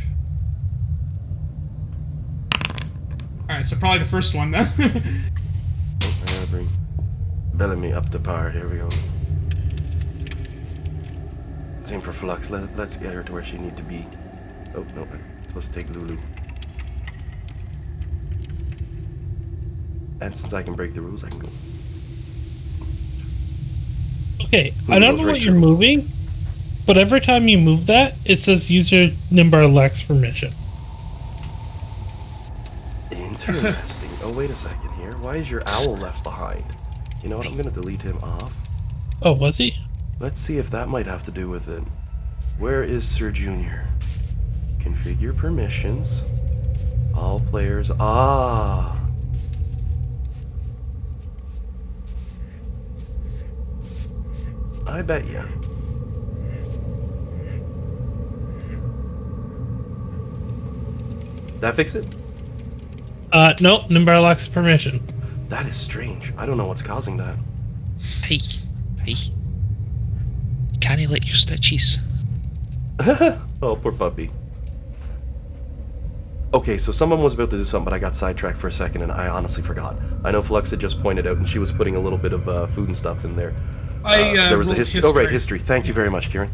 Alright, so probably the first one then. I bring Bellamy up to par. Here we go. Same for Flux. Let's get her to where she need to be. Oh, no, I'm supposed to take Lulu. And since I can break the rules, I can go. Okay, I don't know what you're moving, but every time you move that, it says user number lacks permission. Interesting. Oh, wait a second here. Why is your owl left behind? You know what? I'm going to delete him off. Oh, was he? Let's see if that might have to do with it. Where is Sir Junior? Configure permissions. All players. Ah. I bet ya. That fix it? Nope, number lacks permission. That is strange. I don't know what's causing that. Hey. Can he lick your stitches? Oh, poor puppy. Okay, so someone was about to do something, but I got sidetracked for a second, and I honestly forgot. I know Flux had just pointed out, and she was putting a little bit of food and stuff in there. There was a history. Oh, right, history. Thank you very much, Kieran.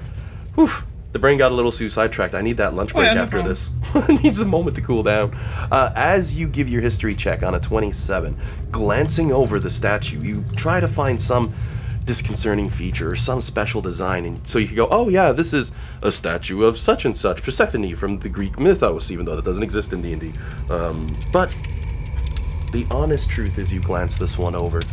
Whew. The brain got a little too sidetracked. I need that lunch break after this. It needs a moment to cool down. As you give your history check on a 27, glancing over the statue, you try to find some disconcerting feature or some special design, and so you can go, "Oh yeah, this is a statue of such and such, Persephone from the Greek mythos," even though that doesn't exist in D&D. But the honest truth is, you glance this one over,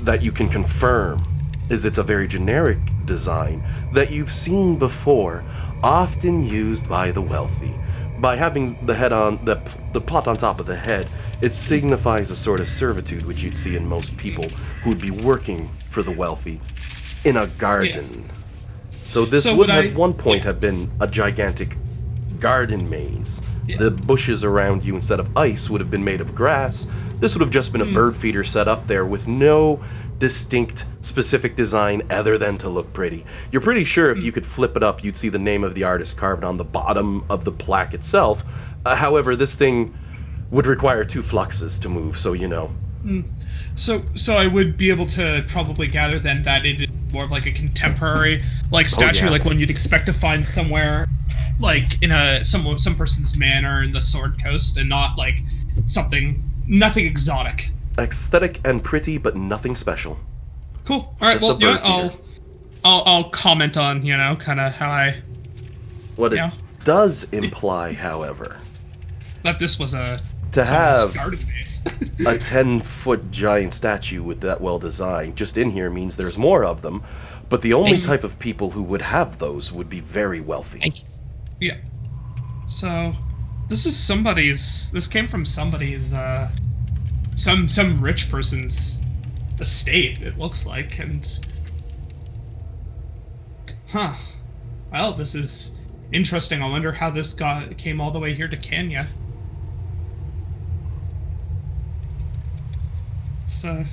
that you can confirm is it's a very generic design that you've seen before, often used by the wealthy. By having the head on the pot on top of the head, it signifies a sort of servitude which you'd see in most people who would be working for the wealthy in a garden. Yeah. So this would at one point have been a gigantic garden maze. Yeah. The bushes around you, instead of ice, would have been made of grass. This would have just been a bird feeder set up there with no distinct specific design other than to look pretty. You're pretty sure if you could flip it up, you'd see the name of the artist carved on the bottom of the plaque itself. However, this thing would require 2 fluxes to move, so you know. So I would be able to probably gather then that it is more of like a contemporary like statue, yeah. like one you'd expect to find somewhere, like in some person's manor in the Sword Coast, and not like nothing exotic. Aesthetic and pretty, but nothing special. Cool. All right. Just Well, a you know bird what, feeder. I'll comment on kind of how I What it Yeah. does imply, however, that this was to someone's have garden base. a 10-foot giant statue with that well designed just in here means there's more of them, but the only type of people who would have those would be very wealthy. Yeah. So this came from somebody's some rich person's estate, it looks like, and well, this is interesting. I wonder how this came all the way here to Kenya. So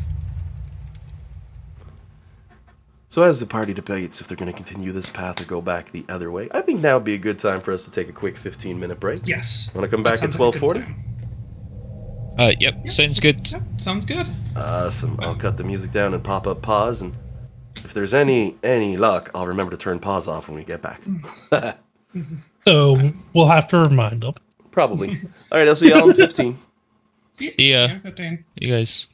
as the party debates if they're going to continue this path or go back the other way, I think now would be a good time for us to take a quick 15-minute break. yes. Want to come back at Sounds like a good 12:40? plan. Yep, sounds good. Yep, sounds good. Awesome. I'll cut the music down and pop up pause, and if there's any luck, I'll remember to turn pause off when we get back. So we'll have to remind them. Probably. All right, I'll see y'all in 15. Yeah. 15. You guys.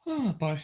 Oh, boy.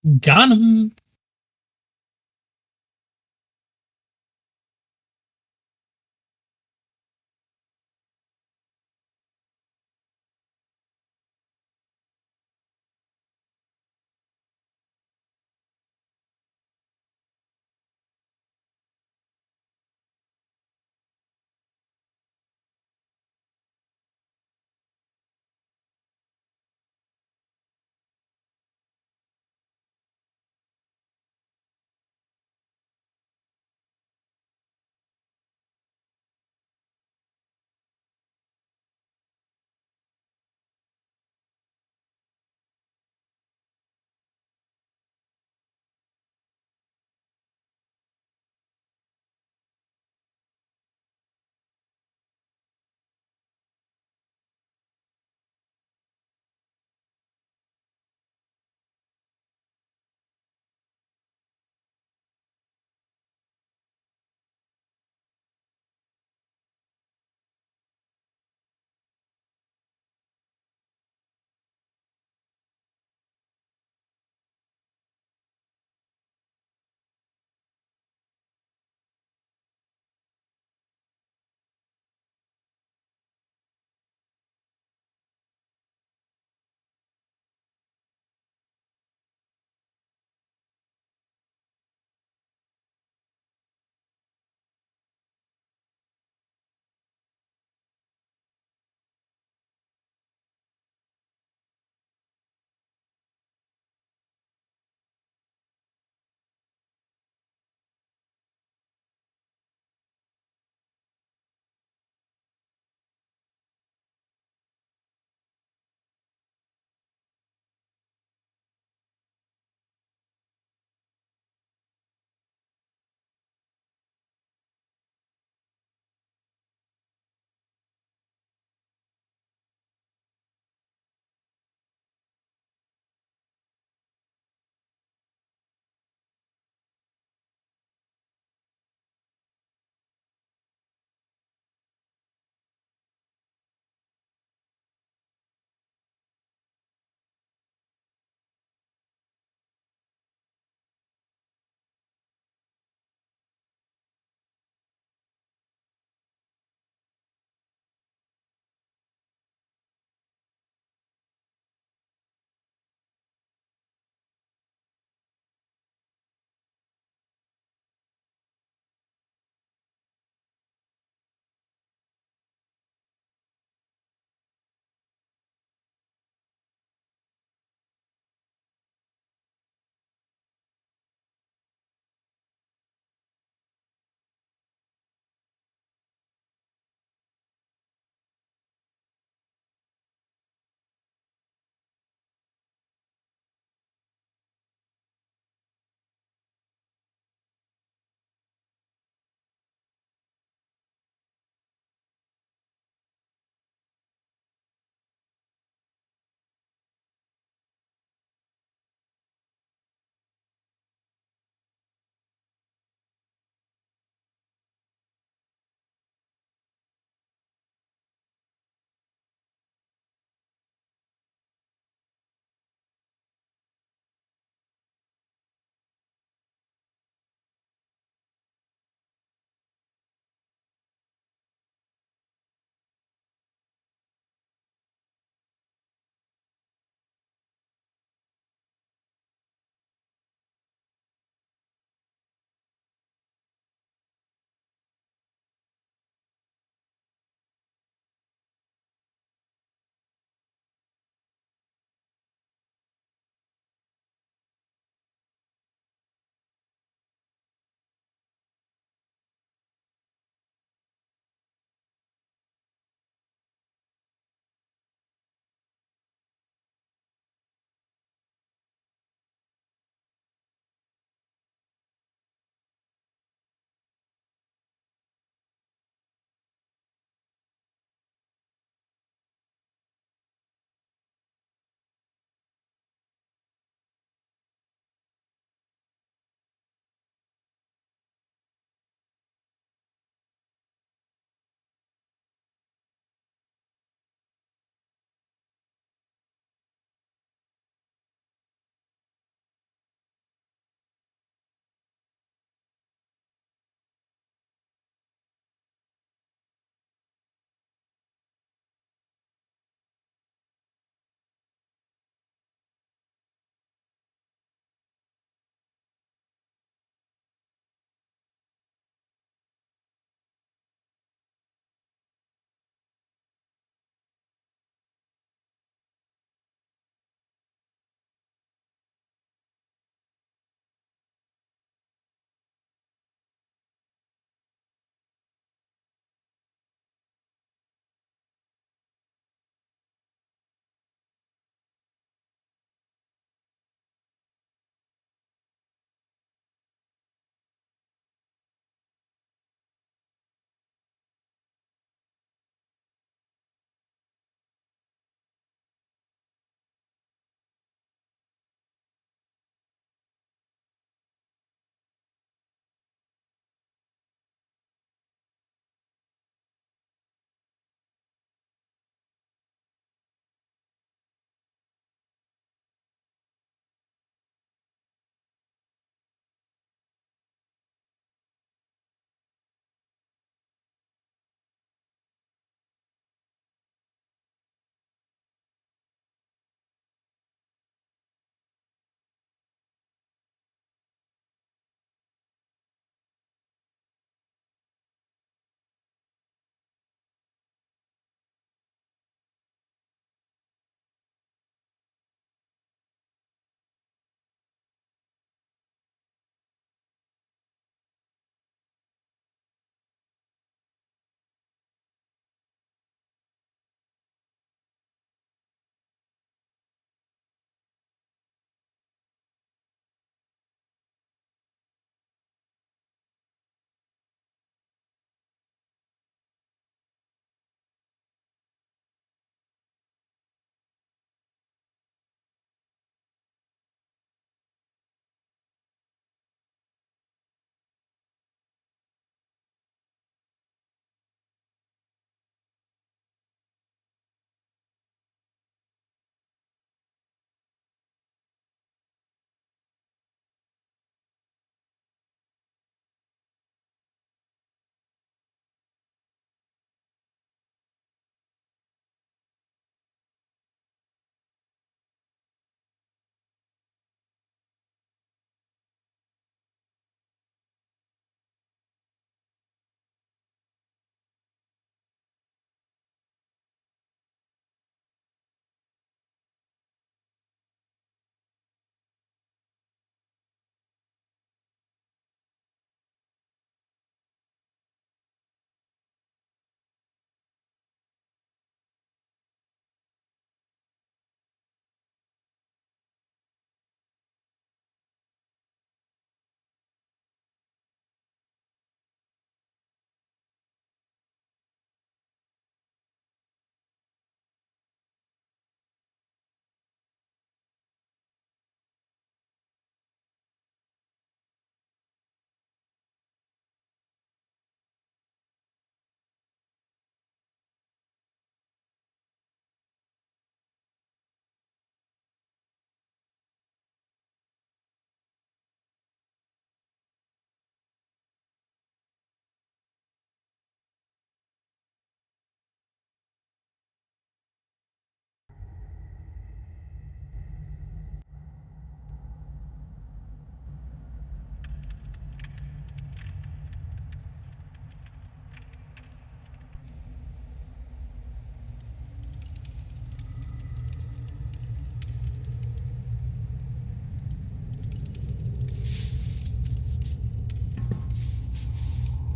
Got him.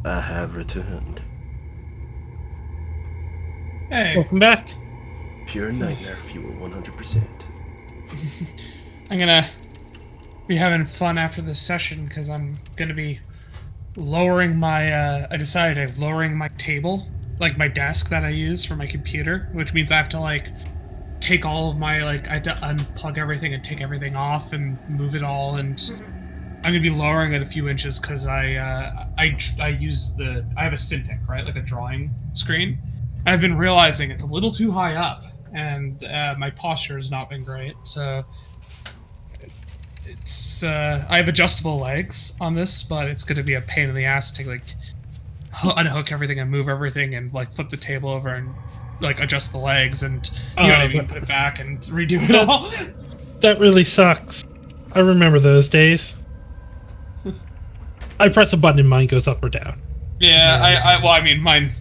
I have returned. Hey, Welcome back. Pure nightmare fuel, 100%. I'm gonna be having fun after this session because I'm gonna be lowering my. I decided I'm lowering my table, like my desk that I use for my computer, which means I have to like take all of my I have to unplug everything and take everything off and move it all, and I'm gonna be lowering it a few inches because I use I have a Cintiq, right, like a drawing screen. I've been realizing it's a little too high up, and my posture has not been great. So it's I have adjustable legs on this, but it's gonna be a pain in the ass to like unhook everything and move everything and like flip the table over and like adjust the legs and you know what I mean, put it back and redo it all. That really sucks. I remember those days. I press a button and mine goes up or down. Yeah, well, I mean, mine.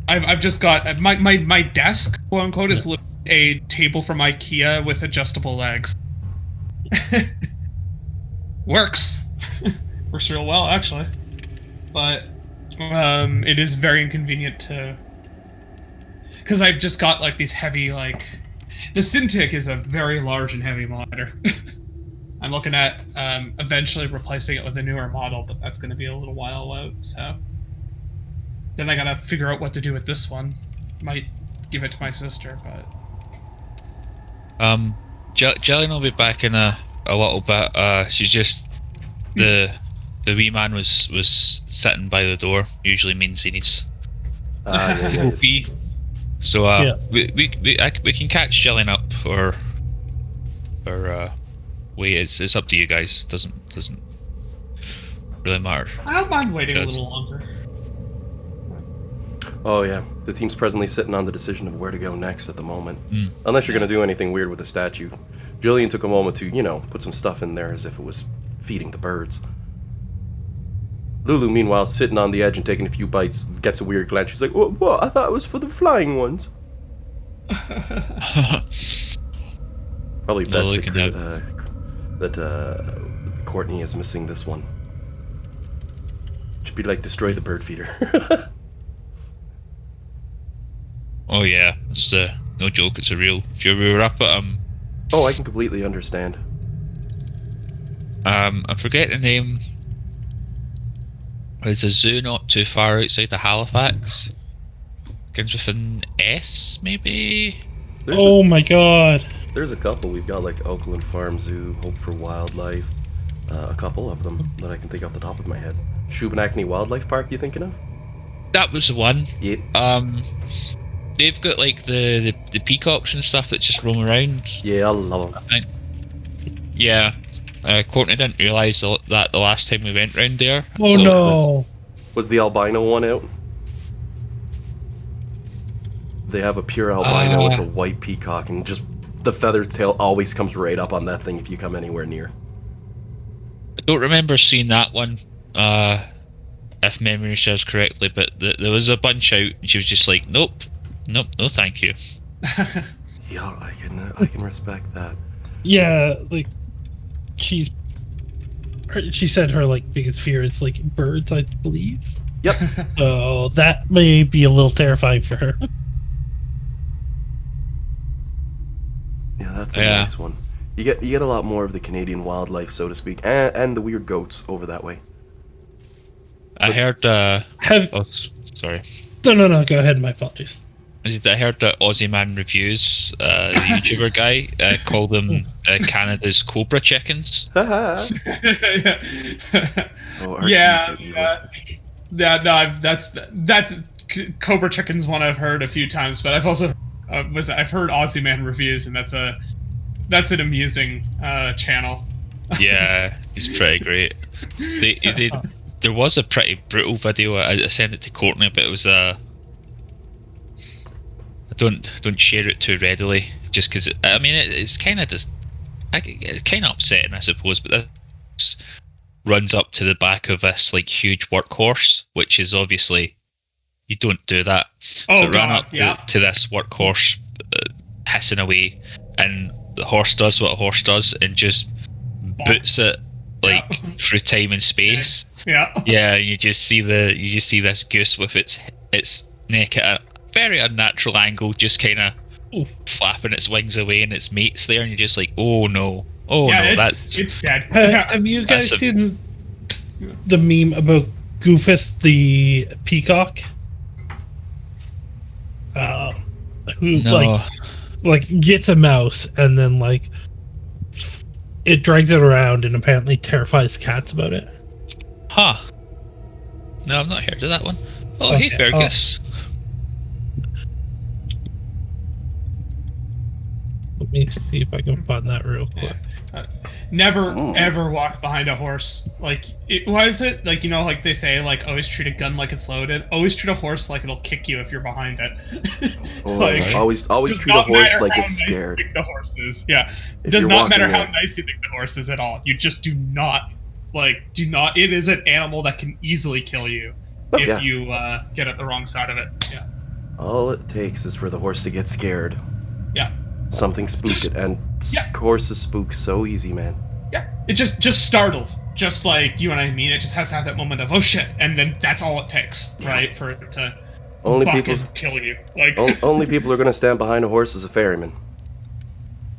I've just got my desk, quote unquote, is a table from IKEA with adjustable legs. Works. Works real well, actually. But it is very inconvenient to, because I've just got like these heavy the Cintiq is a very large and heavy monitor. I'm looking at eventually replacing it with a newer model, but that's going to be a little while out. So then I gotta figure out what to do with this one. Might give it to my sister, but Jillian will be back in a little bit. She's just the wee man was sitting by the door. Usually means he needs to go pee. So we can catch Jillian up or wait. It's up to you guys. Doesn't really matter. I don't mind waiting a little longer. Oh yeah, the team's presently sitting on the decision of where to go next at the moment. Mm. Unless you're going to do anything weird with the statue. Jillian took a moment to, put some stuff in there as if it was feeding the birds. Lulu, meanwhile, sitting on the edge and taking a few bites, gets a weird glance. She's like, what? I thought it was for the flying ones. Probably best that Courtney is missing this one. Should be like, destroy the bird feeder. Oh yeah, it's no joke. It's a real. Should we wrap it? Oh, I can completely understand. I forget the name. There's a zoo not too far outside of Halifax. Begins with an S, maybe. My god. There's a couple. We've got like Oakland Farm Zoo, Hope for Wildlife, a couple of them that I can think off the top of my head. Shubenacadie Wildlife Park, you thinking of? That was the one. Yep. They've got like the peacocks and stuff that just roam around. Yeah, I love them. Yeah. Courtney didn't realise that the last time we went round there. Oh no. Was the albino one out? They have a pure albino. It's a white peacock, and just the feathered tail always comes right up on that thing if you come anywhere near. I don't remember seeing that one, if memory serves correctly, but there was a bunch out, and she was just like, nope, no thank you. Yeah, I can respect that. Yeah, like she said her biggest fear is birds, I believe. Yep. So that may be a little terrifying for her. Yeah, that's a nice one. You get a lot more of the Canadian wildlife, so to speak, and the weird goats over that way. I heard. Oh, sorry. No. Go ahead. My apologies. I heard that Aussie Man Reviews, the YouTuber guy, called them Canada's Cobra chickens. Oh, Yeah. No, that's Cobra Chicken's one I've heard a few times, but I've also I've heard Aussie Man Reviews, and that's an amusing channel. Yeah, he's pretty great. There was a pretty brutal video. I sent it to Courtney, but it was don't share it too readily, just because it's kind of just it's kind of upsetting, I suppose. But this runs up to the back of this huge workhorse, which is obviously you don't do that. Oh, so it ran God, up yeah. to this workhorse hissing away, and the horse does what a horse does and just boots it through time and space. Yeah. Yeah, you just see this goose with its neck at a very unnatural angle, just kind of flapping its wings away, and its mate's there, and you're just like, oh no, it's dead. Have you guys That's seen the meme about Goofus the peacock? Who no. like gets a mouse and then like it drags it around and apparently terrifies cats about it. Huh. No, I've not heard of that one. Oh, Okay, hey, Fergus. Let me see if I can find that real quick. Never ever walk behind a horse. Like, why is it like, like they say, like, always treat a gun like it's loaded. Always treat a horse like it'll kick you if you're behind it. Always does treat a not horse matter like how it's nice scared. You think the horse is. Yeah, it If does you're not matter walking how there- nice you think the horse is at all. You just do not It is an animal that can easily kill you if yeah. you get at the wrong side of it. Yeah. All it takes is for the horse to get scared. Yeah. Something spook it, and horses spook so easy, man. Yeah, it just startled, just like you and I mean. It just has to have that moment of oh shit, and then that's all it takes, right, for it to Only buck people, and kill you. Like only people are gonna stand behind a horse as a ferryman,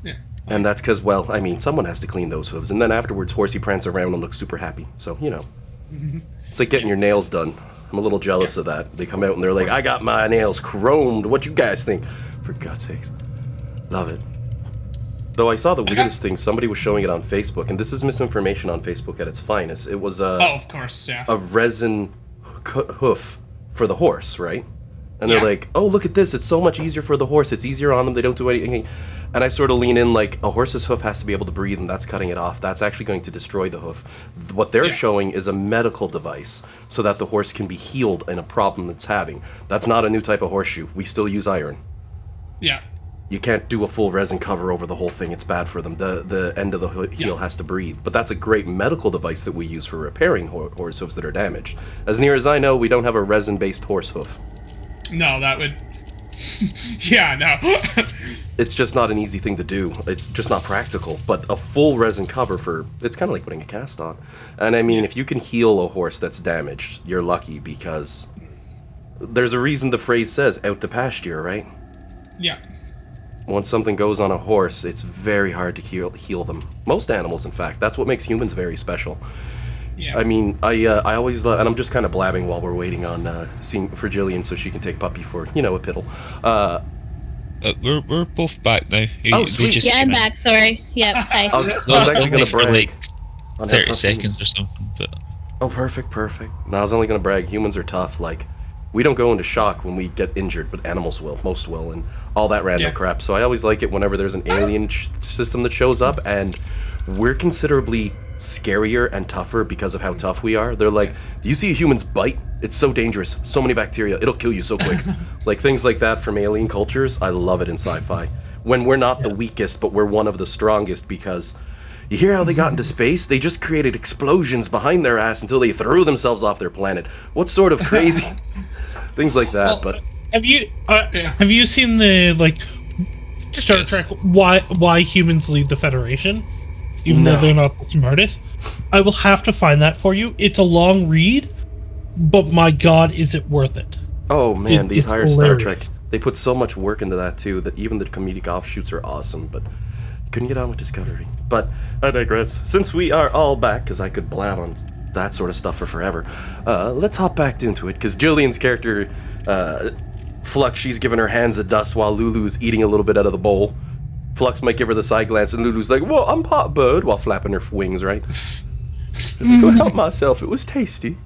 yeah, and that's because, well, I mean, someone has to clean those hooves, and then afterwards, horsey prance around and looks super happy. So it's like getting your nails done. I'm a little jealous of that. They come out and they're like, "I got my nails chromed. What you guys think?" For God's sakes, love it. Though I saw the weirdest thing, somebody was showing it on Facebook, and this is misinformation on Facebook at its finest. It was of course, yeah, a resin hoof for the horse, right? And they're like, oh, look at this, it's so much easier for the horse, it's easier on them, they don't do anything. And I sort of lean in like, a horse's hoof has to be able to breathe, and that's cutting it off. That's actually going to destroy the hoof. What they're showing is a medical device, so that the horse can be healed in a problem it's having. That's not a new type of horseshoe. We still use iron. Yeah. You can't do a full resin cover over the whole thing. It's bad for them. The end of the heel has to breathe. But that's a great medical device that we use for repairing horse hooves that are damaged. As near as I know, we don't have a resin-based horse hoof. No, that would... yeah, no. It's just not an easy thing to do. It's just not practical. But a full resin cover for... It's kind of like putting a cast on. And I mean, if you can heal a horse that's damaged, you're lucky, because... There's a reason the phrase says, out to pasture, right? Yeah. Once something goes on a horse, it's very hard to heal them. Most animals, in fact. That's what makes humans very special. Yeah. I mean, I always... and I'm just kind of blabbing while we're waiting on seeing for Jillian so she can take Puppy for, a piddle. We're both back now. Sweet. Yeah, I'm back. Sorry. Yep. Hi. I was actually going to for brag. like on how 30 tough seconds humans- or something, but Oh, perfect. No, I was only going to brag. Humans are tough. Like, we don't go into shock when we get injured, but animals will. Most will, and all that random crap. So I always like it whenever there's an alien system that shows up, and we're considerably scarier and tougher because of how tough we are. They're like, do you see a human's bite? It's so dangerous. So many bacteria. It'll kill you so quick. Like, things like that from alien cultures. I love it in sci-fi. When we're not the weakest, but we're one of the strongest, because... You hear how they got into space? They just created explosions behind their ass until they threw themselves off their planet. What sort of crazy things like that? But Have you seen the Star Trek why humans lead the Federation, even though they're not the smartest? I will have to find that for you. It's a long read, but my God, is it worth it? oh man, the It's entire Star hilarious. Trek. They put so much work into that too. That even the comedic offshoots are awesome. But couldn't get on with Discovery. But I digress. Since we are all back, because I could blab on that sort of stuff for forever, let's hop back into it, because Jillian's character, Flux, she's giving her hands of dust while Lulu's eating a little bit out of the bowl. Flux might give her the side glance, and Lulu's like, well, I'm pot bird, while flapping her wings, right? I couldn't help myself, it was tasty.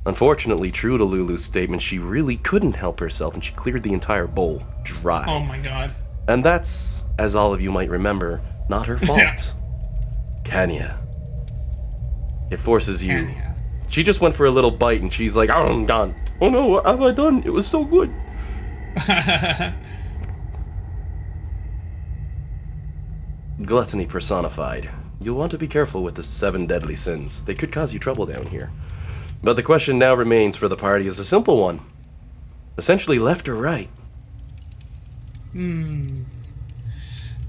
Unfortunately, true to Lulu's statement, she really couldn't help herself, and she cleared the entire bowl dry. Oh my god. And that's, as all of you might remember, not her fault. Yeah. Kanya. It forces you. Kanya. She just went for a little bite and she's like, oh, I'm done. Oh no, what have I done? It was so good. Gluttony personified. You'll want to be careful with the 7 deadly sins. They could cause you trouble down here. But the question now remains for the party is a simple one. Essentially, left or right?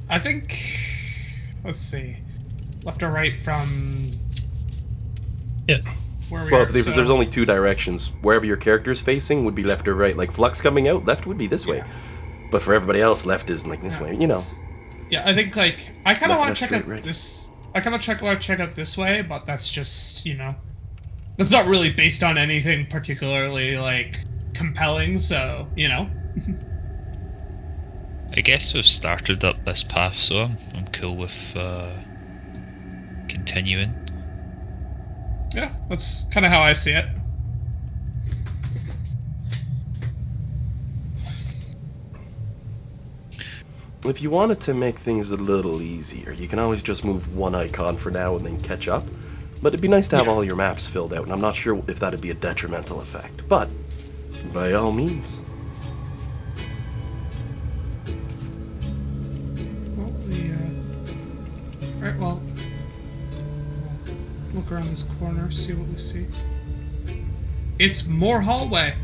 I think... Let's see. Left or right from... Yeah. where we Well, are. if So, there's only two directions. Wherever your character's facing would be left or right. Like Flux coming out, left would be this way. But for everybody else, left is like this way. You know. yeah, I think like I kind of Left, want to check straight, out right. this. I kind of want to check out this way, but that's just that's not really based on anything particularly like compelling. So I guess we've started up this path, so I'm cool with continuing. yeah, that's kind of how I see it. If you wanted to make things a little easier, you can always just move one icon for now and then catch up. But it'd be nice to have all your maps filled out, and I'm not sure if that'd be a detrimental effect. But, by all means. Well, alright, well, look around this corner, see what we see. It's more hallway.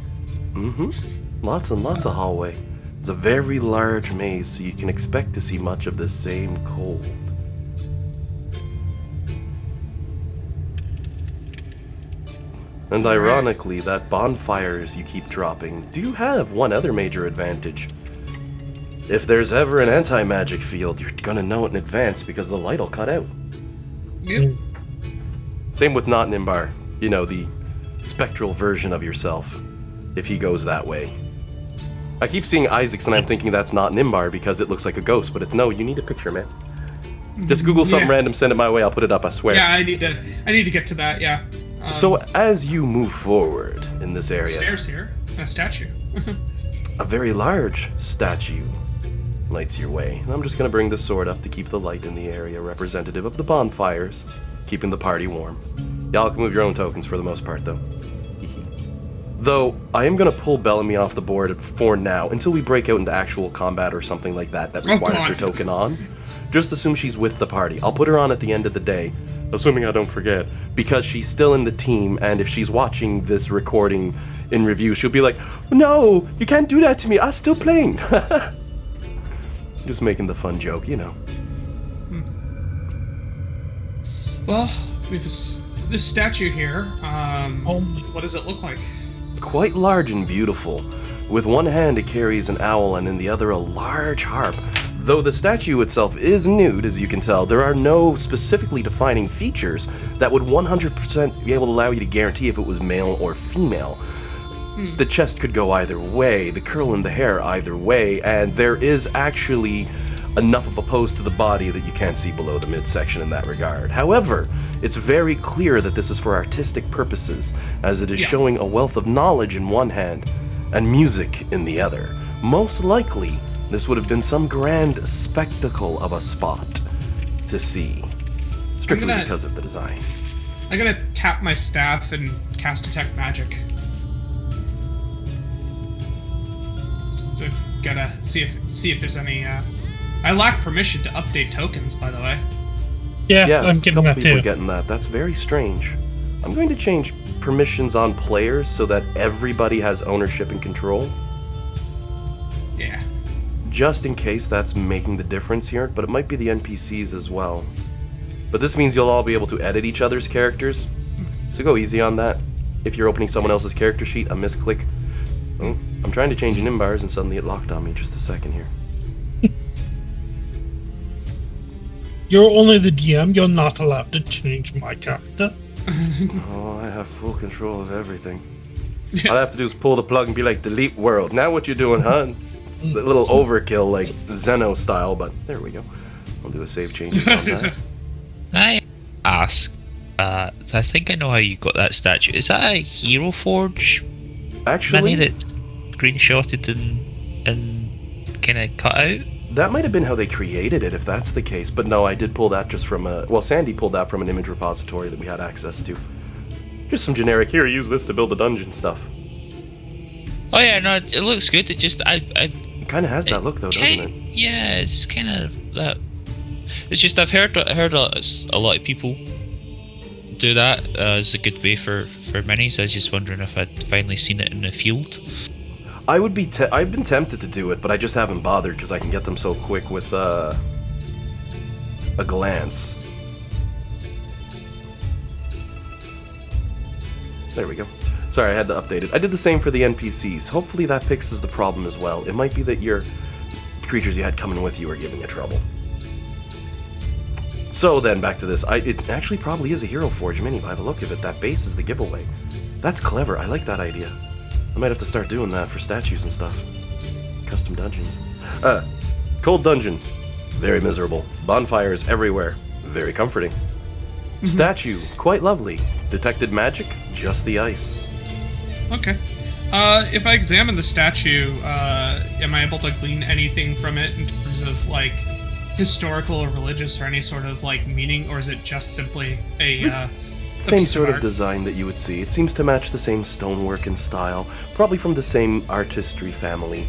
Mm-hmm. Lots and lots of hallway. It's a very large maze, so you can expect to see much of the same cold. And ironically, that bonfires you keep dropping do have one other major advantage. If there's ever an anti-magic field, you're gonna know it in advance because the light'll cut out. Yep. Same with Not Nimbar. You know, the spectral version of yourself, if he goes that way. I keep seeing Isaacs and I'm thinking that's not Nimbar because it looks like a ghost, but it's no, you need a picture, man. Just Google something random, send it my way, I'll put it up, I swear. Yeah, I need to get to that, yeah. So as you move forward in this area, Stairs here. A statue. a very large statue lights your way. And I'm just gonna bring the sword up to keep the light in the area representative of the bonfires, keeping the party warm. Y'all can move your own tokens for the most part, though. Though, I am gonna pull Bellamy off the board for now, until we break out into actual combat or something like that requires her token on. Just assume she's with the party. I'll put her on at the end of the day, assuming I don't forget, because she's still in the team, and if she's watching this recording in review, she'll be like, "No, you can't do that to me, I'm still playing." Just making the fun joke, you know. Well, we have this statue here. What does it look like? Quite large and beautiful. With one hand it carries an owl and in the other a large harp. Though the statue itself is nude, as you can tell, there are no specifically defining features that would 100% be able to allow you to guarantee if it was male or female. The chest could go either way, the curl in the hair either way, and there is actually enough of a pose to the body that you can't see below the midsection in that regard. However, it's very clear that this is for artistic purposes, as it is showing a wealth of knowledge in one hand and music in the other. Most likely, this would have been some grand spectacle of a spot to see, strictly because of the design. I'm gonna tap my staff and cast Detect Magic. So gotta see if there's any. I lack permission to update tokens, by the way. Yeah, I'm a getting couple that people too. getting that. That's very strange. I'm going to change permissions on players so that everybody has ownership and control. Yeah. Just in case that's making the difference here, but it might be the NPCs as well. But this means you'll all be able to edit each other's characters, so go easy on that. If you're opening someone else's character sheet, a misclick. Oh, I'm trying to change Nimbars and suddenly it locked on me. Just a second here. You're only the DM, you're not allowed to change my character. Oh, I have full control of everything. All I have to do is pull the plug and be like, delete world. Now what you doing, huh? It's a little overkill, like Zeno style, but there we go. I'll do a save changes on that. I ask, so I think I know how you got that statue. Is that a Hero Forge Actually, mini that's screenshotted and kind of cut out? that might have been how they created it, if that's the case. But no, I did pull that just from a... Well, Sandy pulled that from an image repository that we had access to. Just some generic, here, use this to build the dungeon stuff. Oh yeah, no, it looks good. It just It kind of has that look, though, doesn't it? Yeah, it's kind of that. It's just I've heard a lot of people do that as a good way for minis. I was just wondering if I'd finally seen it in the field. I would be... I've been tempted to do it, but I just haven't bothered because I can get them so quick with a glance. There we go. Sorry, I had to update it. I did the same for the NPCs. Hopefully that fixes the problem as well. It might be that your creatures you had coming with you are giving you trouble. So then, back to this. It actually probably is a Hero Forge mini by the look of it. That base is the giveaway. That's clever. I like that idea. I might have to start doing that for statues and stuff. Custom dungeons. Cold dungeon. Very miserable. Bonfires everywhere. Very comforting. Statue. Quite lovely. Detected magic. Just the ice. Okay. If I examine the statue, am I able to glean anything from it in terms of, like, historical or religious or any sort of, like, meaning, or is it just simply a Same piece sort of art? design that you would see. It seems to match the same stonework and style. Probably from the same artistry family.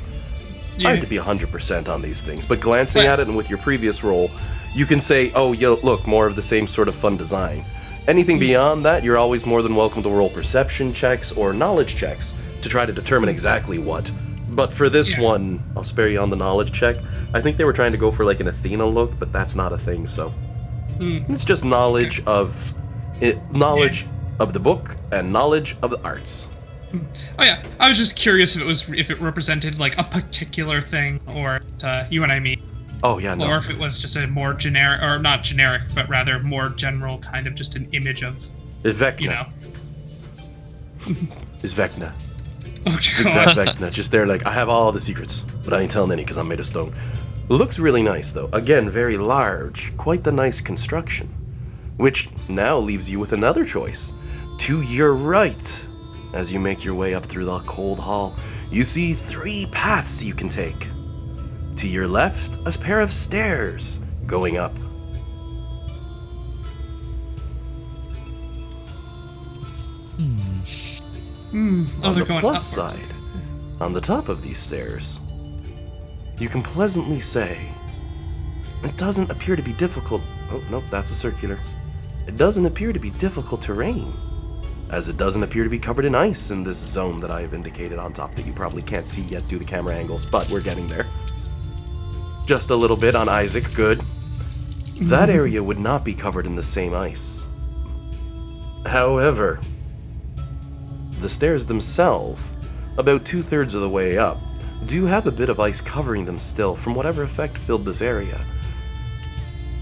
I have to be 100% on these things, but glancing at it and with your previous roll, you can say, oh, look, more of the same sort of fun design. Anything beyond that, you're always more than welcome to roll perception checks or knowledge checks to try to determine exactly what. But for this one, I'll spare you on the knowledge check. I think they were trying to go for like an Athena look, but that's not a thing, so... It's just knowledge of... knowledge of the book and knowledge of the arts. Oh yeah, I was just curious if it represented like a particular thing, or you and I mean. Oh yeah, no. Or if it was just a more generic, or not generic, but rather more general kind of just an image of, Vecna. you know. Is Vecna. Oh Big god. bad Vecna. Just there like, I have all the secrets, but I ain't telling any because I'm made of stone. Looks really nice though. Again, very large. Quite the nice construction. Which now leaves you with another choice. To your right, as you make your way up through the cold hall, you see 3 paths you can take. To your left, a pair of stairs going up. Oh, On they're the going plus upwards. side, on the top of these stairs, you can pleasantly say, it doesn't appear to be difficult. Oh, nope, that's a circular. It doesn't appear to be difficult terrain, as it doesn't appear to be covered in ice in this zone that I have indicated on top that you probably can't see yet due to camera angles, but we're getting there. Just a little bit on Isaac, good. That area would not be covered in the same ice. However, the stairs themselves, about 2/3 of the way up, do have a bit of ice covering them still from whatever effect filled this area.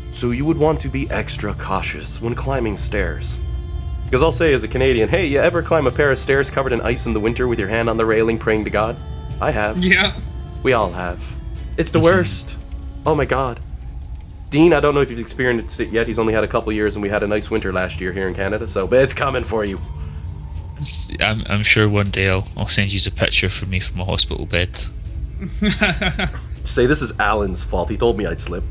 So you would want to be extra cautious when climbing stairs. Because I'll say as a Canadian, hey, you ever climb a pair of stairs covered in ice in the winter with your hand on the railing praying to God? I have. Yeah. We all have. It's the worst. Oh my god. Dean, I don't know if you've experienced it yet. He's only had a couple years and we had a nice winter last year here in Canada, so but it's coming for you. I'm sure one day I'll send you a picture for me from a hospital bed. Say this is Alan's fault. He told me I'd slip.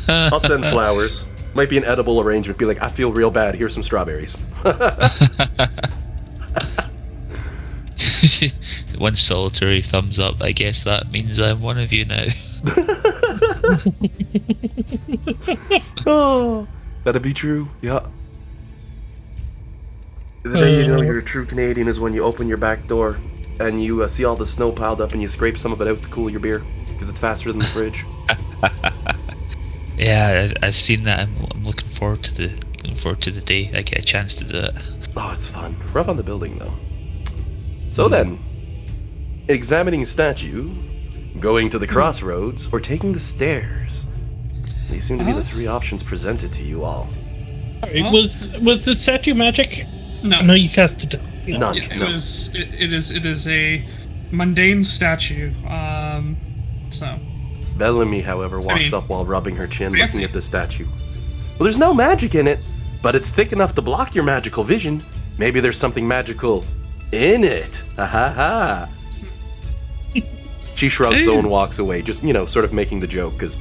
I'll send flowers. Might be an edible arrangement. Be like, I feel real bad. Here's some strawberries. One solitary thumbs up. I guess that means I'm one of you now. Oh, that'd be true. Yeah. The day you know you're a true Canadian is when you open your back door and you see all the snow piled up and you scrape some of it out to cool your beer because it's faster than the fridge. Yeah, I've seen that. I'm looking forward to the day I get a chance to do it. Oh, it's fun. Rough on the building though. So then, examining statue, going to the crossroads, or taking the stairs. These seem to be the 3 options presented to you all. Sorry, was the statue magic? No. No, you cast it. None. Yeah, No. it is a mundane statue. So Bellamy, however, walks up while rubbing her chin, fancy. looking at the statue. Well, there's no magic in it, but it's thick enough to block your magical vision. Maybe there's something magical in it. Ha ha ha. She shrugs though and walks away, just, sort of making the joke, because...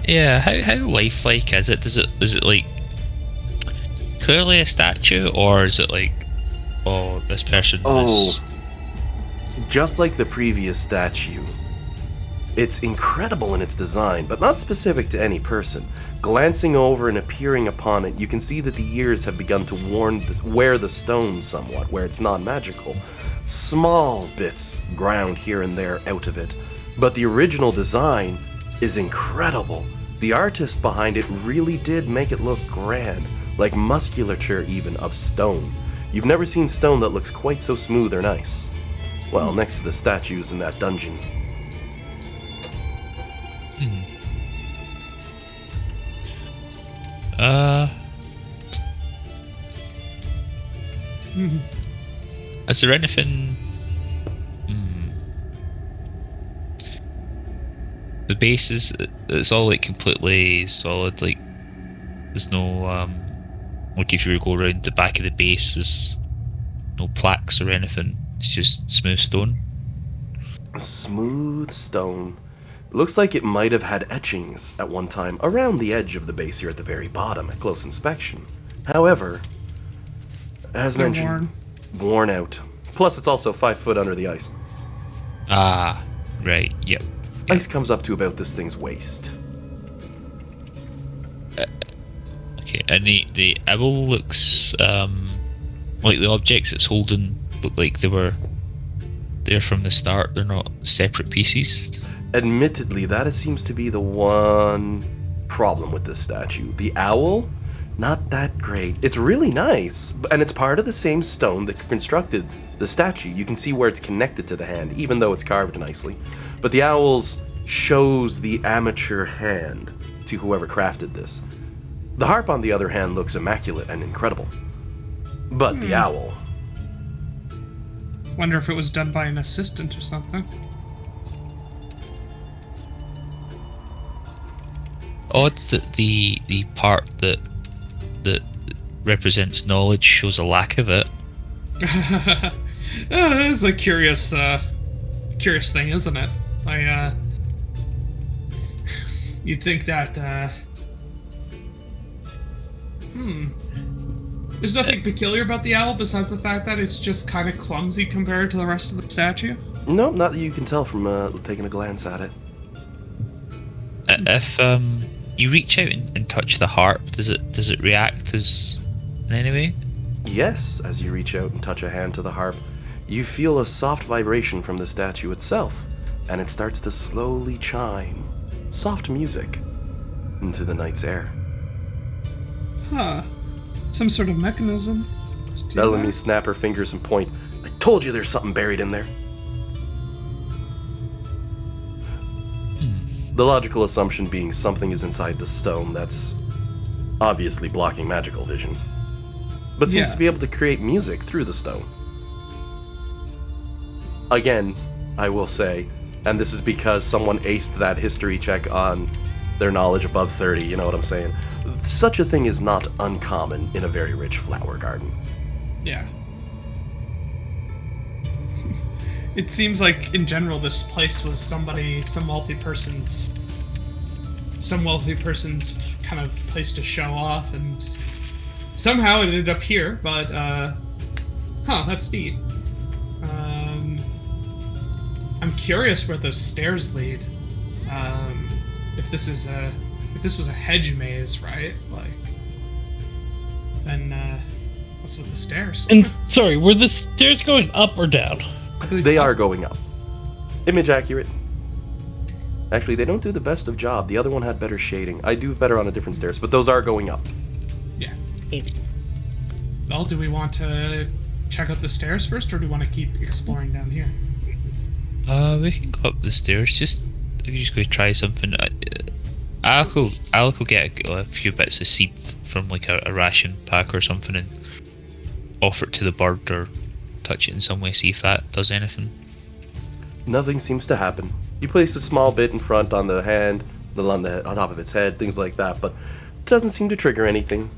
Yeah, how lifelike is it? Is it like clearly a statue, or is it like, oh, this person is... Just like the previous statue, it's incredible in its design, but not specific to any person. Glancing over and appearing upon it, you can see that the years have begun to wear the stone somewhat, where it's non-magical. Small bits ground here and there out of it, but the original design is incredible. The artist behind it really did make it look grand, like musculature even, of stone. You've never seen stone that looks quite so smooth or nice. Well, next to the statues in that dungeon. Is there anything? The base it's all like completely solid. Like there's no like if you were to go around the back of the base, there's no plaques or anything. It's just smooth stone. Smooth stone. It looks like it might have had etchings at one time around the edge of the base here at the very bottom at close inspection. However, as They're mentioned, worn out. Plus, it's also 5 foot under the ice. Ah, right. Yep. Ice comes up to about this thing's waist. Okay, and the owl looks like the objects it's holding look like they were there from the start. They're not separate pieces. Admittedly, that seems to be the one problem with this statue. The owl, not that great. It's really nice, and it's part of the same stone that constructed the statue. You can see where it's connected to the hand, even though it's carved nicely. But the owl's shows the amateur hand to whoever crafted this. The harp, on the other hand, looks immaculate and incredible. But the owl... Wonder if it was done by an assistant or something. Odd that the part that represents knowledge shows a lack of it. It's a curious thing, isn't it? You'd think that, There's nothing peculiar about the owl besides the fact that it's just kind of clumsy compared to the rest of the statue? Nope, not that you can tell from taking a glance at it. If you reach out and touch the harp, does it react as in any way? Yes, as you reach out and touch a hand to the harp, you feel a soft vibration from the statue itself, and it starts to slowly chime soft music into the night's air. Huh. Some sort of mechanism. to do Bellamy that? snap her fingers and point. I told you there's something buried in there. The logical assumption being something is inside the stone that's obviously blocking magical vision, but seems Yeah. to be able to create music through the stone. Again, I will say, and this is because someone aced that history check on their knowledge above 30, you know what I'm saying? Such a thing is not uncommon in a very rich flower garden. Yeah. It seems like, in general, this place was some wealthy person's kind of place to show off, and somehow it ended up here, but, that's neat. I'm curious where those stairs lead. If this was a hedge maze, right? Like, then, what's with the stairs? And sorry, were the stairs going up or down? They are going up. Image accurate. Actually, they don't do the best of job. The other one had better shading. I do better on a different stairs, but those are going up. Yeah. Well, do we want to check out the stairs first, or do we want to keep exploring down here? We can go up the stairs. Just go try something. I'll go get a few bits of seed from like a ration pack or something and offer it to the bird or touch it in some way, see if that does anything. Nothing seems to happen. You place a small bit in front on the hand, on top of its head, things like that, but it doesn't seem to trigger anything.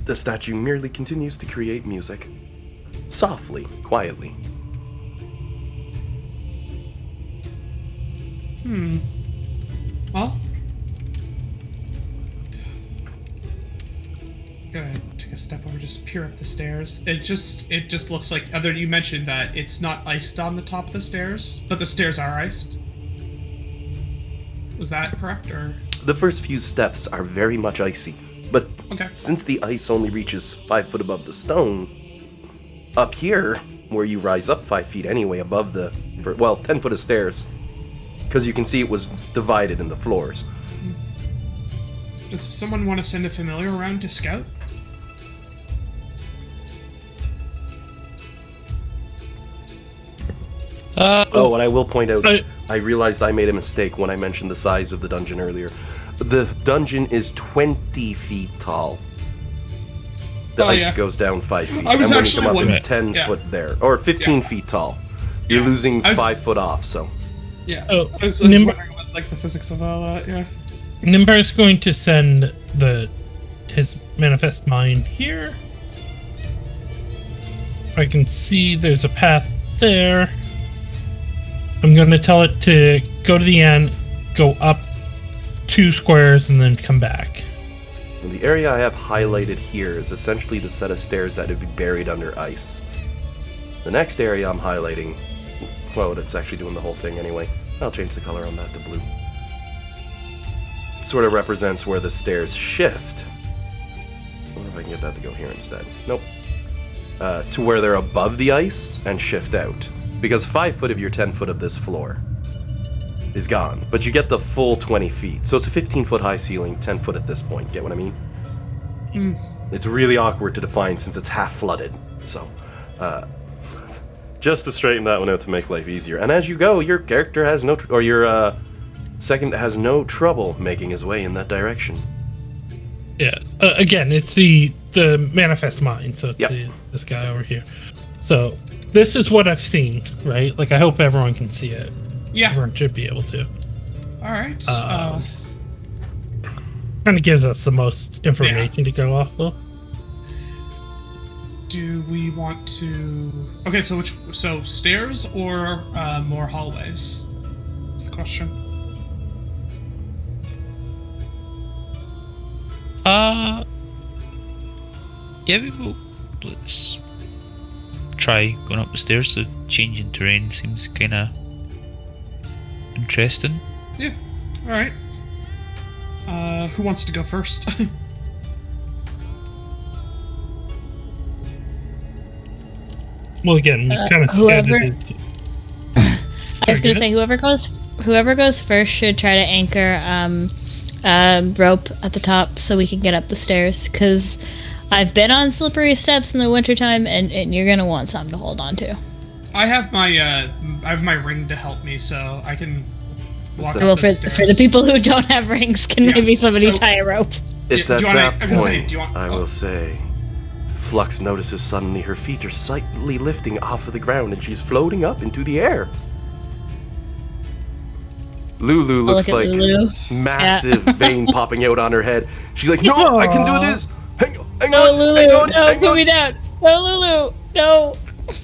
The statue merely continues to create music. Softly, quietly. Well, gotta take a step over, just peer up the stairs. It just looks like, you mentioned that it's not iced on the top of the stairs, but the stairs are iced. Was that correct, or? The first few steps are very much icy, but Okay. since the ice only reaches 5 foot above the stone, up here, where you rise up 5 feet anyway above 10 foot of stairs, because you can see it was divided in the floors. Does someone want to send a familiar around to scout Oh, and I will point out, I- I realized I made a mistake when I mentioned the size of the dungeon earlier. The dungeon is 20 feet tall. The ice goes down 5 feet. I was and when you actually come up, wondering- it's 10 yeah. foot there. Or 15 feet tall. You're Yeah. losing I was- 5 foot off, so. Yeah. Oh, I was Nimbar- wondering about like the physics of all that. Yeah. Nimbar is going to send his manifest mind here. I can see there's a path there. I'm going to tell it to go to the end, go up 2 squares, and then come back. And the area I have highlighted here is essentially the set of stairs that would be buried under ice. The next area I'm highlighting, well, it's actually doing the whole thing anyway. I'll change the color on that to blue. It sort of represents where the stairs shift. I wonder if I can get that to go here instead. Nope. To where they're above the ice and shift out. Because 5 foot of your 10 foot of this floor is gone. But you get the full 20 feet. So it's a 15 foot high ceiling, 10 foot at this point. Get what I mean? It's really awkward to define since it's half flooded. So, just to straighten that one out to make life easier. And as you go, your character has no, your second has no trouble making his way in that direction. Yeah. Again, it's the manifest mind. So it's Yep. this guy over here. So this is what I've seen, right? Like I hope everyone can see it. Yeah. Everyone should be able to. All right. Kind of gives us the most information to go off of. Do we want to? Okay, so so stairs or more hallways? That's the question. Yeah, let's try going up the stairs. The change in terrain seems kind of interesting. Yeah. All right. Who wants to go first? Well, again, we kind of whoever- I was gonna say whoever goes first should try to anchor rope at the top so we can get up the stairs. Because I've been on slippery steps in the wintertime, and you're gonna want something to hold on to. I have my ring to help me, so I can walk up Well, the for stairs. the people who don't have rings, can Yeah, maybe somebody so- tie a rope? It's Do at you wanna- that I was gonna say, point, do you want- I will say, Flux notices suddenly her feet are slightly lifting off of the ground and she's floating up into the air. Lulu looks look like at Lulu. massive vein popping out on her head. She's like, no, I can do this. Hang No, on, Lulu, hang on, no, hang put on. me down. No, Lulu, no.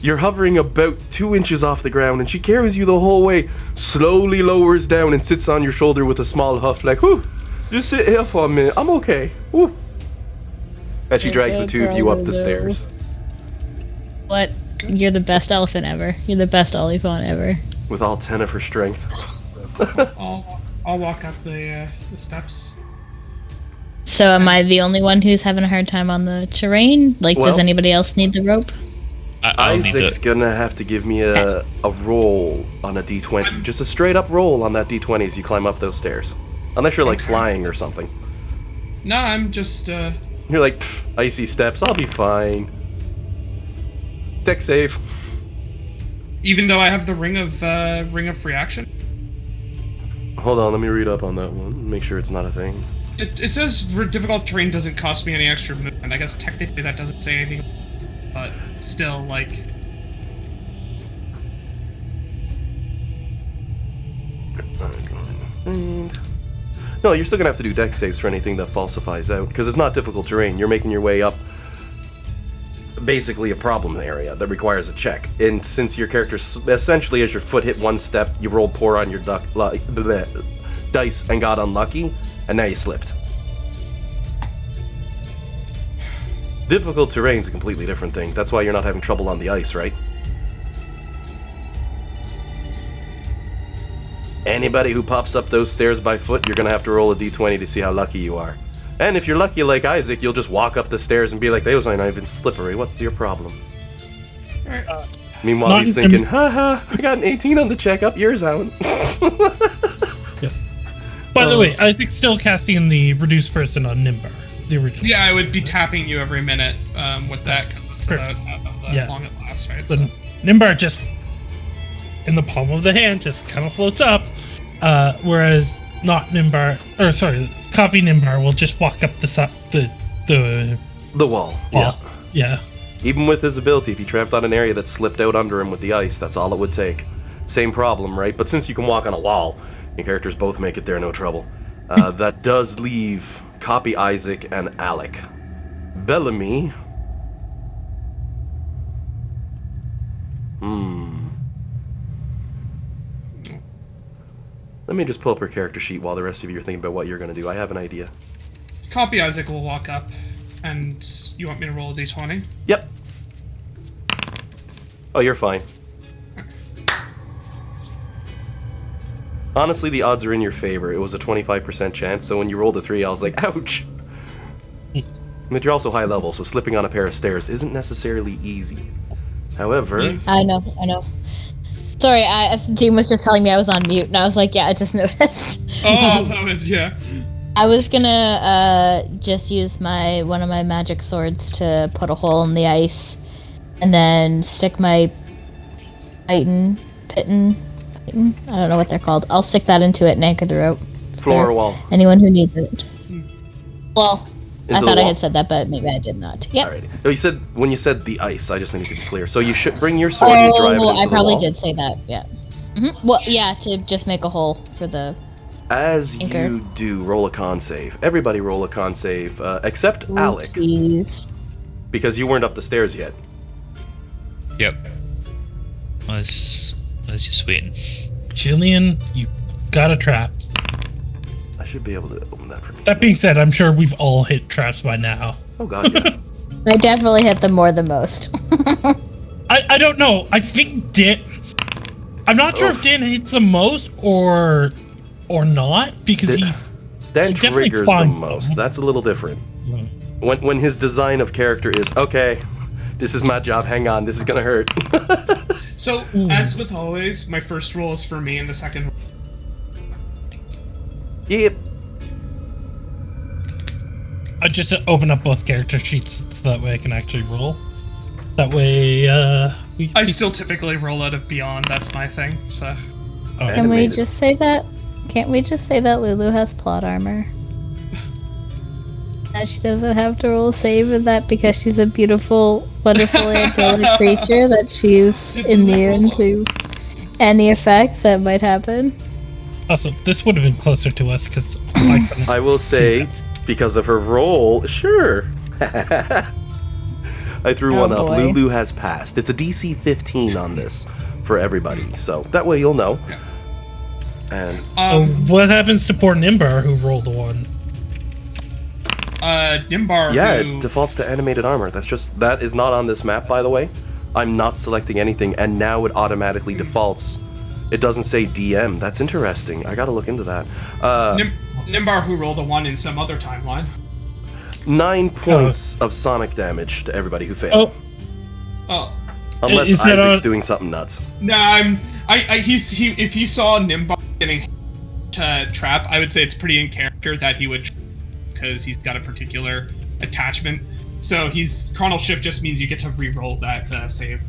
You're hovering about 2 inches off the ground and she carries you the whole way, slowly lowers down and sits on your shoulder with a small huff like, whew, just sit here for a minute, I'm okay. Whew. As she drags the Okay, two of you up the Lulu. stairs. What? You're the best elephant ever. You're the best olifant ever. With all 10 of her strength. I'll walk up the steps. So am I the only one who's having a hard time on the terrain? Like, does Well- anybody else need the rope? I'll need Isaac's it. gonna have to give me a roll on a d20. Just a straight up roll on that d20 as you climb up those stairs. Unless you're like flying or something. No, I'm just You're like, "Pff, icy steps, I'll be fine. Deck save. even though I have the ring of free action. Hold on, let me read up on that one. Make sure it's not a thing. It says difficult terrain doesn't cost me any extra movement. I guess technically that doesn't say anything, but still, like. No, you're still gonna have to do deck saves for anything that falsifies out, because it's not difficult terrain. You're making your way up basically a problem area that requires a check. And since your character, essentially as your foot hit one step, you rolled poor on your dice and got unlucky, and now you slipped. Difficult terrain's a completely different thing. That's why you're not having trouble on the ice, right? Anybody who pops up those stairs by foot, you're gonna have to roll a d20 to see how lucky you are. And if you're lucky like Isaac, you'll just walk up the stairs and be like, those aren't even slippery, what's your problem? Alright. Meanwhile, Not he's in- thinking, haha, I got an 18 on the check, up yours, Alan. By the way, Isaac's still casting the reduced person on Nimbar, the original. Yeah, I would be tapping you every minute with that, because that's about how Yeah. long it lasts, right? So So. Nimbar just in the palm of the hand, just kind of floats up. Whereas not Nimbar, or sorry, copy Nimbar will just walk up the wall. Yeah. Yeah. Even with his ability, if he tramped on an area that slipped out under him with the ice, that's all it would take. Same problem, right? But since you can walk on a wall, your characters both make it there, no trouble. That does leave Copy Isaac and Alec. Bellamy. Let me just pull up her character sheet while the rest of you are thinking about what you're going to do. I have an idea. Copy Isaac will walk up, and you want me to roll a d20? Yep. Oh, you're fine. Honestly, the odds are in your favor. It was a 25% chance, so when you rolled a 3, I was like, ouch! But you're also high level, so slipping on a pair of stairs isn't necessarily easy. However... I know. Sorry, Jim was just telling me I was on mute, and I was like, yeah, I just noticed. Oh, yeah. I was gonna just use one of my magic swords to put a hole in the ice, and then stick my pitten, I don't know what they're called. I'll stick that into it and anchor the rope. Floor or wall? Anyone who needs it. Well, I Into thought the I wall. had said that, but maybe I did not. Yep. Alrighty. No, when you said the ice, I just needed to be clear. So you should bring your sword and drive it into I the probably wall. did say that, yeah. Well, yeah, to just make a hole for the... As anchor. you do, roll a con save. Everybody roll a con save, except Alec, Oopsies. because you weren't up the stairs yet. Yep. I was just waiting. Jillian, you got a trap. I should be able to open that for me. That being said, I'm sure we've all hit traps by now. Oh god, yeah. I definitely hit them more than most. I don't know. I think Dan... I'm not sure if Dan hits the most or not, because Dan he definitely triggers the finds most. them. That's a little different. When his design of character is, okay, this is my job, hang on, this is gonna hurt. So, as with always, my first roll is for me, and the second... Yep. I just open up both character sheets so that way I can actually roll. That way, I still typically roll out of Beyond, that's my thing, so... Oh. Can we Animated. just say that? Can't we just say that Lulu has plot armor? That she doesn't have to roll a save in that because she's a beautiful, wonderful, angelic creature, that she's immune to any effect that might happen? Also, this would have been closer to us because I will say, because of her role, sure. I threw Oh, one up. boy. Lulu has passed. It's a DC 15 on this for everybody, so that way you'll know. And what happens to poor Nimbar who rolled a 1? Nimbar, yeah, who... it defaults to animated armor. That is not on this map, by the way. I'm not selecting anything, and now it automatically defaults. It doesn't say DM. That's interesting. I gotta look into that. Nimbar, who rolled a 1 in some other timeline. 9 points of sonic damage to everybody who failed. Oh. Unless is that Isaac's on- doing something nuts. No, if he saw Nimbar getting trap, I would say it's pretty in character that he would, because he's got a particular attachment. So Chronal Shift just means you get to re-roll that save.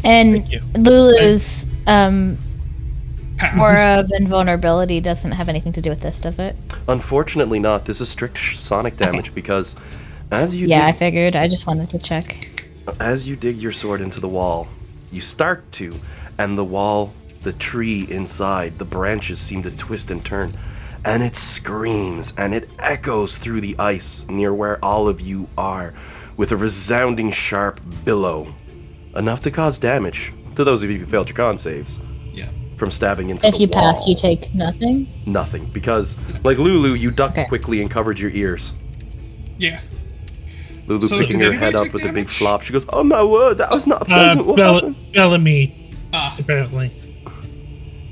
And Thank you. Lulu's Pass. aura of invulnerability doesn't have anything to do with this, does it? Unfortunately not. This is strict sonic damage because as you Yeah, I dig, figured. I just wanted to check. as you dig your sword into the wall, you start to, and the wall, the tree inside, the branches seem to twist and turn, and it screams and it echoes through the ice near where all of you are with a resounding sharp billow, enough to cause damage to those of you who failed your con saves. Yeah. From stabbing into If the you wall. pass, you take nothing. Nothing, because like Lulu, you ducked Okay. quickly and covered your ears. Yeah. Lulu So picking did her anybody head up take with a big damage? flop. She goes, "Oh my word, that was not pleasant. What happened?" Bellamy, Ah. apparently.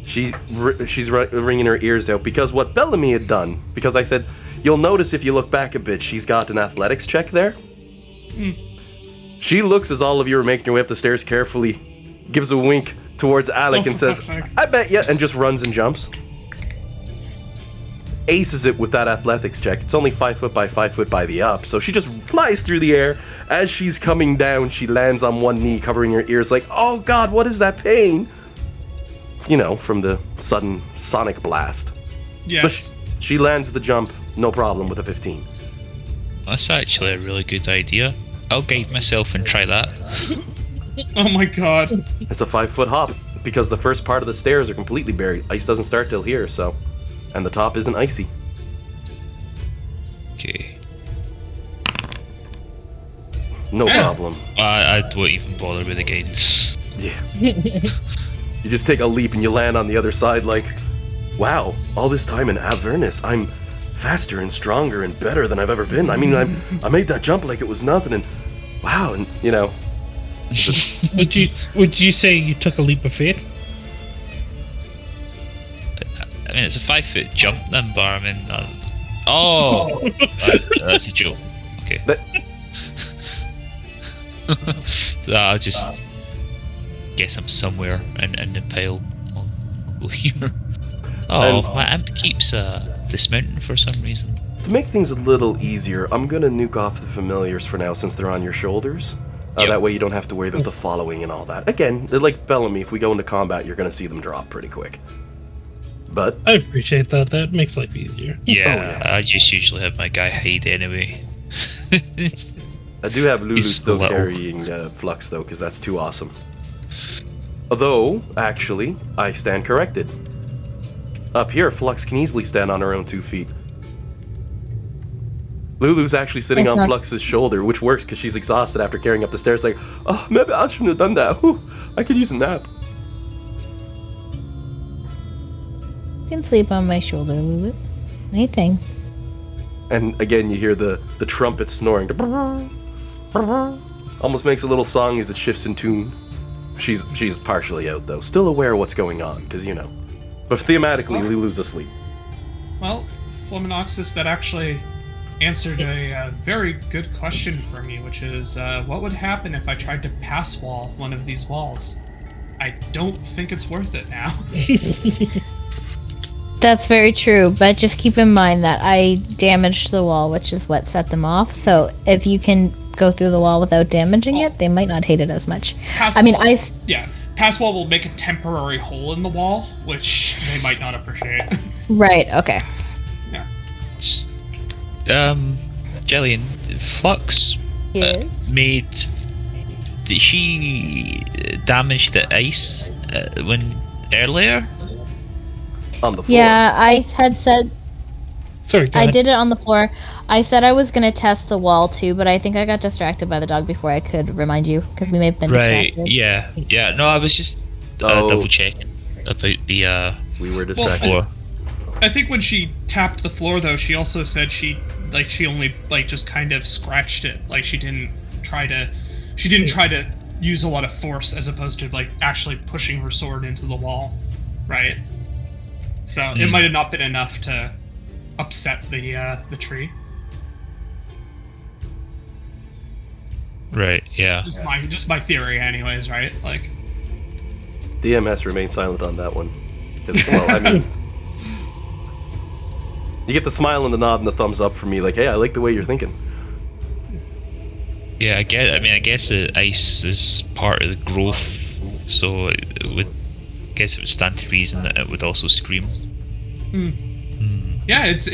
She's wringing her ears out because what Bellamy had done. Because I said, you'll notice if you look back a bit, she's got an athletics check there. She looks as all of you are making your way up the stairs carefully, gives a wink towards Alec Oh, and for says, fuck's sake. "I bet ya," and just runs and jumps. Aces it with that athletics check. It's only 5 foot by 5 foot by the up, so she just flies through the air. As she's coming down, she lands on one knee, covering her ears, like, "Oh God, what is that pain?" from the sudden sonic blast. Yes. But she lands the jump, no problem, with a 15. That's actually a really good idea. I'll guide myself and try that. Oh my god. It's a 5-foot hop, because the first part of the stairs are completely buried. Ice doesn't start till here, so... And the top isn't icy. Okay. No problem. I won't even bother with the guidance. Yeah. You just take a leap and you land on the other side like, wow, all this time in Avernus, I'm faster and stronger and better than I've ever been. I mean, I made that jump like it was nothing, and wow, and Would you say you took a leap of faith? I mean, it's a 5-foot jump then, Bar. I mean, that's a joke. Okay. So I'll just guess I'm somewhere in the pile. I'll go here. Oh, my amp keeps dismounting for some reason. To make things a little easier, I'm gonna nuke off the familiars for now since they're on your shoulders. Yep. That way you don't have to worry about the following and all that. Again, they're like Bellamy, if we go into combat, you're gonna see them drop pretty quick. But I appreciate that. That makes life easier. Yeah, I just usually have my guy hide anyway. I do have Lulu He's still little. carrying Flux, though, because that's too awesome. Although, actually, I stand corrected. Up here, Flux can easily stand on her own 2 feet. Lulu's actually sitting It's on not- Flux's shoulder, which works because she's exhausted after carrying up the stairs, like, oh, maybe I shouldn't have done that. Whew, I could use a nap. You can sleep on my shoulder, Lulu. Anything. And again, you hear the trumpet snoring. Almost makes a little song as it shifts in tune. She's partially out, though. Still aware of what's going on, because, But thematically, Lulu's asleep. Well, Fluminoxus, that actually answered a very good question for me, which is, what would happen if I tried to pass wall one of these walls? I don't think it's worth it now. That's very true, but just keep in mind that I damaged the wall, which is what set them off. So if you can go through the wall without damaging it, they might not hate it as much. Pass I mean, wall- Yeah, pass wall will make a temporary hole in the wall, which they might not appreciate. Right, okay. Jillian, Flux Yes. did she damage the ice earlier? On the floor. Yeah, I had said Sorry, go I ahead. did it on the floor. I said I was gonna test the wall too, but I think I got distracted by the dog before I could remind you because we may have been Right. distracted. Yeah. No, I was just double checking about the We were distracted. floor. I think when she tapped the floor, though, she also said she only just kind of scratched it. Like she didn't try to use a lot of force as opposed to actually pushing her sword into the wall, right? So it might have not been enough to upset the tree. Right. Yeah. Just my theory, anyways, right? Like, DMS remained silent on that one. 'Cause, well, I mean, you get the smile and the nod and the thumbs up from me, like, hey, I like the way you're thinking. Yeah. I guess the ice is part of the growth, so it would guess it would stand to reason that it would also scream. yeah, it's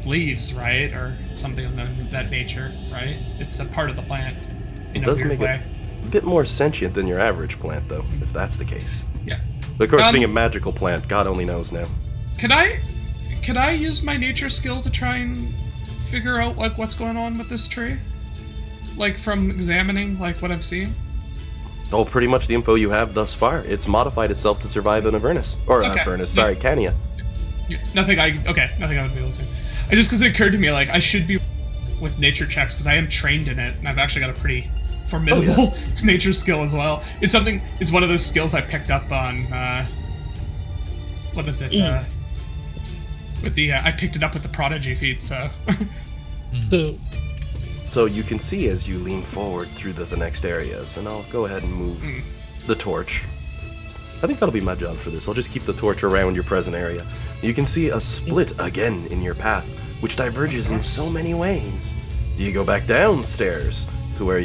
leaves, right, or something of that nature, right? It's a part of the plant. In It a does weird make way. it a bit more sentient than your average plant, though, if that's the case. Yeah. But of course, Um, being a magical plant, God only knows now. Could I use my nature skill to try and figure out what's going on with this tree? Like from examining what I've seen? Oh, pretty much the info you have thus far. It's modified itself to survive in Avernus. Or Okay. Avernus, sorry, Cania. Yeah, nothing I would be able to. Just because it occurred to me I should be with nature checks because I am trained in it and I've actually got a pretty formidable nature skill as well. It's one of those skills I picked up on what is it? With the I picked it up with the prodigy feat, so So, So you can see as you lean forward through the next areas, and I'll go ahead and move the torch. I think that'll be my job for this. I'll just keep the torch around your present area. You can see a split again in your path, which diverges in so many ways. Do you go back downstairs to where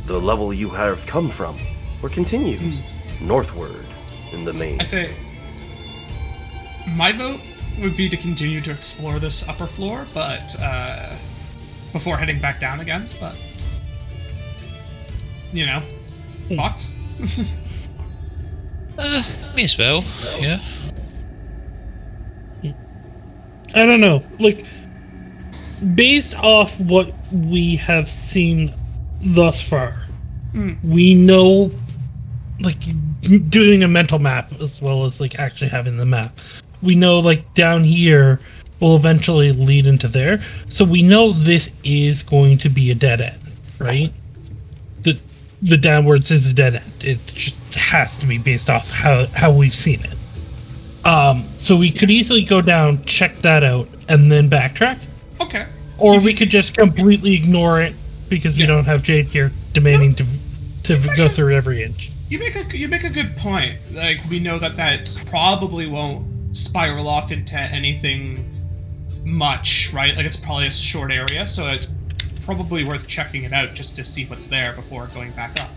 the level you have come from, or continue? northward in the maze. I say, my vote would be to continue to explore this upper floor, but before heading back down again. But thoughts? Me as well. Yeah. I don't know. Like, based off what we have seen thus far, we know, like, doing a mental map as well as, like, actually having the map. We know, like, down here will eventually lead into there. So we know this is going to be a dead end, right? The downwards is a dead end. It just has to be based off how we've seen it. So we could easily go down, check that out, and then backtrack. Okay. Or we could just completely ignore it because we don't have Jade here demanding to go through every inch. You make a good point. Like, we know that probably won't spiral off into anything much, right? Like, it's probably a short area, so it's probably worth checking it out just to see what's there before going back up.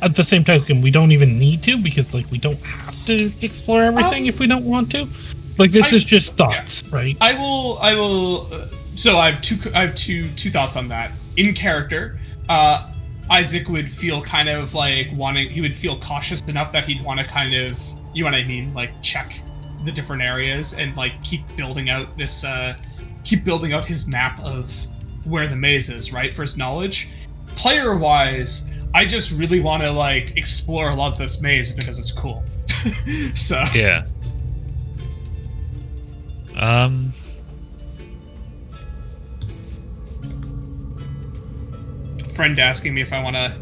At the same token, we don't even need to because, like, we don't have to explore everything if we don't want to. Like, this is just thoughts, right? I will. So I have two thoughts on that. In character, Isaac would feel kind of like he would feel cautious enough that he'd want to kind of, you know what I mean, like check the different areas and like keep building out his map of where the maze is, right? For his knowledge. Player-wise, I just really want to like explore a lot of this maze because it's cool. So yeah. Friend asking me if I want to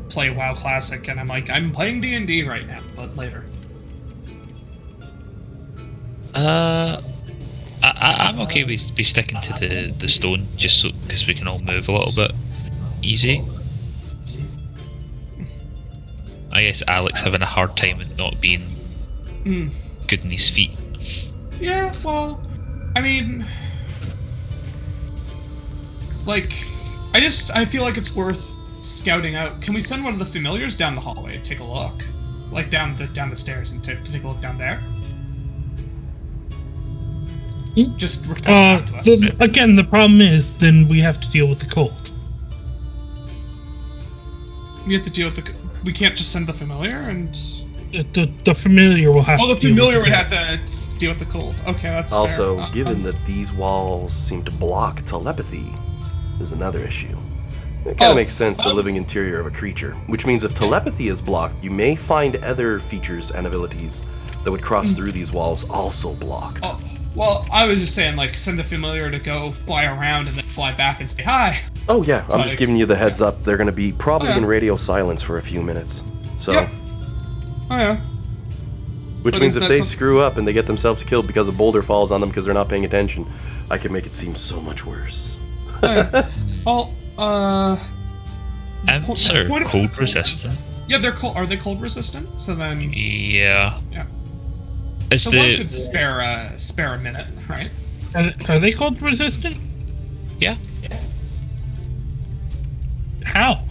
play WoW Classic, and I'm like, I'm playing D&D right now, but later. I'm okay with be sticking to the stone just so because we can all move a little bit easy. I guess Alex having a hard time and not being good in his feet. Yeah, well, I mean, like, I feel like it's worth scouting out. Can we send one of the familiars down the hallway to take a look? Like down the stairs and to take a look down there? Just report back to us. Again, the problem is then we have to deal with the cold. We have to deal with we can't just send the familiar and... The familiar will have to the familiar would have to deal with the cold. Okay, that's also, fair. given that these walls seem to block telepathy, is another issue. It kind of makes sense, the living interior of a creature. Which means if telepathy is blocked, you may find other features and abilities that would cross through these walls also blocked. Oh, well, I was just saying, like, send the familiar to go fly around and then fly back and say hi. Oh yeah, I'm just giving you the heads up. They're going to be probably in radio silence for a few minutes. So, Yep. Oh yeah. which But means is if that they some- screw up and they get themselves killed because a boulder falls on them because they're not paying attention, I can make it seem so much worse. Oh, yeah. Well, Sir, point of- cold resistant. yeah, they're cold. Are they cold resistant? So then, Yeah. yeah. Is So one could spare a minute, right? Are they cold resistant? Yeah. How?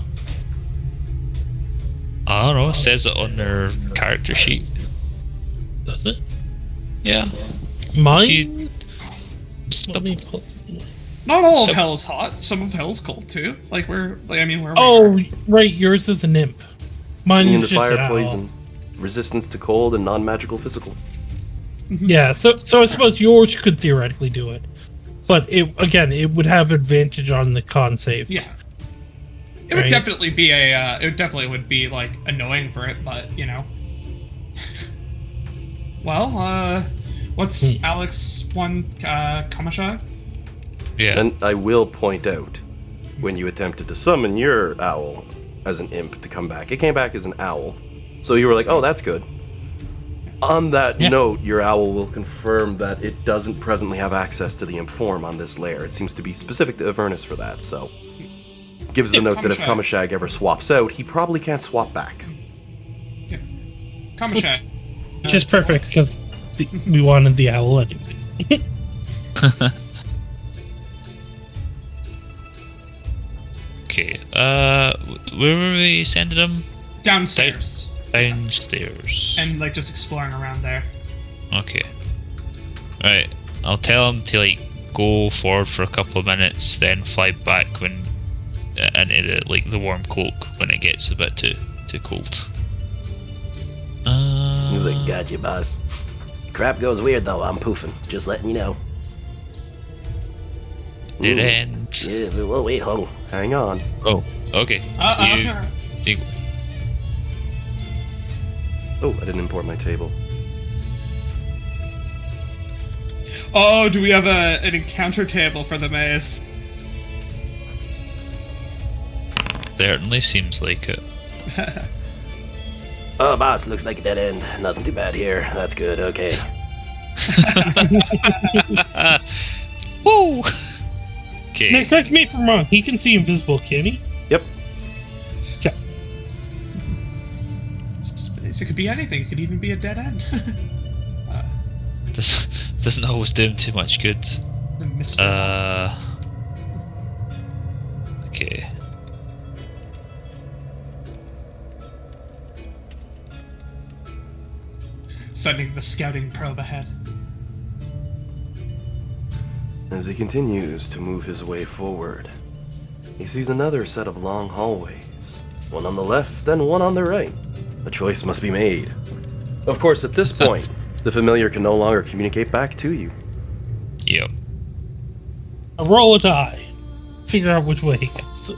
I don't know. It says it on their character sheet. Does it? Yeah. Mine? Let me pull- Not all of hell's hot. Some of hell's cold too. Like where we Oh, right. Yours is an imp. Mine Immune is to just fire, owl. poison, resistance to cold, and non-magical physical. Yeah, so I suppose yours could theoretically do it, but it would have advantage on the con save. Yeah. It would Right. definitely be it definitely would be like annoying for it, but you know. Well, what's Alex one Kamashai? Yeah. And I will point out, when you attempted to summon your owl as an imp to come back, it came back as an owl. So you were like, oh, that's good. On that note, your owl will confirm that it doesn't presently have access to the imp form on this layer. It seems to be specific to Avernus for that, so... Gives the note that if Kamashag ever swaps out, he probably can't swap back. Yeah. Kamashai. Which is perfect because we wanted the owl anyway. Okay. Where were we sending them? Downstairs. downstairs. And like just exploring around there. Okay. Right. I'll tell him to like go forward for a couple of minutes, then fly back when into the warm cloak when it gets a bit too cold. He's like, gotcha, boss. Crap goes weird though. I'm poofing. Just letting you know. Dead end. Yeah. Well, wait, hold on. Hang on. Oh. Okay. You. Oh, I didn't import my table. Oh, do we have an encounter table for the maze? Certainly seems like it. Oh, boss, looks like a dead end. Nothing too bad here. That's good. Okay. Woo! Okay. Now, correct me if I'm wrong. He can see invisible, can he? Yep. Yeah. Space. It could be anything. It could even be a dead end. This doesn't always do him too much good. The mystery box. Okay. Sending the scouting probe ahead. As he continues to move his way forward, he sees another set of long hallways. One on the left, then one on the right. A choice must be made. Of course, at this point, the familiar can no longer communicate back to you. Yep. A roll a die. Figure out which way he goes.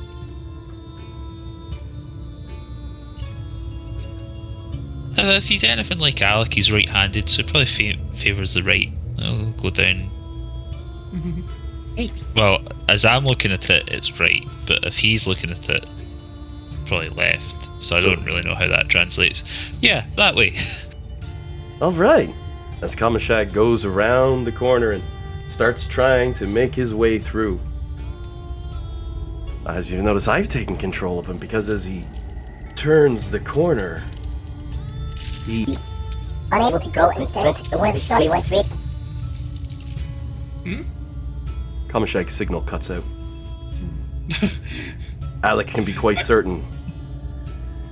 If he's anything like Alec, he's right-handed, so he probably favours the right. I'll go down. Well, as I'm looking at it, it's right, but if he's looking at it, probably left. So I don't really know how that translates. Yeah, that way. Alright. As Kamashag goes around the corner and starts trying to make his way through. As you notice, I've taken control of him because as he turns the corner, he... Unable to go and get the way we thought he was, sweet. Kamashag's signal cuts out. Alec can be quite certain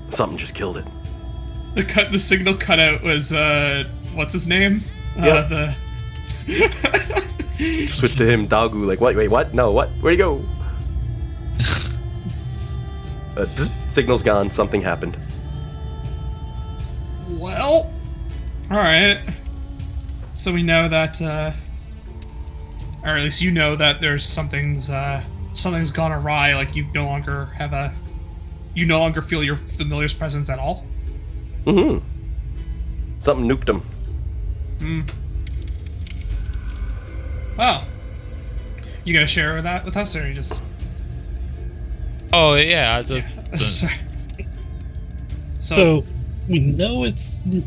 something just killed it. The signal cutout was what's his name? Yeah. Switch to him, Dagu, like, wait, what? No, what? Where'd he go? Signal's gone, something happened. Well, alright. So we know that, or at least you know that there's something's gone awry, like you no longer feel your familiar's presence at all? Mm-hmm. Something nuked him. Well, you gonna share that with us, or you just... Oh, yeah. Sorry. So we know it's been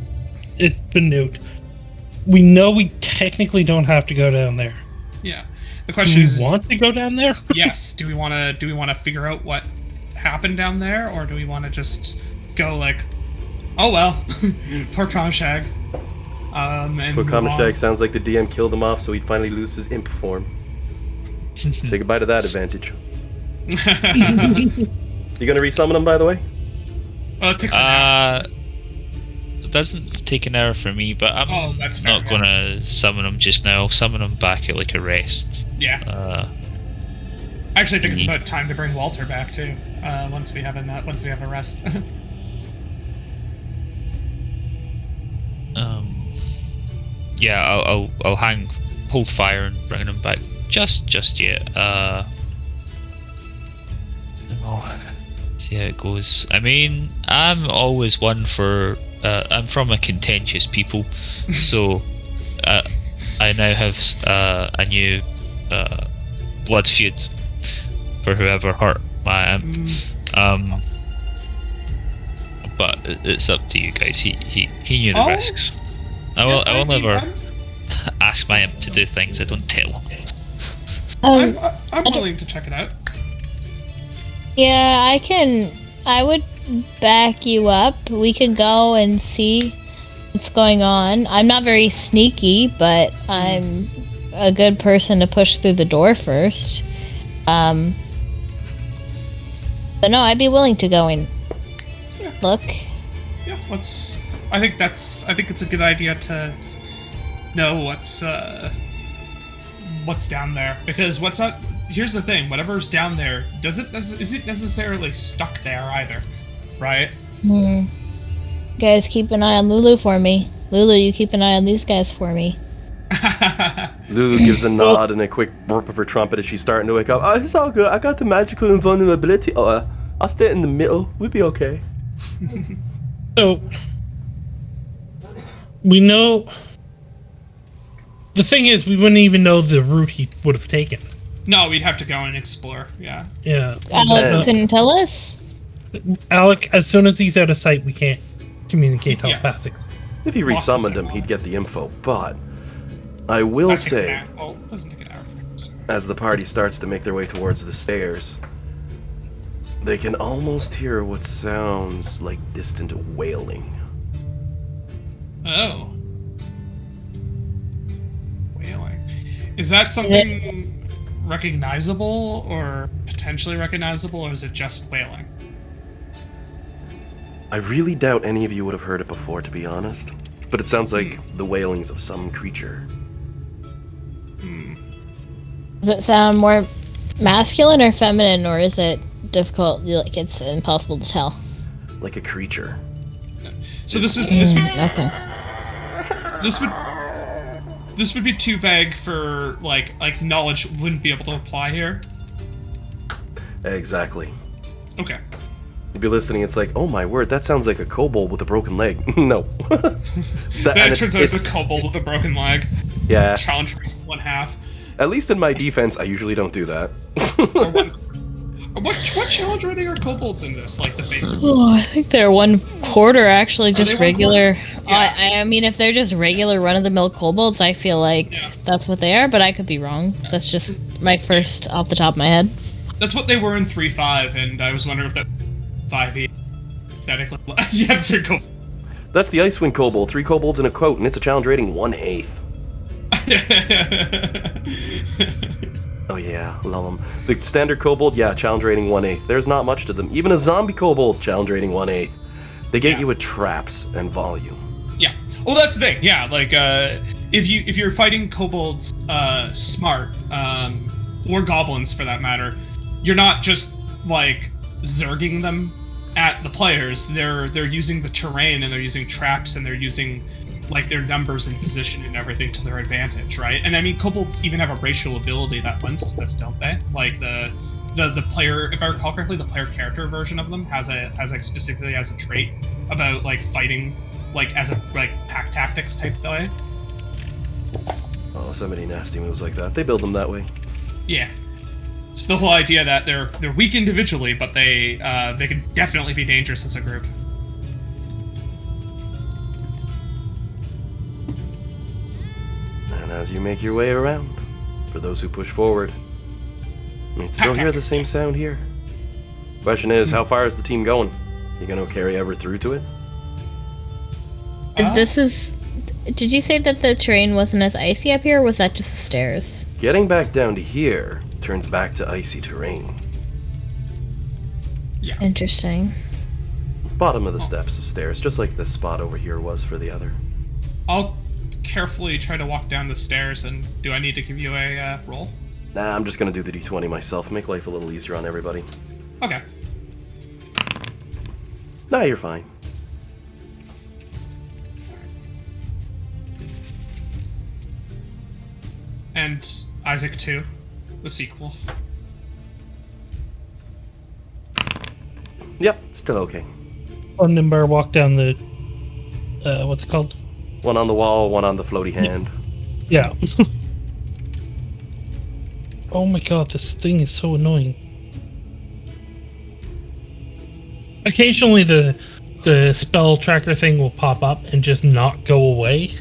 nuked. We know we technically don't have to go down there. Yeah. The question is, do we want to go down there? yes. Do we want to figure out what happened down there, or do we want to just go like, oh well, poor Kamashag. And Poor move on? Kamashag sounds like the DM killed him off so he'd finally lose his imp form. Say goodbye to that advantage. You gonna resummon him, by the way? Well, it takes an hour. It doesn't take an hour for me, but I'm that's fair, not gonna summon him just now. I'll summon him back at like a rest. Yeah. Actually, I think it's about time to bring Walter back too. Once we have a rest. Yeah, I'll hold fire and bring him back just yet. See how it goes. I mean, I'm always one for. I'm from a contentious people, so I now have a new blood feud for whoever hurt my imp. But it's up to you guys. He knew the risks. I will never ask my imp to do things I don't tell him. I'm willing to check it out. Yeah, I would back you up. We could go and see what's going on. I'm not very sneaky, but I'm a good person to push through the door first. But no, I'd be willing to go and look. Yeah. I think it's a good idea to know what's down there, because here's the thing, whatever's down there isn't necessarily stuck there either, right? Guys, keep an eye on Lulu for me. Lulu, you keep an eye on these guys for me. Lulu gives a nod and a quick burp of her trumpet as she's starting to wake up. Oh, it's all good. I got the magical invulnerability. I'll stay in the middle. We'll be okay. So, we know... The thing is, we wouldn't even know the route he would have taken. No, we'd have to go and explore, yeah. Yeah. Alec couldn't tell us? Alec, as soon as he's out of sight, we can't communicate telepathically. If he resummoned him, he'd get the info, but I will say, as the party starts to make their way towards the stairs, they can almost hear what sounds like distant wailing. Oh. Wailing. Is that something recognizable or potentially recognizable, or is it just wailing? I really doubt any of you would have heard it before, to be honest. But it sounds like the wailings of some creature. Does it sound more masculine or feminine, or is it difficult, like it's impossible to tell? Like a creature. So this would be too vague for like knowledge wouldn't be able to apply here. Exactly. Okay. You'd be listening, it's like, oh my word, that sounds like a kobold with a broken leg. No. That turns out it's a kobold with a broken leg. Yeah. Challenge rate 1/2. At least in my defense, I usually don't do that. What challenge rating are kobolds in this? Like the base? Oh, I think they're 1/4 actually, just regular. Yeah. I mean, if they're just regular run-of-the-mill kobolds, I feel like that's what they are, but I could be wrong. That's just my first off the top of my head. That's what they were in 3.5, and I was wondering if that 5e aesthetically. Yeah, they're kobolds. That's the Icewind Kobold, 3 kobolds in a quote, and it's a challenge rating 1/8. Oh yeah, love them. The standard kobold, yeah, challenge rating 1/8. There's not much to them. Even a zombie kobold, challenge rating 1/8. They get you with traps and volume. Yeah. Well, that's the thing. Yeah, like if you're fighting kobolds, smart, or goblins for that matter, you're not just like zerging them at the players. They're using the terrain, and they're using traps, and they're using like their numbers and position and everything to their advantage, right? And I mean, kobolds even have a racial ability that lends to this, don't they? Like the player, if I recall correctly, the player character version of them has like specifically as a trait about like fighting like as a like pack tactics type way. Oh, so many nasty moves like that. They build them that way. Yeah. It's the whole idea that they're weak individually, but they can definitely be dangerous as a group. And as you make your way around, for those who push forward, you can still hear the same sound here. Question is, how far is the team going? You gonna carry ever through to it? Did you say that the terrain wasn't as icy up here, or was that just the stairs? Getting back down to here turns back to icy terrain. Yeah. Interesting. Bottom of the steps of stairs, just like this spot over here was for the other. I'll carefully try to walk down the stairs, and do I need to give you a roll? Nah, I'm just gonna do the d20 myself, make life a little easier on everybody. Okay. Nah, you're fine. And Isaac 2, the sequel. Yep, still okay. Nimbar walk down the what's it called? One on the wall, one on the floaty hand. Yeah. Oh my god, this thing is so annoying. Occasionally the spell tracker thing will pop up and just not go away.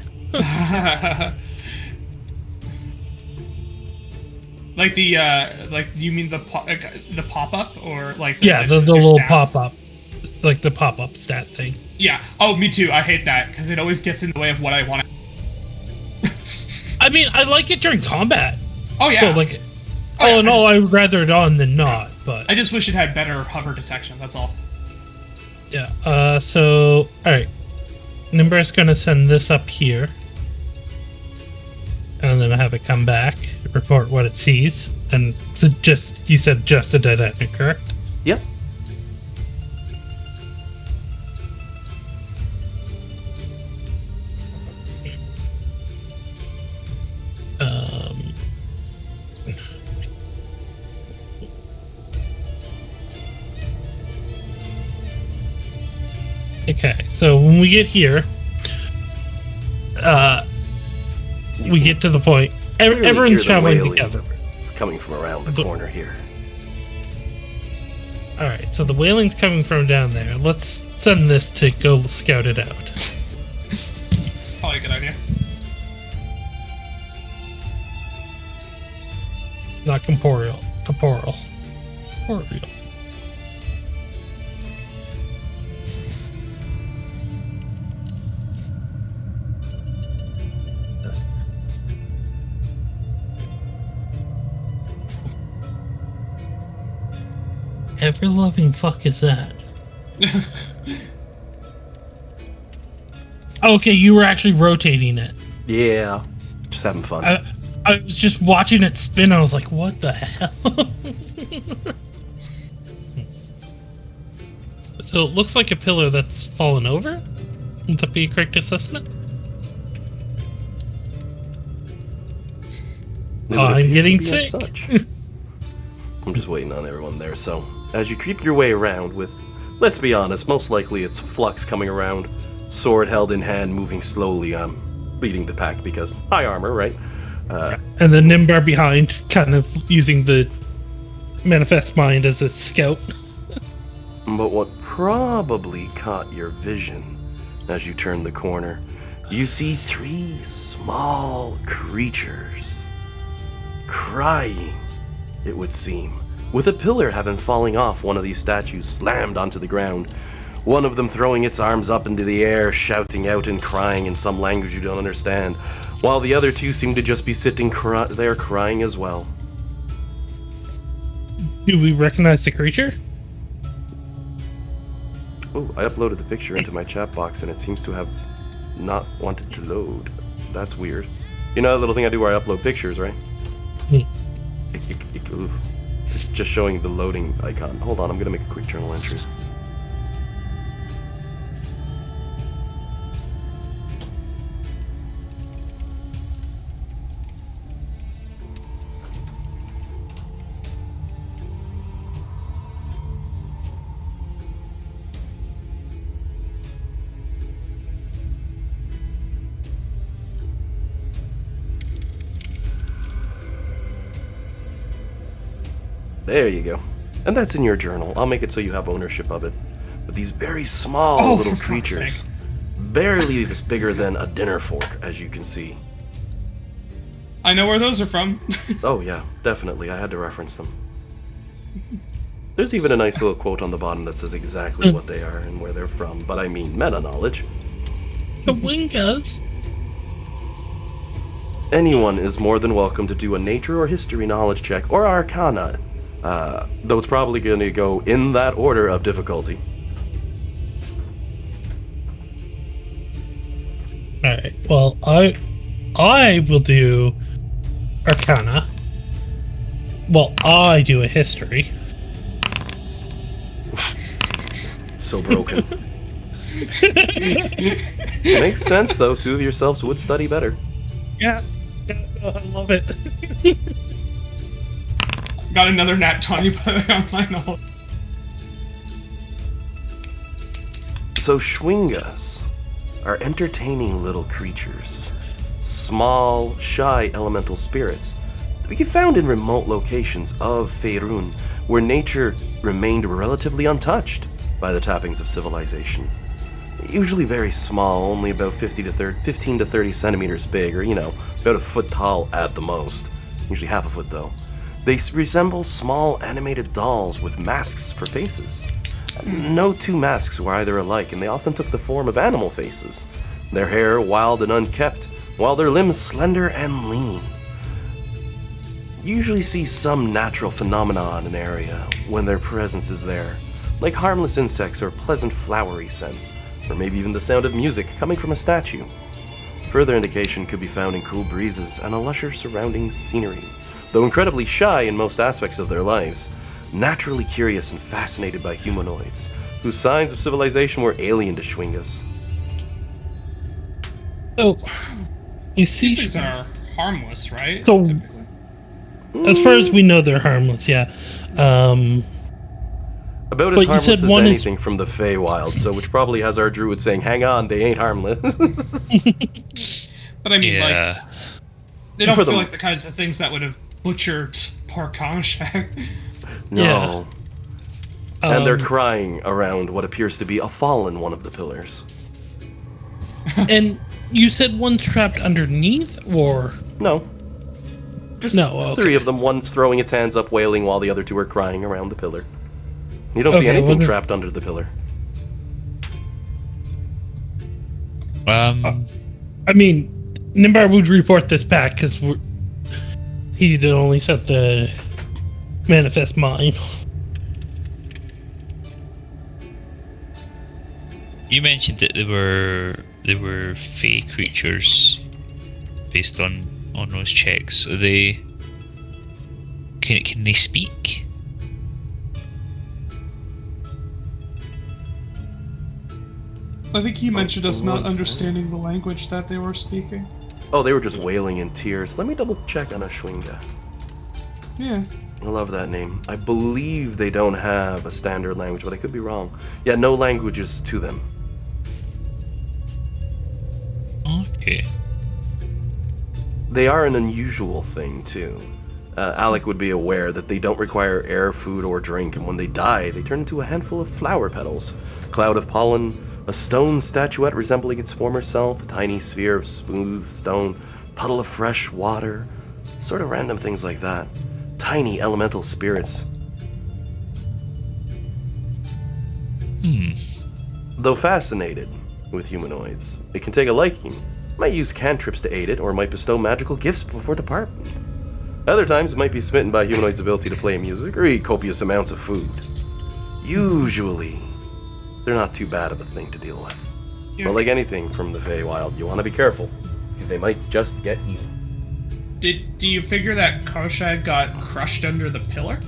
Like like you mean the pop-up, or like the little pop-up, like the pop-up stat thing. Yeah. Oh, me too. I hate that because it always gets in the way of what I want. I mean, I like it during combat. Oh yeah. So like, I would rather it on than not. But I just wish it had better hover detection. That's all. Yeah. So all right. Nimbar's gonna send this up here. And then have it come back, report what it sees. And so you said just a dead end, correct? Yep. Okay, so when we get here, we get to the point. Clearly Everyone's hear the traveling wailing together. coming from around the corner here. Alright, so the wailing's coming from down there. Let's send this to go scout it out. Probably a good idea. Not corporeal. Corporeal. Ever-loving fuck is that? Okay, you were actually rotating it. Yeah, just having fun. I was just watching it spin. I was like, what the hell? So it looks like a pillar that's fallen over? Would that be a correct assessment? It would I'm appear to getting be as sick. such. I'm just waiting on everyone there, so as you creep your way around with, let's be honest, most likely it's Flux coming around, sword held in hand, moving slowly, leading the pack because high armor, right? And the Nimbar behind, kind of using the Manifest Mind as a scout. But what probably caught your vision as you turn the corner, you see 3 small creatures crying, it would seem, with a pillar having falling off one of these statues slammed onto the ground, one of them throwing its arms up into the air, shouting out and crying in some language you don't understand, while the other 2 seem to just be sitting there crying as well. Do we recognize the creature? Oh, I uploaded the picture into my chat box and it seems to have not wanted to load. That's weird. You know that little thing I do where I upload pictures, right? Oof. It's just showing the loading icon. Hold on, I'm gonna make a quick journal entry. There you go. And that's in your journal. I'll make it so you have ownership of it. But these very small little for fuck's creatures, sake. barely this bigger than a dinner fork, as you can see. I know where those are from. Oh yeah, definitely. I had to reference them. There's even a nice little quote on the bottom that says exactly what they are and where they're from, but I mean meta-knowledge. The Wingas. Anyone is more than welcome to do a nature or history knowledge check or arcana, though it's probably going to go in that order of difficulty. Alright, well, I will do Arcana. Well, I do a history. So broken. Makes sense, though. 2 of yourselves would study better. Yeah, I love it. Got another nat 20 on my note. So Schwingas are entertaining little creatures. Small, shy elemental spirits that we can found in remote locations of Faerun, where nature remained relatively untouched by the tappings of civilization. Usually very small, only about 15 to 30 centimeters big, or, about a foot tall at the most. Usually half a foot, though. They resemble small animated dolls with masks for faces. No 2 masks were either alike, and they often took the form of animal faces. Their hair wild and unkempt, while their limbs slender and lean. You usually see some natural phenomena in an area when their presence is there, like harmless insects or pleasant flowery scents, or maybe even the sound of music coming from a statue. Further indication could be found in cool breezes and a lusher surrounding scenery. Though incredibly shy in most aspects of their lives, naturally curious and fascinated by humanoids, whose signs of civilization were alien to Schwingas. So, you see, These things are harmless, right? So- Typically. as far as we know, they're harmless. Yeah. About But as you harmless said as one is- anything from the Feywild, so which probably has our druid saying, "Hang on, they ain't harmless." But I mean, Yeah. like, they don't For feel them- like the kinds of things that would have butchered poor Konshak. No. And they're Um, crying around what appears to be a fallen one of the pillars. and you said one's trapped underneath, or No. Just No, okay. 3 of them. One's throwing its hands up, wailing, while the other 2 are crying around the pillar. You don't see Okay, anything well then- trapped under the pillar. I mean, Nimbar would report this back because he did only set the manifest mind. You mentioned that there were fey creatures based on those checks. Are they? Can they speak? I think he mentioned us not once, understanding the language that they were speaking. Oh, they were just wailing in tears. Let me double check on Ashwinga. Yeah. I love that name. I believe they don't have a standard language, but I could be wrong. Yeah, no languages to them. Okay. They are an unusual thing, too. Alec would be aware that they don't require air, food, or drink, and when they die, they turn into a handful of flower petals, a cloud of pollen, a stone statuette resembling its former self, a tiny sphere of smooth stone, puddle of fresh water, sort of random things like that. Tiny elemental spirits. Though fascinated with humanoids, it can take a liking, might use cantrips to aid it, or might bestow magical gifts before department. Other times, it might be smitten by humanoids' ability to play music or eat copious amounts of food. Usually, they're not too bad of a thing to deal with. Yeah. But like anything from the Feywild, you want to be careful, because they might just get you. Do you figure that Konshak got crushed under the pillar?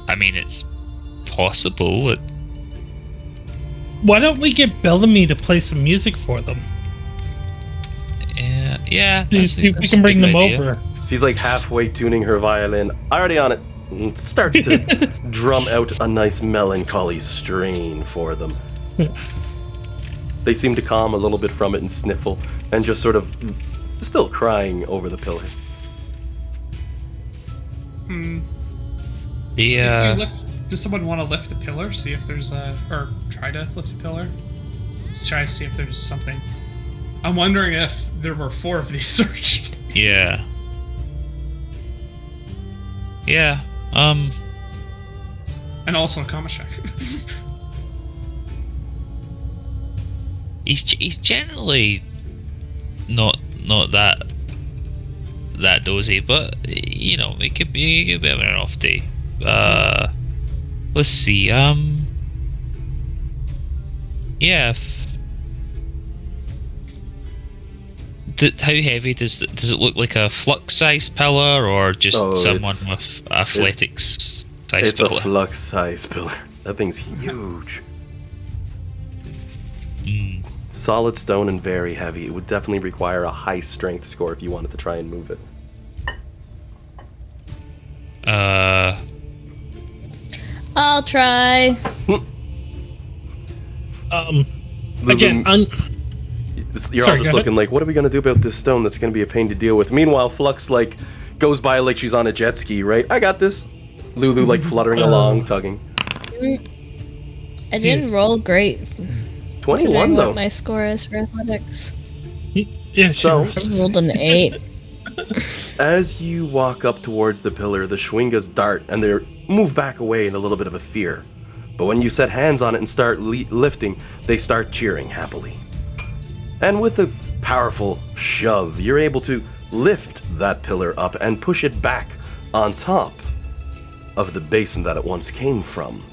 I mean, it's possible. Why don't we get Bellamy to play some music for them? Yeah. See That's if we that's can a bring good them idea. over. She's like halfway tuning her violin, already on it, and starts to drum out a nice melancholy strain for them. They seem to calm a little bit from it and sniffle, and just sort of still crying over the pillar. If you Yeah. does someone want to lift the pillar? See if there's or try to lift the pillar? Let's try to see if there's something. I'm wondering if there were 4 of these searched. Yeah. Yeah. And also a Kamashak. He's generally not that dozy, but you know, it could be having an off day. Let's see. Yeah. How heavy does it look? Like a flux-sized pillar, or just Oh, someone it's- with athletics-sized It's a pillar? flux-sized pillar. That thing's huge. Mm. Solid stone and very heavy. It would definitely require a high strength score if you wanted to try and move it. I'll try. Again, You're Sorry, all just go ahead. looking like, what are we gonna do about this stone that's gonna be a pain to deal with? Meanwhile, Flux like goes by like she's on a jet ski, right? I got this. Lulu like fluttering along, tugging. I didn't roll great. 21 Considering though. what my score is for athletics. yeah, So- sure. I rolled an 8. As you walk up towards the pillar, the Schwingas dart and they move back away in a little bit of a fear. But when you set hands on it and start lifting, they start cheering happily. And with a powerful shove, you're able to lift that pillar up and push it back on top. of the basin that it once came from.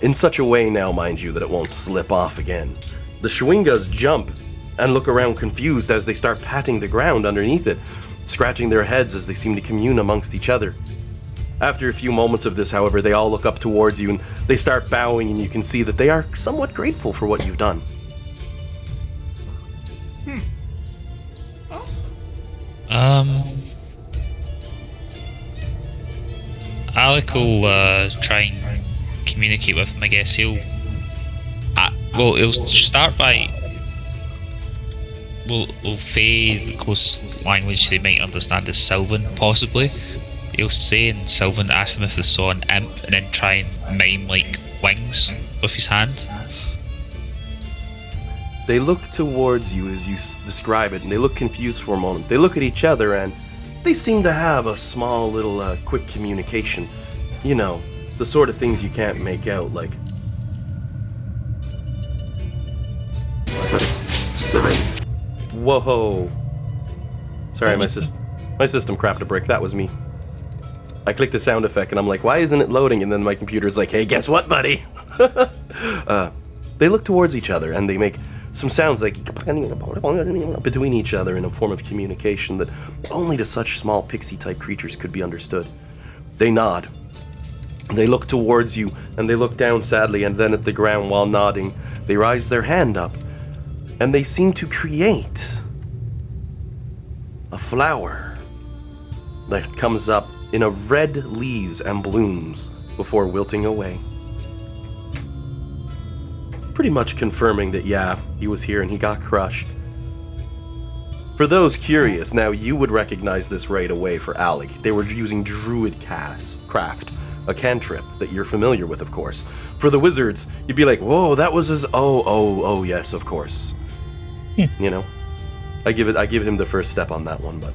In such a way now, mind you, that it won't slip off again. The Schwingas jump and look around confused as they start patting the ground underneath it, scratching their heads as they seem to commune amongst each other. After a few moments of this, however, they all look up towards you and they start bowing, and you can see that they are somewhat grateful for what you've done. Alec will try and communicate with him, I guess. He'll start by... Will Faye, the closest language they might understand is Sylvan, possibly. He'll say in Sylvan, ask them if they saw an imp, and then try and mime, like, wings with his hand. They look towards you as you describe it, and they look confused for a moment. They look at each other, and they seem to have a small little quick communication. You know, the sort of things you can't make out, like... Whoa. Sorry, my system crapped a brick. That was me. I clicked the sound effect, and I'm like, why isn't it loading? And then my computer's like, hey, guess what, buddy? They look towards each other, and they make some sounds like between each other in a form of communication that only to such small pixie-type creatures could be understood. They nod. They look towards you, and they look down sadly, and then at the ground while nodding. They raise their hand up, and they seem to create a flower that comes up in a red leaves and blooms before wilting away. Pretty much confirming that, yeah, he was here and he got crushed. For those curious, now you would recognize this right away for Alec. They were using Druid craft, a cantrip that you're familiar with, of course. For the wizards, you'd be like, whoa, that was his, oh, yes, of course. You know? I give him the first step on that one, but...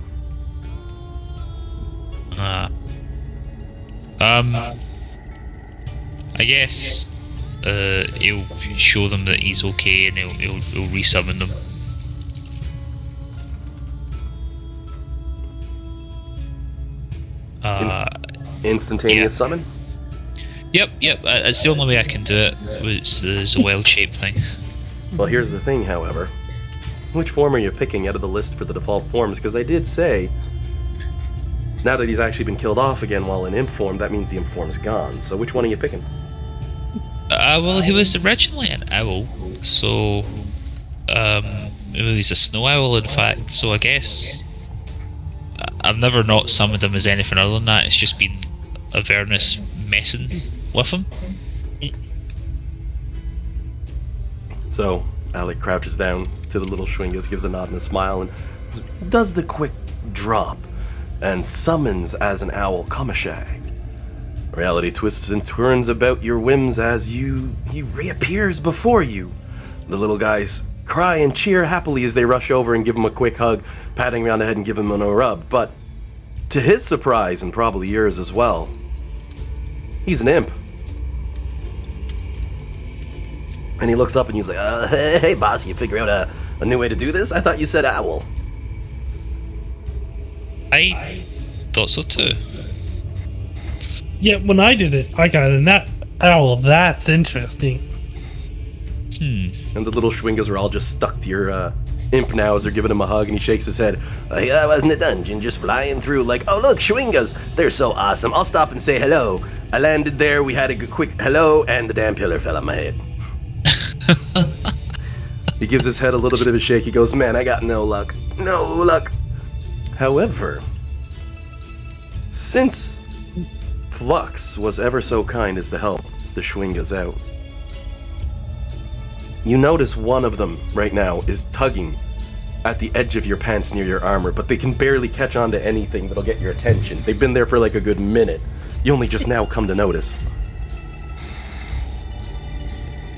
I guess he'll show them that he's okay, and he'll resummon them. Instantaneous summon? Yep. It's the only way I can do it. It's a well-shaped thing. Well, here's the thing, however. Which form are you picking out of the list for the default forms? Because I did say, now that he's actually been killed off again while in imp form, that means the imp form's gone. So which one are you picking? Well, he was originally an owl, so... he's a snow owl, in fact, so I guess... I've never not summoned him as anything other than that. It's just been Avernus messing with him. So, Alec crouches down to the little Schwingas, gives a nod and a smile, and does the quick drop, and summons as an owl Kamashag. Reality twists and turns about your whims as he reappears before you. The little guys cry and cheer happily as they rush over and give him a quick hug, patting him on the head and give him a rub, but to his surprise, and probably yours as well, he's an imp. And he looks up and he's like, hey boss, you figure out a new way to do this? I thought you said owl. I thought so too. Yeah, when I did it, I got an owl. That's interesting. And the little Schwingas are all just stuck to your imp now as they're giving him a hug, and he shakes his head. I was in the dungeon just flying through like, oh look, Schwingas, they're so awesome. I'll stop and say hello. I landed there, we had a quick hello, and the damn pillar fell on my head. He gives his head a little bit of a shake. He goes, man, I got no luck. No luck. However, since Flux was ever so kind as to help the Schwingas out, you notice one of them right now is tugging at the edge of your pants near your armor, but they can barely catch on to anything that'll get your attention. They've been there for like a good minute. You only just now come to notice.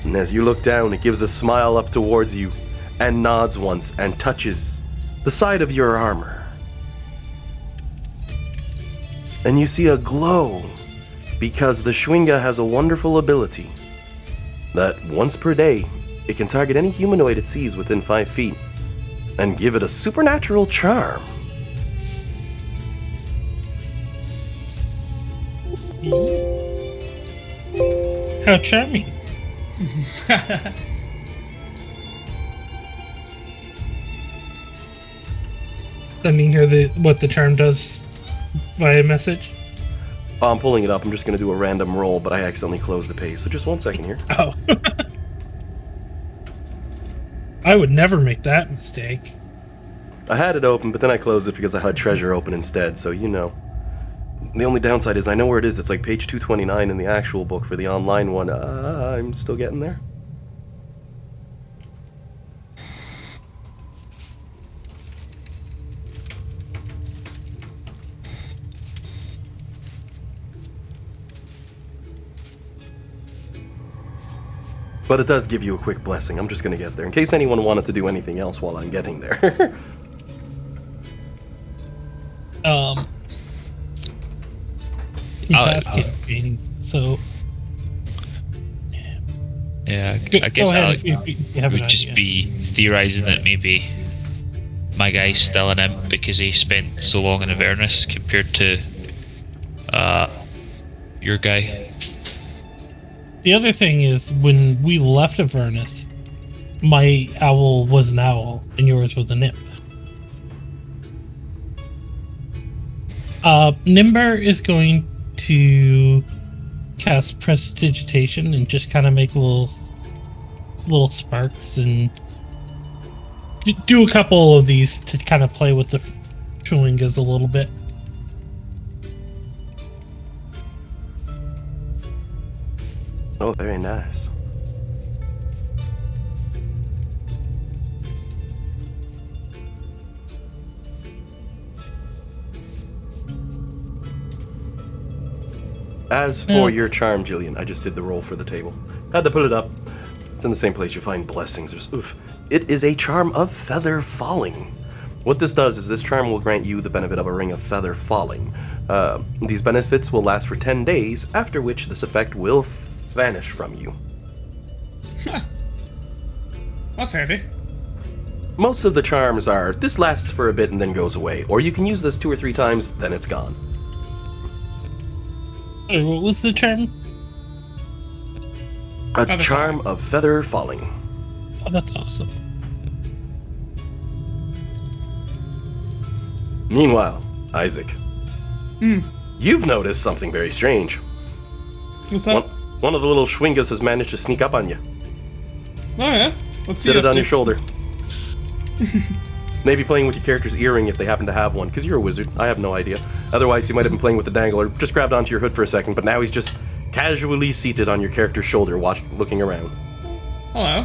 And as you look down, it gives a smile up towards you and nods once and touches the side of your armor. And you see a glow because the Schwinga has a wonderful ability that once per day, it can target any humanoid it sees within 5 feet and give it a supernatural charm. How charming. Sending her what the charm does via message. I'm pulling it up. I'm just going to do a random roll, but I accidentally closed the page. So just 1 second here. Oh. I would never make that mistake. I had it open, but then I closed it because I had treasure open instead, so you know. The only downside is I know where it is. It's like page 229 in the actual book. For the online one, I'm still getting there. But it does give you a quick blessing. I'm just going to get there, in case anyone wanted to do anything else while I'm getting there. Campaign, so... Yeah, Go I guess ahead Alec if you have would an just idea. be theorising that maybe my guy's still an imp because he spent so long in Avernus compared to your guy. The other thing is, when we left Avernus, my owl was an owl, and yours was an imp. Nimber is going to cast Prestidigitation and just kind of make little sparks and do a couple of these to kind of play with the Chewingas a little bit. Oh, very nice. As for your charm, Jillian, I just did the roll for the table. Had to put it up. It's in the same place you find blessings. It is a charm of feather falling. What this does is this charm will grant you the benefit of a ring of feather falling. These benefits will last for 10 days, after which this effect will vanish from you. That's handy. Most of the charms are, this lasts for a bit and then goes away, or you can use this 2 or 3 times, then it's gone. Wait, what was the charm? A Feather charm falling. of feather falling. Oh, that's awesome. Meanwhile, Isaac, you've noticed something very strange. What's that? One of the little Schwingas has managed to sneak up on you. Oh yeah. Let's Sit see it on your shoulder. Maybe playing with your character's earring if they happen to have one, because you're a wizard. I have no idea. Otherwise, he might have been playing with the dangle or just grabbed onto your hood for a second, but now he's just casually seated on your character's shoulder, looking around. Hello.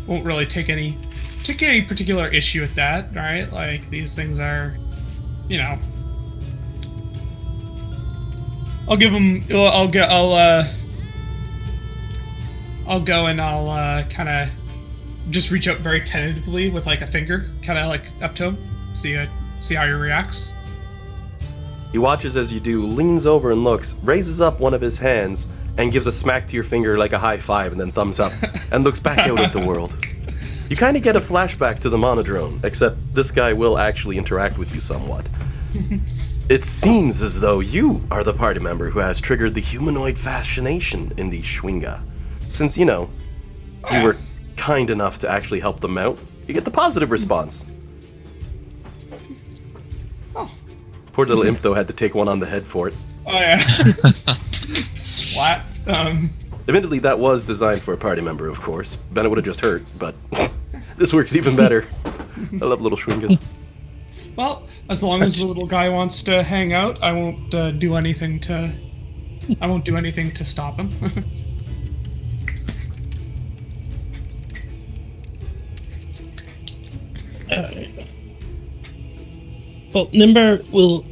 Won't really take any particular issue with that, right? Like, these things are, you know. I'll give him. I'll go and I'll kind of just reach out very tentatively with like a finger, kind of like up to him, see how he reacts. He watches as you do, leans over and looks, raises up one of his hands, and gives a smack to your finger like a high five and then thumbs up, and looks back out at the world. You kind of get a flashback to the monodrone, except this guy will actually interact with you somewhat. It seems as though you are the party member who has triggered the humanoid fascination in the Schwinga. Since, you were kind enough to actually help them out, you get the positive response. Oh. Poor little imp, though, had to take one on the head for it. Oh yeah. Splat. Admittedly, that was designed for a party member, of course. Bennett would have just hurt, but this works even better. I love little Schwingas. Well, as long as the little guy wants to hang out, I won't do anything to stop him. Well, Nimber will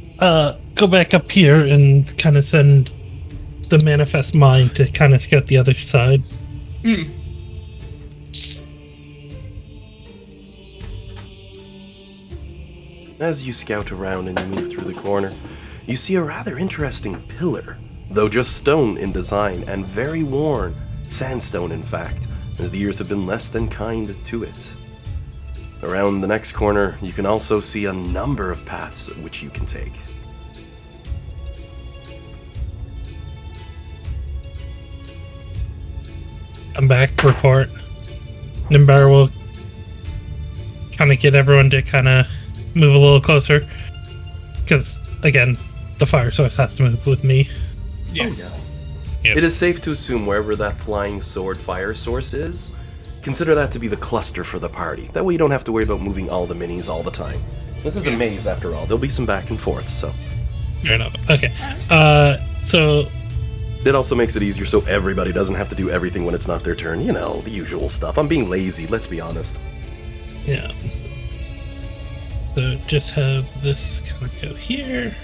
go back up here and kind of send the manifest mind to kind of scout the other side. As you scout around and you move through the corner, you see a rather interesting pillar, though just stone in design and very worn, sandstone in fact, as the years have been less than kind to it. Around the next corner, you can also see a number of paths which you can take. Come back, report. Nimbar will kind of get everyone to kind of move a little closer. Because, again, the fire source has to move with me. Yes. Yep. It is safe to assume wherever that flying sword fire source is, consider that to be the cluster for the party. That way you don't have to worry about moving all the minis all the time. This is a maze after all. There'll be some back and forth, so... Fair enough. Okay. So... It also makes it easier so everybody doesn't have to do everything when it's not their turn. You know, the usual stuff. I'm being lazy, let's be honest. Yeah. So just have this kind of go here.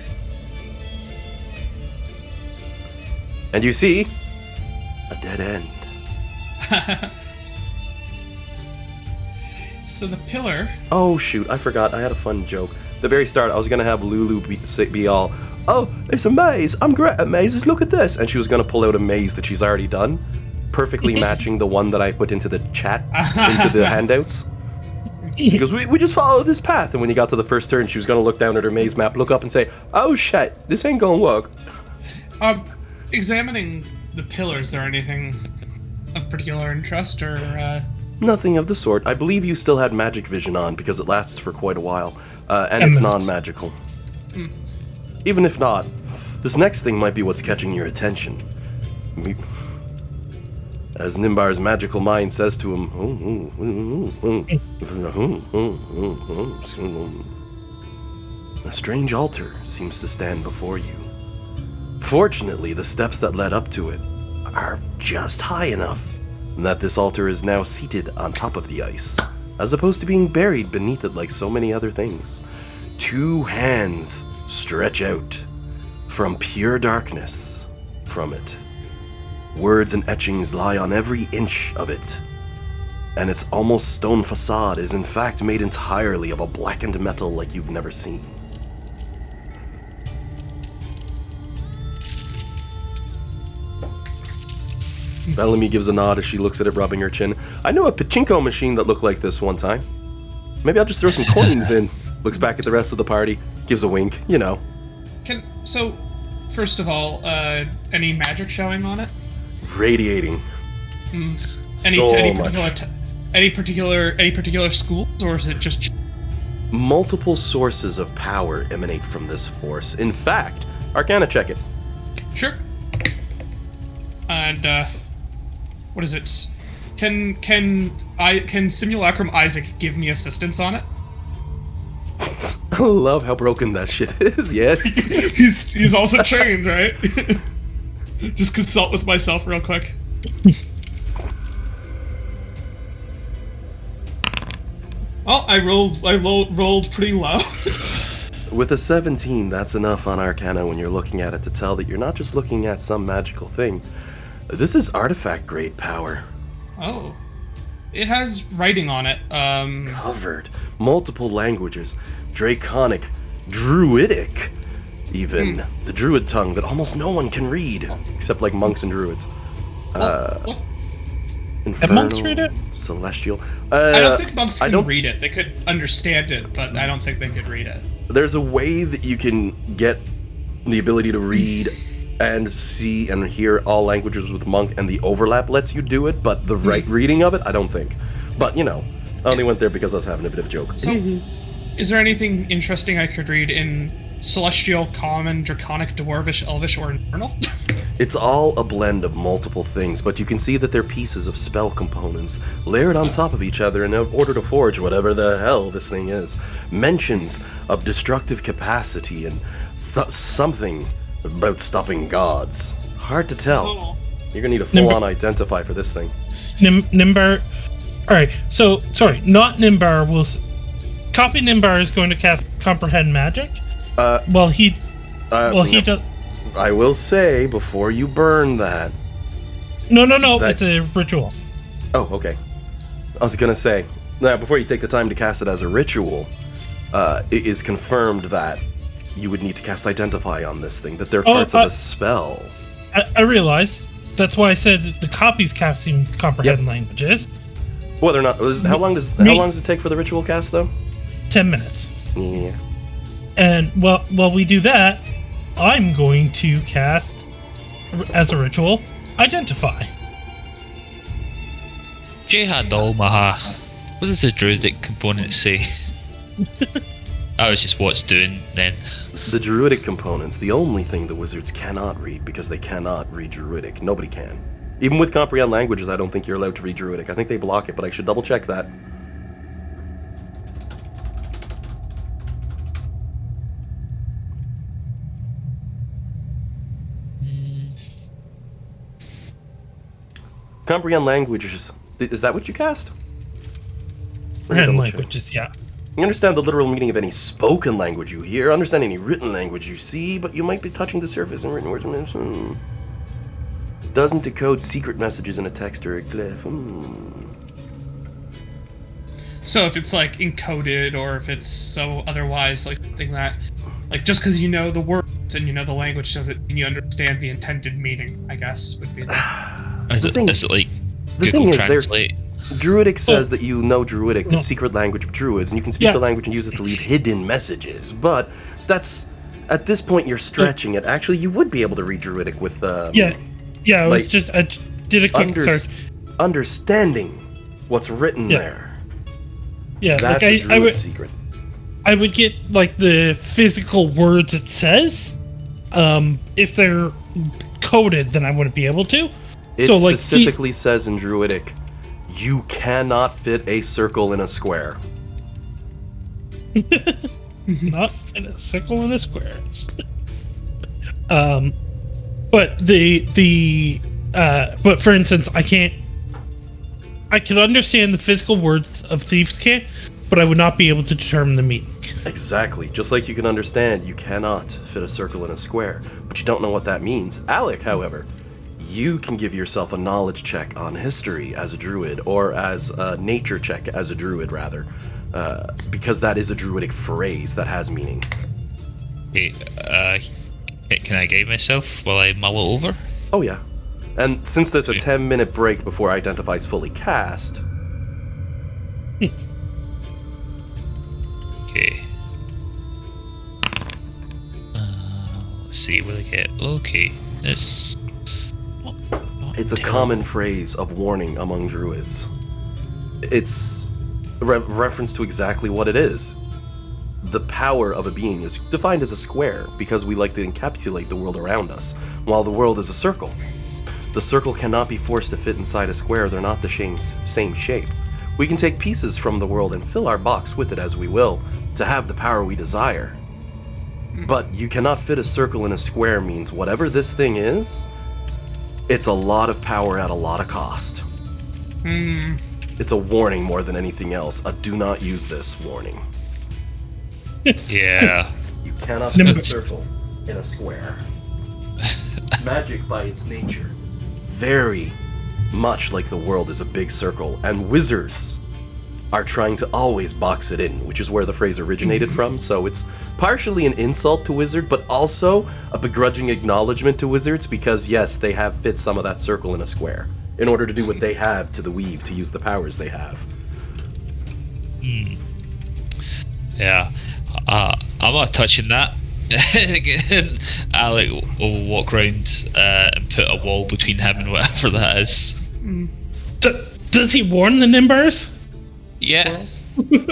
And you see... a dead end. So the pillar. Oh shoot, I forgot. I had a fun joke. The very start, I was gonna have Lulu be all, "Oh, it's a maze. I'm great at mazes. Look at this," and she was gonna pull out a maze that she's already done, perfectly matching the one that I put into the chat, into the handouts. She goes, "We just follow this path," and when you got to the first turn, she was gonna look down at her maze map, look up, and say, "Oh shit, this ain't gonna work." Examining the pillars, is there anything of particular interest, or Nothing of the sort. I believe you still had magic vision on because it lasts for quite a while, and it's non-magical. Even if not, this next thing might be what's catching your attention. As Nimbar's magical mind says to him, a strange altar seems to stand before you. Fortunately, the steps that led up to it are just high enough that this altar is now seated on top of the ice, as opposed to being buried beneath it like so many other things. 2 hands stretch out from pure darkness from it. Words and etchings lie on every inch of it, and its almost stone facade is in fact made entirely of a blackened metal like you've never seen. Bellamy gives a nod as she looks at it, rubbing her chin. I know a pachinko machine that looked like this one time. Maybe I'll just throw some coins in. Looks back at the rest of the party, gives a wink, you know. So, first of all, any magic showing on it? Radiating. Any particular schools, or is it just... Multiple sources of power emanate from this force. In fact, Arcana check it. Sure. And, what is it? Can Simulacrum Isaac give me assistance on it? I love how broken that shit is, yes. he's also trained, right? Just consult with myself real quick. Oh, I rolled pretty low. With a 17, that's enough on Arcana when you're looking at it to tell that you're not just looking at some magical thing. This is artifact grade power. Oh. It has writing on it. Covered. Multiple languages. Draconic. Druidic. Even. The druid tongue that almost no one can read. Except like monks and druids. Infernal. Monks read it? Celestial. I don't think monks can read it. They could understand it, but I don't think they could read it. There's a way that you can get the ability to read and see and hear all languages with monk, and the overlap lets you do it, but the right reading of it, I don't think. But, you know, I only went there because I was having a bit of a joke. So, is there anything interesting I could read in Celestial, Common, Draconic, Dwarvish, Elvish, or Infernal? It's all a blend of multiple things, but you can see that they're pieces of spell components layered on top of each other in order to forge whatever the hell this thing is. Mentions of destructive capacity and something about stopping gods. Hard to tell. You're gonna need a full-on identify for this thing. Nimbar. Alright, so, sorry, not Nimbar will... Copy Nimbar is going to cast Comprehend Magic. He does... I will say, before you burn that... No, it's a ritual. Oh, okay. I was gonna say, now, before you take the time to cast it as a ritual, it is confirmed that you would need to cast Identify on this thing, that they're parts of a spell. I realize. That's why I said that the copy's casting Comprehend languages. Whether or not how long does it take for the ritual cast though? 10 minutes. Yeah. And while we do that, I'm going to cast, as a ritual, Identify. Jihad Maha. What does the druidic component say? I was just what's doing then. The druidic components, the only thing the wizards cannot read because they cannot read druidic. Nobody can. Even with comprehend languages, I don't think you're allowed to read druidic. I think they block it, but I should double check that. Comprehend languages. Is that what you cast? Comprehend languages, yeah. You understand the literal meaning of any spoken language you hear, understand any written language you see, but you might be touching the surface in written words. Doesn't decode secret messages in a text or a glyph. So if it's like encoded, or if it's so otherwise like something that, like, just because you know the words and you know the language doesn't mean you understand the intended meaning, I guess would be Is it like the Google thing is, Translate? Druidic says that you know Druidic, the No. secret language of Druids, and you can speak the language and use it to leave hidden messages. But that's, at this point, you're stretching it. Actually, you would be able to read Druidic with Yeah, like, I did a quick search. Understanding what's written there. Yeah, That's like a Druid secret. I would get like the physical words it says. If they're coded, then I wouldn't be able to. It So, like, specifically says in Druidic, you cannot fit a circle in a square. Not in a circle in a square. But but for instance, I can understand the physical words of Thieves' Cant, but I would not be able to determine the meaning. Exactly. Just like you can understand you cannot fit a circle in a square, but you don't know what that means. Alec, however, you can give yourself a knowledge check on history as a druid, or as a nature check as a druid, rather, because that is a druidic phrase that has meaning. Hey, can I guide myself while I mull it over? Oh yeah. And since there's a 10-minute break before Identify is fully cast... Okay. Let's see what I get. Okay, this... It's a common phrase of warning among druids. It's reference to exactly what it is. The power of a being is defined as a square because we like to encapsulate the world around us, while the world is a circle. The circle cannot be forced to fit inside a square, they're not the same shape. We can take pieces from the world and fill our box with it as we will, to have the power we desire. But you cannot fit a circle in a square means whatever this thing is, it's a lot of power at a lot of cost. It's a warning more than anything else, a do not use this warning. Yeah. You cannot fit a circle in a square. Magic by its nature, very much like the world is a big circle, and wizards are trying to always box it in, which is where the phrase originated from, so it's partially an insult to wizard, but also a begrudging acknowledgement to wizards, because yes, they have fit some of that circle in a square, in order to do what they have to the weave, to use the powers they have. Yeah. I'm not touching that. Alec will walk around and put a wall between him and whatever that is. Does he warn the Nimbars? Yeah.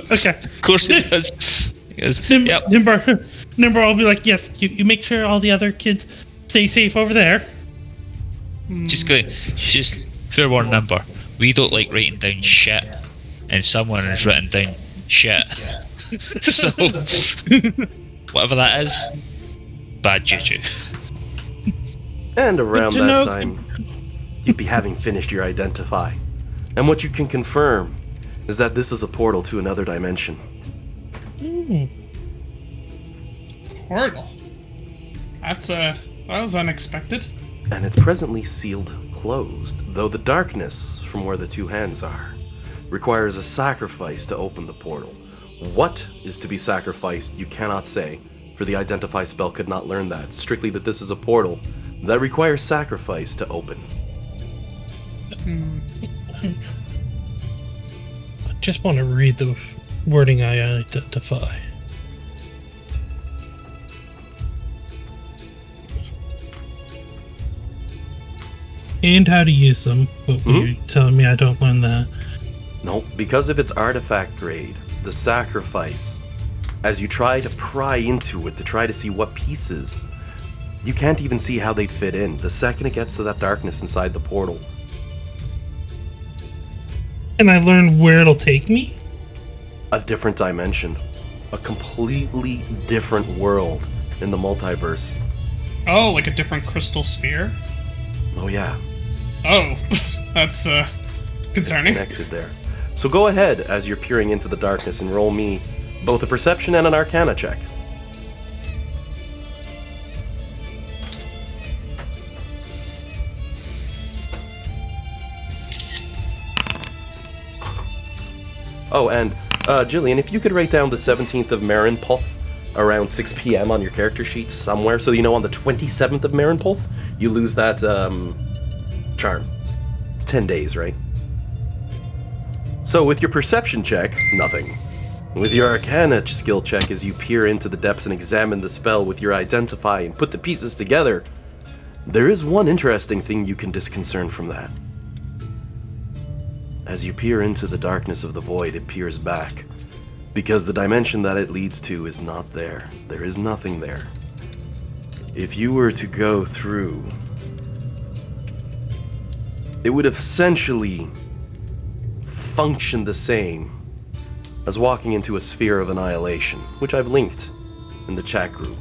Okay. Of course he does. He goes, yep. Nimbar will be like, yes, you make sure all the other kids stay safe over there. Just fair warning number. We don't like writing down shit, and someone has written down shit. So, whatever that is, bad juju. And around Good to that know. time, you'd be having finished your Identify. And what you can confirm is that this is a portal to another dimension. Portal. That was unexpected. And it's presently sealed closed, though the darkness from where the two hands are requires a sacrifice to open the portal. What is to be sacrificed, you cannot say, for the Identify spell could not learn that. Strictly that this is a portal that requires sacrifice to open. just want to read the wording I identify. And how to use them, but you're telling me I don't learn that. No, because of its artifact grade, the sacrifice, as you try to pry into it to try to see what pieces, you can't even see how they'd fit in. The second it gets to that darkness inside the portal. And I learn where it'll take me? A different dimension. A completely different world in the multiverse. Oh, like a different crystal sphere? Oh yeah. Oh, that's It's concerning. connected there. So go ahead as you're peering into the darkness and roll me both a perception and an arcana check. Oh, and Jillian, if you could write down the 17th of Marinpulth around 6 p.m. on your character sheet somewhere, so you know on the 27th of Marinpulth, you lose that charm. It's 10 days, right? So with your perception check, nothing. With your arcana skill check, as you peer into the depths and examine the spell with your identify and put the pieces together, there is one interesting thing you can discern from that. As you peer into the darkness of the void, it peers back, because the dimension that it leads to is not there. There is nothing there. If you were to go through, it would essentially function the same as walking into a sphere of annihilation, which I've linked in the chat group.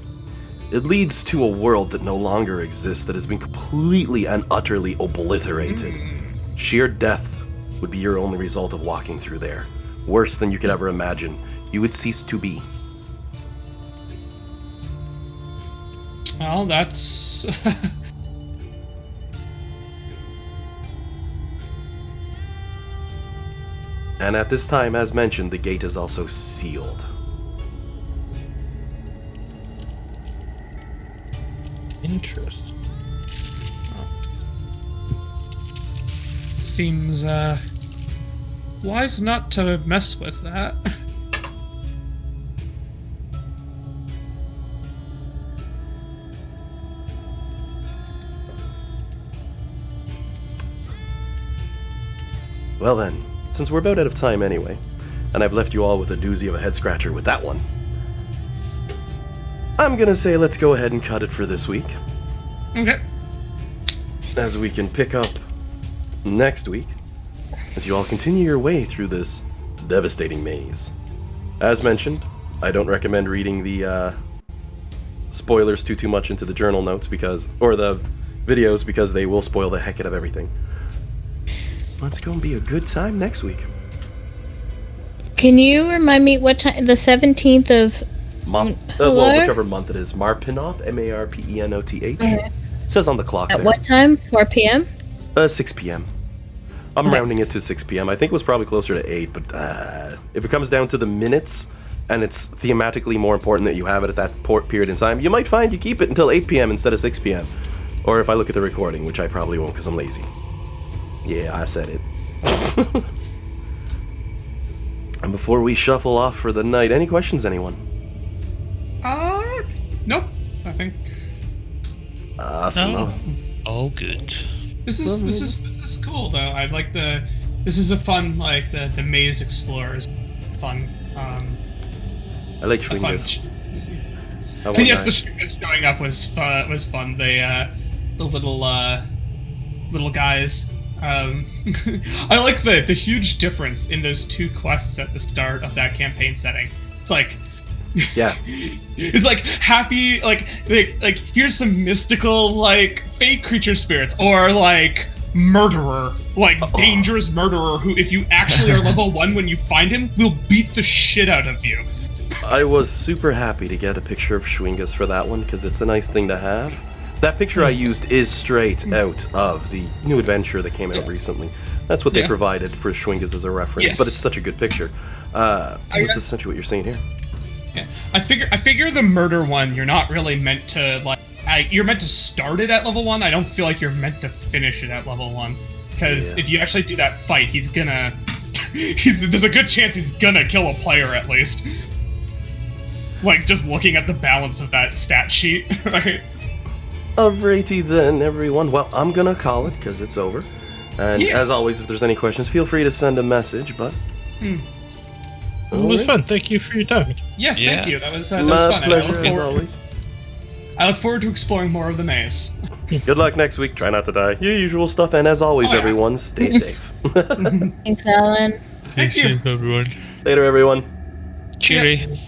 It leads to a world that no longer exists, that has been completely and utterly obliterated. Sheer death would be your only result of walking through there. Worse than you could ever imagine. You would cease to be. Well, that's... And at this time, as mentioned, the gate is also sealed. Interesting. Seems, wise not to mess with that. Well then, since we're about out of time anyway, and I've left you all with a doozy of a head scratcher with that one, I'm gonna say let's go ahead and cut it for this week. Okay. As we can pick up next week, as you all continue your way through this devastating maze. As mentioned, I don't recommend reading the spoilers too much into the journal notes or the videos, because they will spoil the heck out of everything. It's going to be a good time next week. Can you remind me what time? The 17th of... Well, whichever month it is. Marpenoth, M-A-R-P-E-N-O-T-H. Okay. Says on the clock At there. what time? 4 p.m.? 6 p.m. I'm rounding it to 6 p.m. I think it was probably closer to 8, but if it comes down to the minutes, and it's thematically more important that you have it at that period in time, you might find you keep it until 8 p.m. instead of 6 p.m. Or if I look at the recording, which I probably won't because I'm lazy. Yeah, I said it. And before we shuffle off for the night, any questions, anyone? Nope. I think Awesome. No. All good. this is cool though. I like this is a fun, like the maze explorers fun. I like A fun Schwingus. and yes, the Schwingus showing up was fun. The little guys. I like the huge difference in those two quests at the start of that campaign setting. It's like, Yeah. it's like happy, like here's some mystical, like fake creature spirits, or like murderer, like dangerous murderer who, if you actually are level 1 when you find him, will beat the shit out of you. I was super happy to get a picture of Schwingus for that one, because it's a nice thing to have. That picture I used is straight out of the new adventure that came out recently. That's what they provided for Schwingus as a reference, but it's such a good picture. This is essentially what you're saying here. Yeah. I figure the murder one, you're not really meant to, like, you're meant to start it at level 1. I don't feel like you're meant to finish it at level 1. Because if you actually do that fight, he's gonna there's a good chance he's gonna kill a player at least. Like, just looking at the balance of that stat sheet, right? Alrighty then, everyone. Well, I'm gonna call it because it's over. And as always, if there's any questions, feel free to send a message. But it was fun. Thank you for your time. Yes, thank you. That was my fun. pleasure as always. I look forward to exploring more of the maze. Good luck next week. Try not to die. Your usual stuff. And as always, everyone, stay safe. Thanks, Alan. Thank you, everyone. Later, everyone. Cheery.